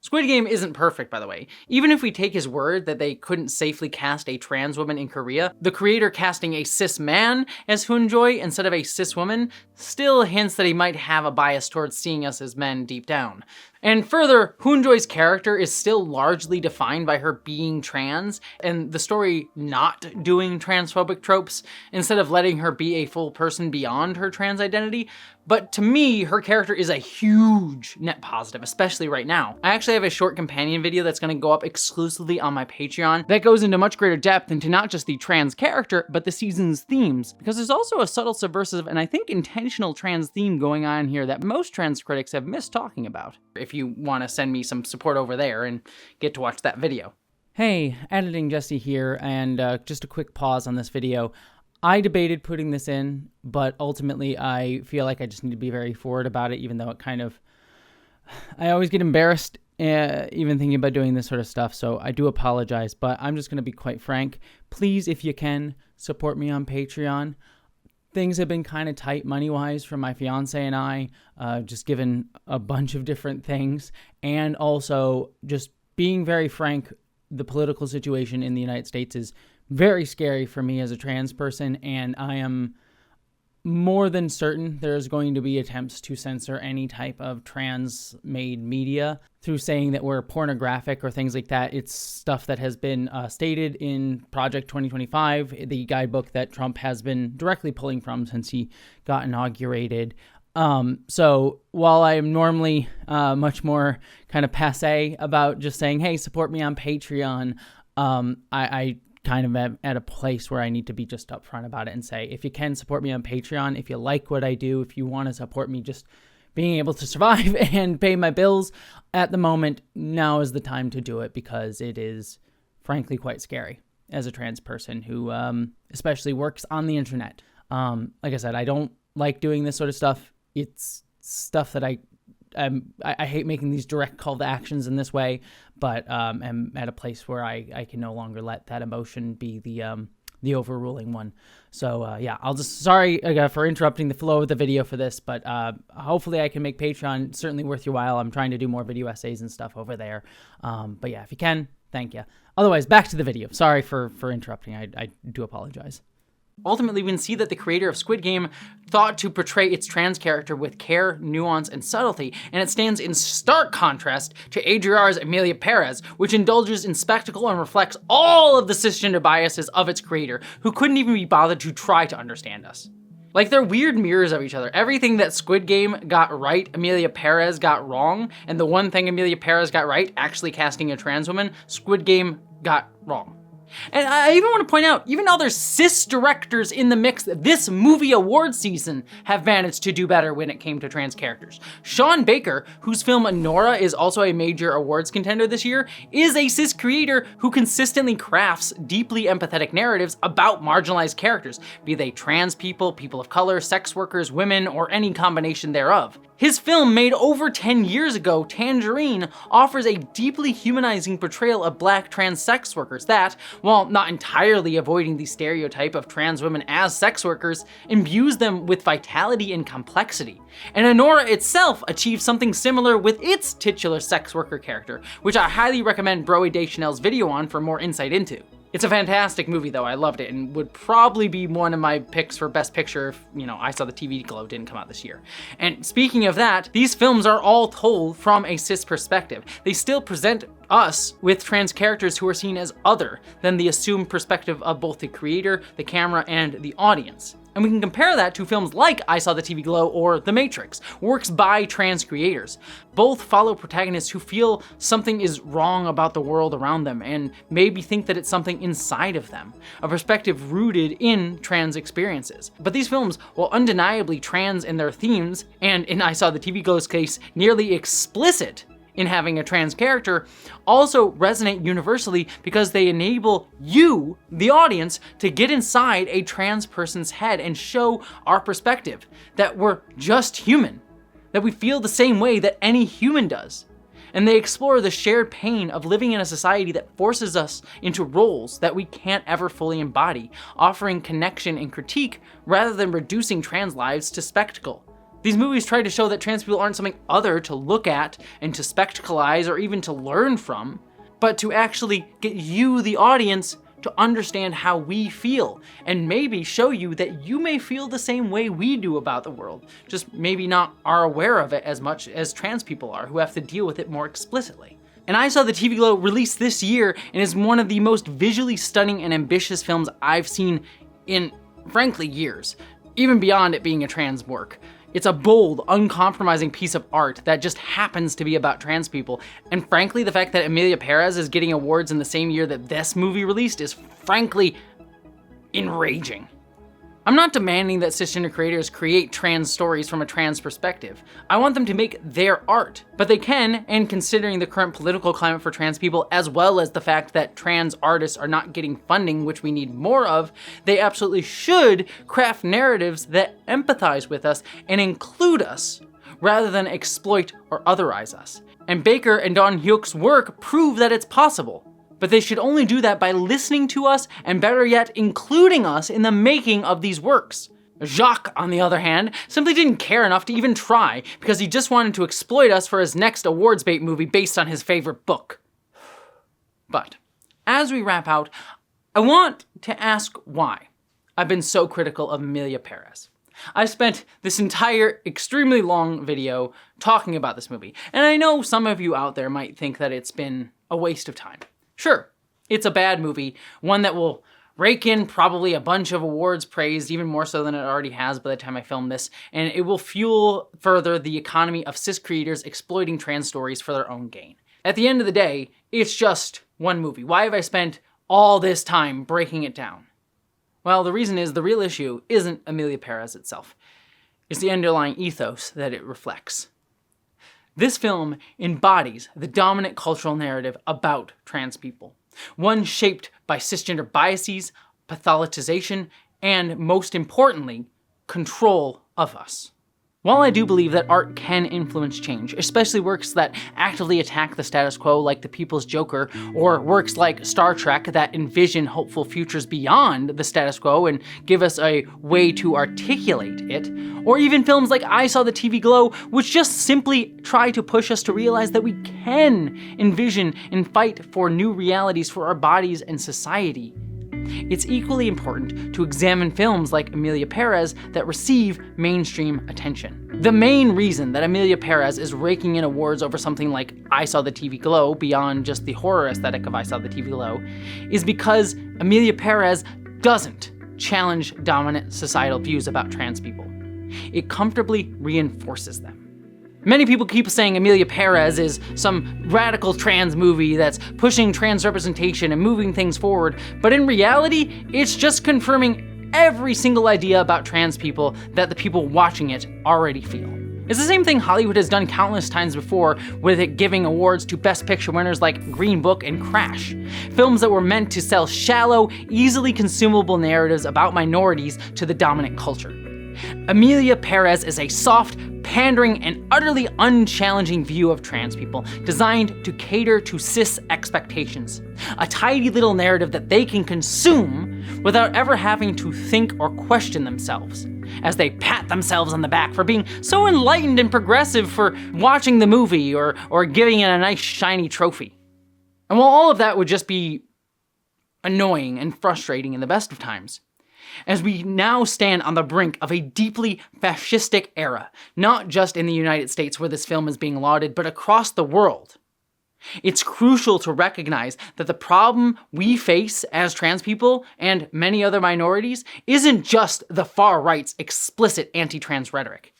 Squid Game isn't perfect, by the way. Even if we take his word that they couldn't safely cast a trans woman in Korea, the creator casting a cis man as Hoon-Joy instead of a cis woman still hints that he might have a bias towards seeing us as men deep down. And further, Hoon-Joy's character is still largely defined by her being trans, and the story not doing transphobic tropes, instead of letting her be a full person beyond her trans identity. But to me, her character is a huge net positive, especially right now. I actually have a short companion video that's gonna go up exclusively on my Patreon that goes into much greater depth into not just the trans character, but the season's themes, because there's also a subtle subversive and I think intentional trans theme going on here that most trans critics have missed talking about. If you want to send me some support over there and get to watch that video. Hey, Editing Jesse here, and just a quick pause on this video. I debated putting this in, but ultimately I feel like I just need to be very forward about it, even though it kind of... I always get embarrassed even thinking about doing this sort of stuff, so I do apologize, but I'm just going to be quite frank. Please, if you can, support me on Patreon. Things have been kind of tight money-wise for my fiance and I, just given a bunch of different things, and also just being very frank, the political situation in the United States is very scary for me as a trans person, and I am more than certain there's going to be attempts to censor any type of trans-made media through saying that we're pornographic or things like that. It's stuff that has been stated in Project 2025, the guidebook that Trump has been directly pulling from since he got inaugurated. So while I am normally much more kind of passé about just saying, hey, support me on Patreon, I kind of am at a place where I need to be just upfront about it and say, if you can support me on Patreon, if you like what I do, if you want to support me just being able to survive and pay my bills at the moment, now is the time to do it, because it is frankly quite scary as a trans person who especially works on the internet. Like I said, I don't like doing this sort of stuff. It's stuff that I hate making these direct call to actions in this way, but am at a place where I can no longer let that emotion be the overruling one. So yeah, I'll just, sorry for interrupting the flow of the video for this, but hopefully I can make Patreon certainly worth your while. I'm trying to do more video essays and stuff over there. But yeah, if you can, thank you. Otherwise, back to the video. Sorry for interrupting. I do apologize. Ultimately, we can see that the creator of Squid Game thought to portray its trans character with care, nuance, and subtlety, and it stands in stark contrast to ADR's Emilia Perez, which indulges in spectacle and reflects all of the cisgender biases of its creator, who couldn't even be bothered to try to understand us. Like, they're weird mirrors of each other. Everything that Squid Game got right, Emilia Perez got wrong, and the one thing Emilia Perez got right, actually casting a trans woman, Squid Game got wrong. And I even want to point out, even though there's cis directors in the mix, this movie award season have managed to do better when it came to trans characters. Sean Baker, whose film Nora is also a major awards contender this year, is a cis creator who consistently crafts deeply empathetic narratives about marginalized characters, be they trans people, people of color, sex workers, women, or any combination thereof. His film, made over 10 years ago, Tangerine, offers a deeply humanizing portrayal of black trans sex workers that, while not entirely avoiding the stereotype of trans women as sex workers, imbues them with vitality and complexity. And Anora itself achieves something similar with its titular sex worker character, which I highly recommend Broe Deschanel's video on for more insight into. It's a fantastic movie though, I loved it, and would probably be one of my picks for Best Picture if, I Saw the TV Glow didn't come out this year. And speaking of that, these films are all told from a cis perspective. They still present us with trans characters who are seen as other than the assumed perspective of both the creator, the camera, and the audience. And we can compare that to films like I Saw the TV Glow or The Matrix, works by trans creators. Both follow protagonists who feel something is wrong about the world around them and maybe think that it's something inside of them, a perspective rooted in trans experiences. But these films, while undeniably trans in their themes, and in I Saw the TV Glow's case, nearly explicit in having a trans character, also resonate universally because they enable you, the audience, to get inside a trans person's head and show our perspective, that we're just human, that we feel the same way that any human does. And they explore the shared pain of living in a society that forces us into roles that we can't ever fully embody, offering connection and critique rather than reducing trans lives to spectacle. These movies try to show that trans people aren't something other to look at and to spectacleize or even to learn from, but to actually get you, the audience, to understand how we feel and maybe show you that you may feel the same way we do about the world, just maybe not are aware of it as much as trans people are, who have to deal with it more explicitly. And I Saw the TV Glow released this year and is one of the most visually stunning and ambitious films I've seen in, frankly, years, even beyond it being a trans work. It's a bold, uncompromising piece of art that just happens to be about trans people. And frankly, the fact that Emilia Perez is getting awards in the same year that this movie released is frankly enraging. I'm not demanding that cisgender creators create trans stories from a trans perspective. I want them to make their art, but they can, and considering the current political climate for trans people, as well as the fact that trans artists are not getting funding, which we need more of, they absolutely should craft narratives that empathize with us and include us, rather than exploit or otherize us. And Baker and Don Hyuk's work prove that it's possible. But they should only do that by listening to us, and better yet, including us in the making of these works. Jacques, on the other hand, simply didn't care enough to even try, because he just wanted to exploit us for his next awards bait movie based on his favorite book. But, as we wrap out, I want to ask why I've been so critical of Emilia Perez. I spent this entire extremely long video talking about this movie, and I know some of you out there might think that it's been a waste of time. Sure, it's a bad movie, one that will rake in probably a bunch of awards praised, even more so than it already has by the time I film this, and it will fuel further the economy of cis creators exploiting trans stories for their own gain. At the end of the day, it's just one movie. Why have I spent all this time breaking it down? Well, the reason is the real issue isn't Emilia Perez itself. It's the underlying ethos that it reflects. This film embodies the dominant cultural narrative about trans people, one shaped by cisgender biases, pathologization, and most importantly, control of us. While I do believe that art can influence change, especially works that actively attack the status quo like The People's Joker, or works like Star Trek that envision hopeful futures beyond the status quo and give us a way to articulate it, or even films like I Saw the TV Glow, which just simply try to push us to realize that we can envision and fight for new realities for our bodies and society, it's equally important to examine films like Emilia Perez that receive mainstream attention. The main reason that Emilia Perez is raking in awards over something like I Saw the TV Glow, beyond just the horror aesthetic of I Saw the TV Glow, is because Emilia Perez doesn't challenge dominant societal views about trans people. It comfortably reinforces them. Many people keep saying Emilia Perez is some radical trans movie that's pushing trans representation and moving things forward, but in reality, it's just confirming every single idea about trans people that the people watching it already feel. It's the same thing Hollywood has done countless times before, with it giving awards to Best Picture winners like Green Book and Crash, films that were meant to sell shallow, easily consumable narratives about minorities to the dominant culture. Emilia Perez is a soft, pandering, and utterly unchallenging view of trans people, designed to cater to cis expectations. A tidy little narrative that they can consume without ever having to think or question themselves, as they pat themselves on the back for being so enlightened and progressive for watching the movie or giving it a nice shiny trophy. And while all of that would just be annoying and frustrating in the best of times, as we now stand on the brink of a deeply fascistic era, not just in the United States where this film is being lauded, but across the world, it's crucial to recognize that the problem we face as trans people and many other minorities isn't just the far right's explicit anti-trans rhetoric.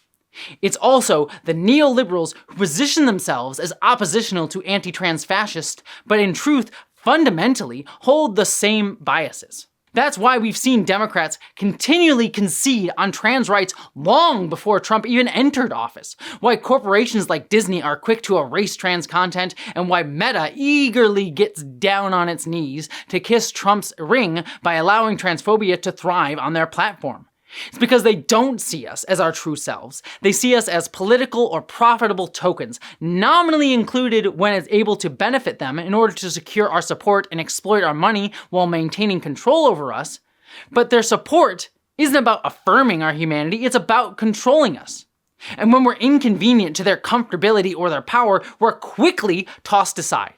It's also the neoliberals who position themselves as oppositional to anti-trans fascists, but in truth, fundamentally hold the same biases. That's why we've seen Democrats continually concede on trans rights long before Trump even entered office, why corporations like Disney are quick to erase trans content, and why Meta eagerly gets down on its knees to kiss Trump's ring by allowing transphobia to thrive on their platform. It's because they don't see us as our true selves. They see us as political or profitable tokens, nominally included when it's able to benefit them in order to secure our support and exploit our money while maintaining control over us. But their support isn't about affirming our humanity, it's about controlling us. And when we're inconvenient to their comfortability or their power, we're quickly tossed aside.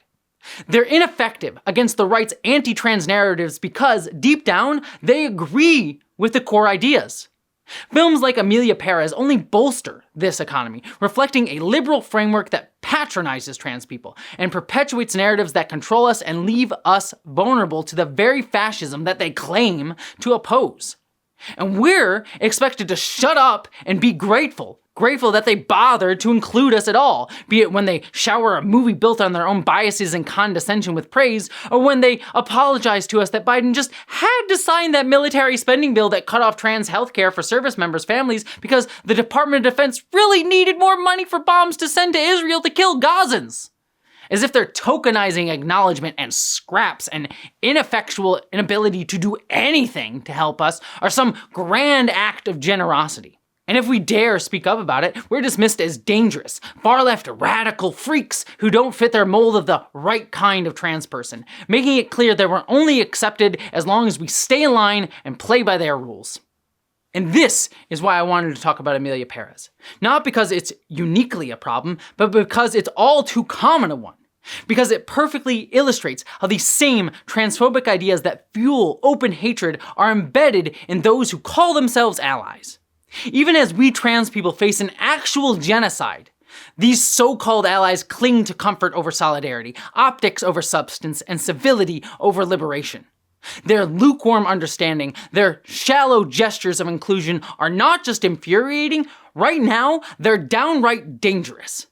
They're ineffective against the right's anti-trans narratives because, deep down, they agree with the core ideas. Films like Emilia Perez only bolster this economy, reflecting a liberal framework that patronizes trans people and perpetuates narratives that control us and leave us vulnerable to the very fascism that they claim to oppose. And we're expected to shut up and be grateful that they bothered to include us at all, be it when they shower a movie built on their own biases and condescension with praise, or when they apologize to us that Biden just had to sign that military spending bill that cut off trans healthcare for service members' families because the Department of Defense really needed more money for bombs to send to Israel to kill Gazans. As if their tokenizing acknowledgement and scraps and ineffectual inability to do anything to help us are some grand act of generosity. And if we dare speak up about it, we're dismissed as dangerous, far-left radical freaks who don't fit their mold of the right kind of trans person, making it clear that we're only accepted as long as we stay in line and play by their rules. And this is why I wanted to talk about Emilia Perez. Not because it's uniquely a problem, but because it's all too common a one. Because it perfectly illustrates how these same transphobic ideas that fuel open hatred are embedded in those who call themselves allies. Even as we trans people face an actual genocide, these so-called allies cling to comfort over solidarity, optics over substance, and civility over liberation. Their lukewarm understanding, their shallow gestures of inclusion are not just infuriating, right now, they're downright dangerous.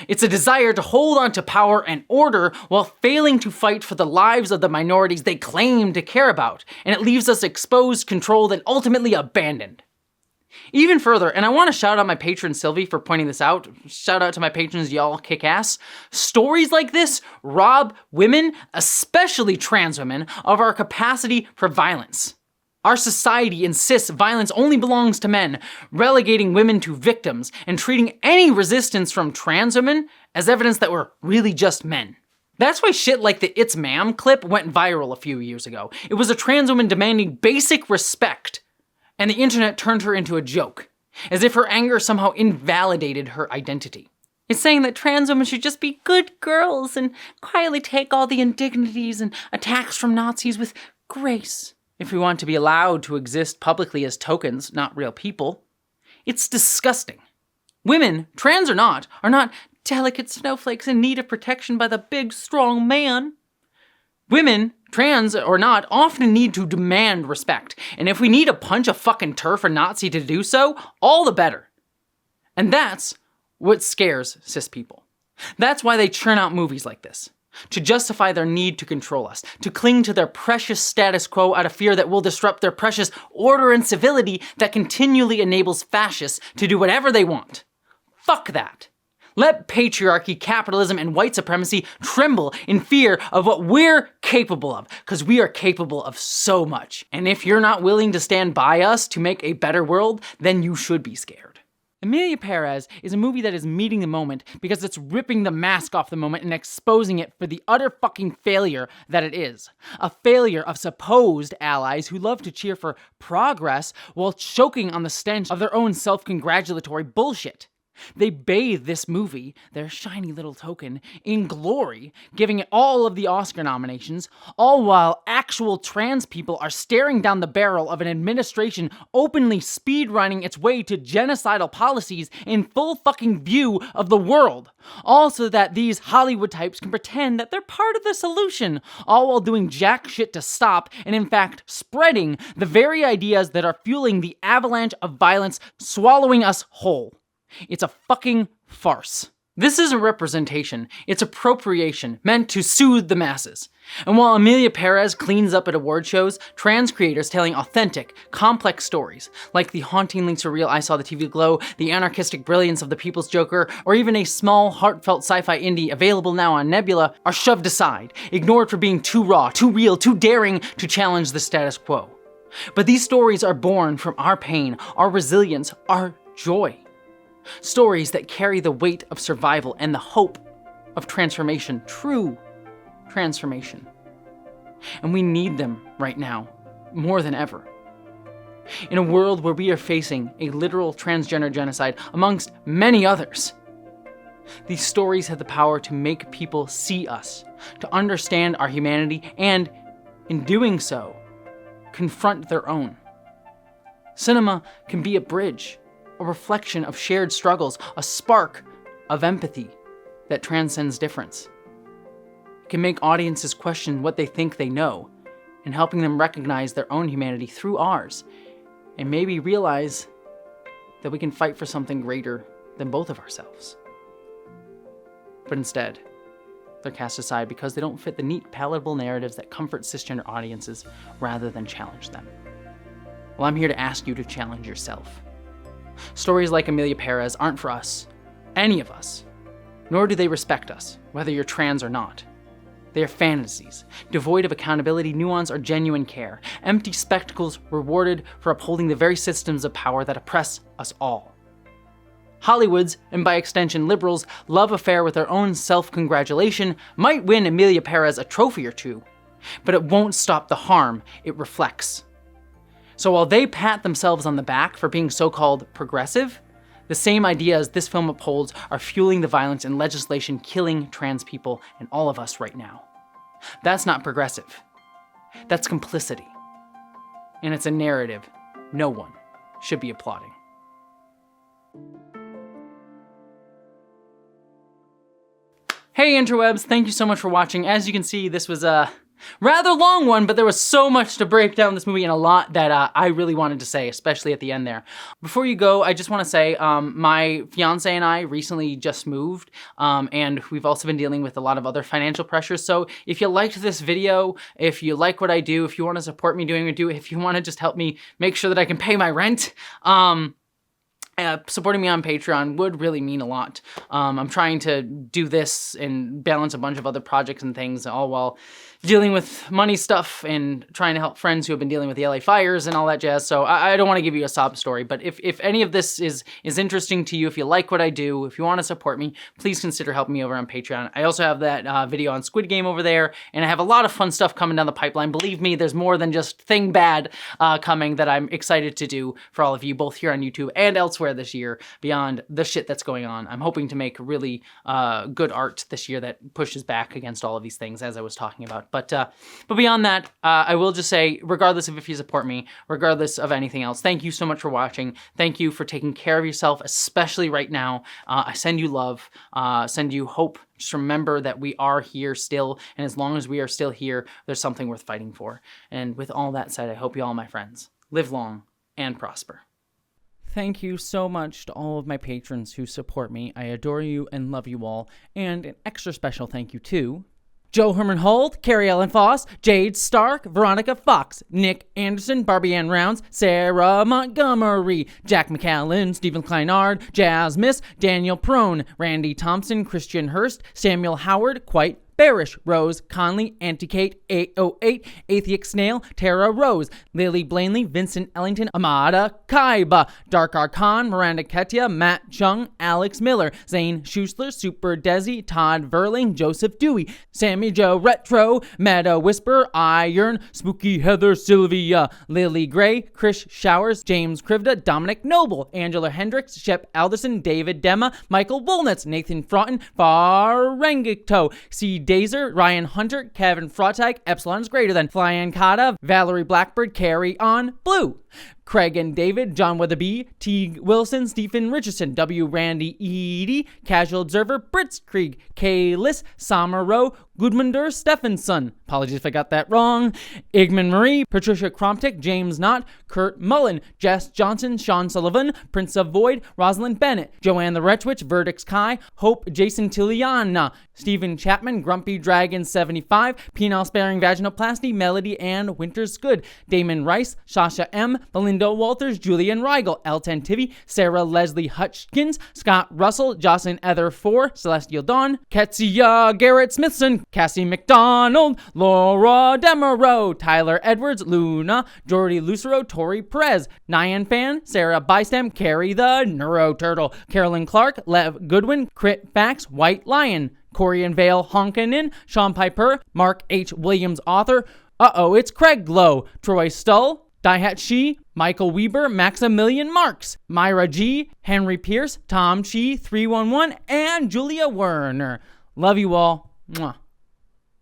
It's a desire to hold on to power and order while failing to fight for the lives of the minorities they claim to care about, and it leaves us exposed, controlled, and ultimately abandoned. Even further, and I want to shout out my patron Sylvie for pointing this out, shout out to my patrons, y'all kick ass, stories like this rob women, especially trans women, of our capacity for violence. Our society insists violence only belongs to men, relegating women to victims and treating any resistance from trans women as evidence that we're really just men. That's why shit like the It's Ma'am clip went viral a few years ago. It was a trans woman demanding basic respect, and the internet turned her into a joke, as if her anger somehow invalidated her identity. It's saying that trans women should just be good girls and quietly take all the indignities and attacks from Nazis with grace if we want to be allowed to exist publicly as tokens, not real people. It's disgusting. Women, trans or not, are not delicate snowflakes in need of protection by the big, strong man. Women, trans or not, often need to demand respect, and if we need to punch a fucking TERF or Nazi to do so, all the better. And that's what scares cis people. That's why they churn out movies like this. To justify their need to control us, to cling to their precious status quo out of fear that we'll disrupt their precious order and civility that continually enables fascists to do whatever they want. Fuck that. Let patriarchy, capitalism, and white supremacy tremble in fear of what we're capable of, because we are capable of so much. And if you're not willing to stand by us to make a better world, then you should be scared. Emilia Perez is a movie that is meeting the moment because it's ripping the mask off the moment and exposing it for the utter fucking failure that it is. A failure of supposed allies who love to cheer for progress while choking on the stench of their own self-congratulatory bullshit. They bathe this movie, their shiny little token, in glory, giving it all of the Oscar nominations, all while actual trans people are staring down the barrel of an administration openly speedrunning its way to genocidal policies in full fucking view of the world. All so that these Hollywood types can pretend that they're part of the solution, all while doing jack shit to stop and in fact spreading the very ideas that are fueling the avalanche of violence swallowing us whole. It's a fucking farce. This isn't representation, it's appropriation meant to soothe the masses. And while Emilia Perez cleans up at award shows, trans creators telling authentic, complex stories, like the hauntingly surreal I Saw the TV Glow, the anarchistic brilliance of The People's Joker, or even a small, heartfelt sci-fi indie available now on Nebula, are shoved aside, ignored for being too raw, too real, too daring to challenge the status quo. But these stories are born from our pain, our resilience, our joy. Stories that carry the weight of survival and the hope of transformation, true transformation. And we need them right now, more than ever. In a world where we are facing a literal transgender genocide, amongst many others, these stories have the power to make people see us, to understand our humanity, and, in doing so, confront their own. Cinema can be a bridge, a reflection of shared struggles, a spark of empathy that transcends difference. It can make audiences question what they think they know, and helping them recognize their own humanity through ours, and maybe realize that we can fight for something greater than both of ourselves. But instead, they're cast aside because they don't fit the neat, palatable narratives that comfort cisgender audiences rather than challenge them. Well, I'm here to ask you to challenge yourself. Stories like Emilia Perez aren't for us, any of us, nor do they respect us, whether you're trans or not. They are fantasies, devoid of accountability, nuance, or genuine care, empty spectacles rewarded for upholding the very systems of power that oppress us all. Hollywood's, and by extension liberals' love affair with their own self-congratulation might win Emilia Perez a trophy or two, but it won't stop the harm it reflects. So while they pat themselves on the back for being so-called progressive, the same ideas this film upholds are fueling the violence and legislation killing trans people and all of us right now. That's not progressive. That's complicity. And it's a narrative no one should be applauding. Hey interwebs, thank you so much for watching. As you can see, this was a rather long one, but there was so much to break down this movie and a lot that I really wanted to say, especially at the end there. Before you go, I just want to say my fiance and I recently just moved, and we've also been dealing with a lot of other financial pressures. So if you liked this video, if you like what I do, if you want to support me doing what I do, if you want to just help me make sure that I can pay my rent, supporting me on Patreon would really mean a lot. I'm trying to do this and balance a bunch of other projects and things, all while dealing with money stuff and trying to help friends who have been dealing with the LA fires and all that jazz. So I don't want to give you a sob story, but if any of this is interesting to you, if you like what I do, if you want to support me, please consider helping me over on Patreon. I also have that video on Squid Game over there, and I have a lot of fun stuff coming down the pipeline. Believe me, there's more than just thing bad coming that I'm excited to do for all of you, both here on YouTube and elsewhere elsewhere this year beyond the shit that's going on. I'm hoping to make really good art this year that pushes back against all of these things, as I was talking about. But beyond that, I will just say, regardless of if you support me, regardless of anything else, thank you so much for watching. Thank you for taking care of yourself, especially right now. I send you love, send you hope. Just remember that we are here still, and as long as we are still here, there's something worth fighting for. And with all that said, I hope you all, my friends, live long and prosper. Thank you so much to all of my patrons who support me. I adore you and love you all. And an extra special thank you to Joe Herman Holt, Carrie Ellen Foss, Jade Stark, Veronica Fox, Nick Anderson, Barbie Ann Rounds, Sarah Montgomery, Jack McCallan, Stephen Kleinard, Jazz Miss, Daniel Prone, Randy Thompson, Christian Hurst, Samuel Howard, Quite Barish, Rose Conley, Anti-Kate, 808, Atheist Snail, Tara Rose, Lily Blanley, Vincent Ellington, Amada Kaiba, Dark Archon, Miranda Ketia, Matt Chung, Alex Miller, Zane Schussler, Super Desi, Todd Verling, Joseph Dewey, Sammy Joe Retro, Meta Whisper, Iron, Spooky Heather, Sylvia, Lily Gray, Chris Showers, James Krivda, Dominic Noble, Angela Hendricks, Shep Alderson, David Dema, Michael Wolnitz, Nathan Fraughton, Farengito, C. Dazer, Ryan Hunter, Kevin Frotag, Epsilon's Greater Than, Flyan Kata, Valerie Blackbird, Carry On Blue, Craig and David, John Weatherby, T. Wilson, Stephen Richardson, W. Randy Edie, Casual Observer, Britzkrieg, K. Liss, Samaro, Gudmundur Stephenson, apologies if I got that wrong, Igman Marie, Patricia Cromptick, James Knott, Kurt Mullen, Jess Johnson, Sean Sullivan, Prince of Void, Rosalind Bennett, Joanne the Wretchwitch, Verdix Kai, Hope Jason Tiliana, Stephen Chapman, Grumpy Dragon 75, Penile Sparing Vaginoplasty, Melody Ann Winters Good, Damon Rice, Sasha M, Belinda Walters, Julian Rigel, Elton Tivy, Sarah Leslie Hutchkins, Scott Russell, Jocelyn Ether 4, Celestial Dawn, Ketsia Garrett Smithson, Cassie McDonald, Laura Demereau, Tyler Edwards, Luna, Jordy Lucero, Tori Perez, Nyan Fan, Sarah Bystam, Carrie the Neuro Turtle, Carolyn Clark, Lev Goodwin, Crit Fax, White Lion, Corey and Vale Honkanen, Sean Piper, Mark H. Williams, author, It's Craig Lowe, Troy Stull, Daihat Shi, Michael Weber, Maximilian Marks, Myra G, Henry Pierce, Tom Chi 311, and Julia Werner. Love you all. Mwah.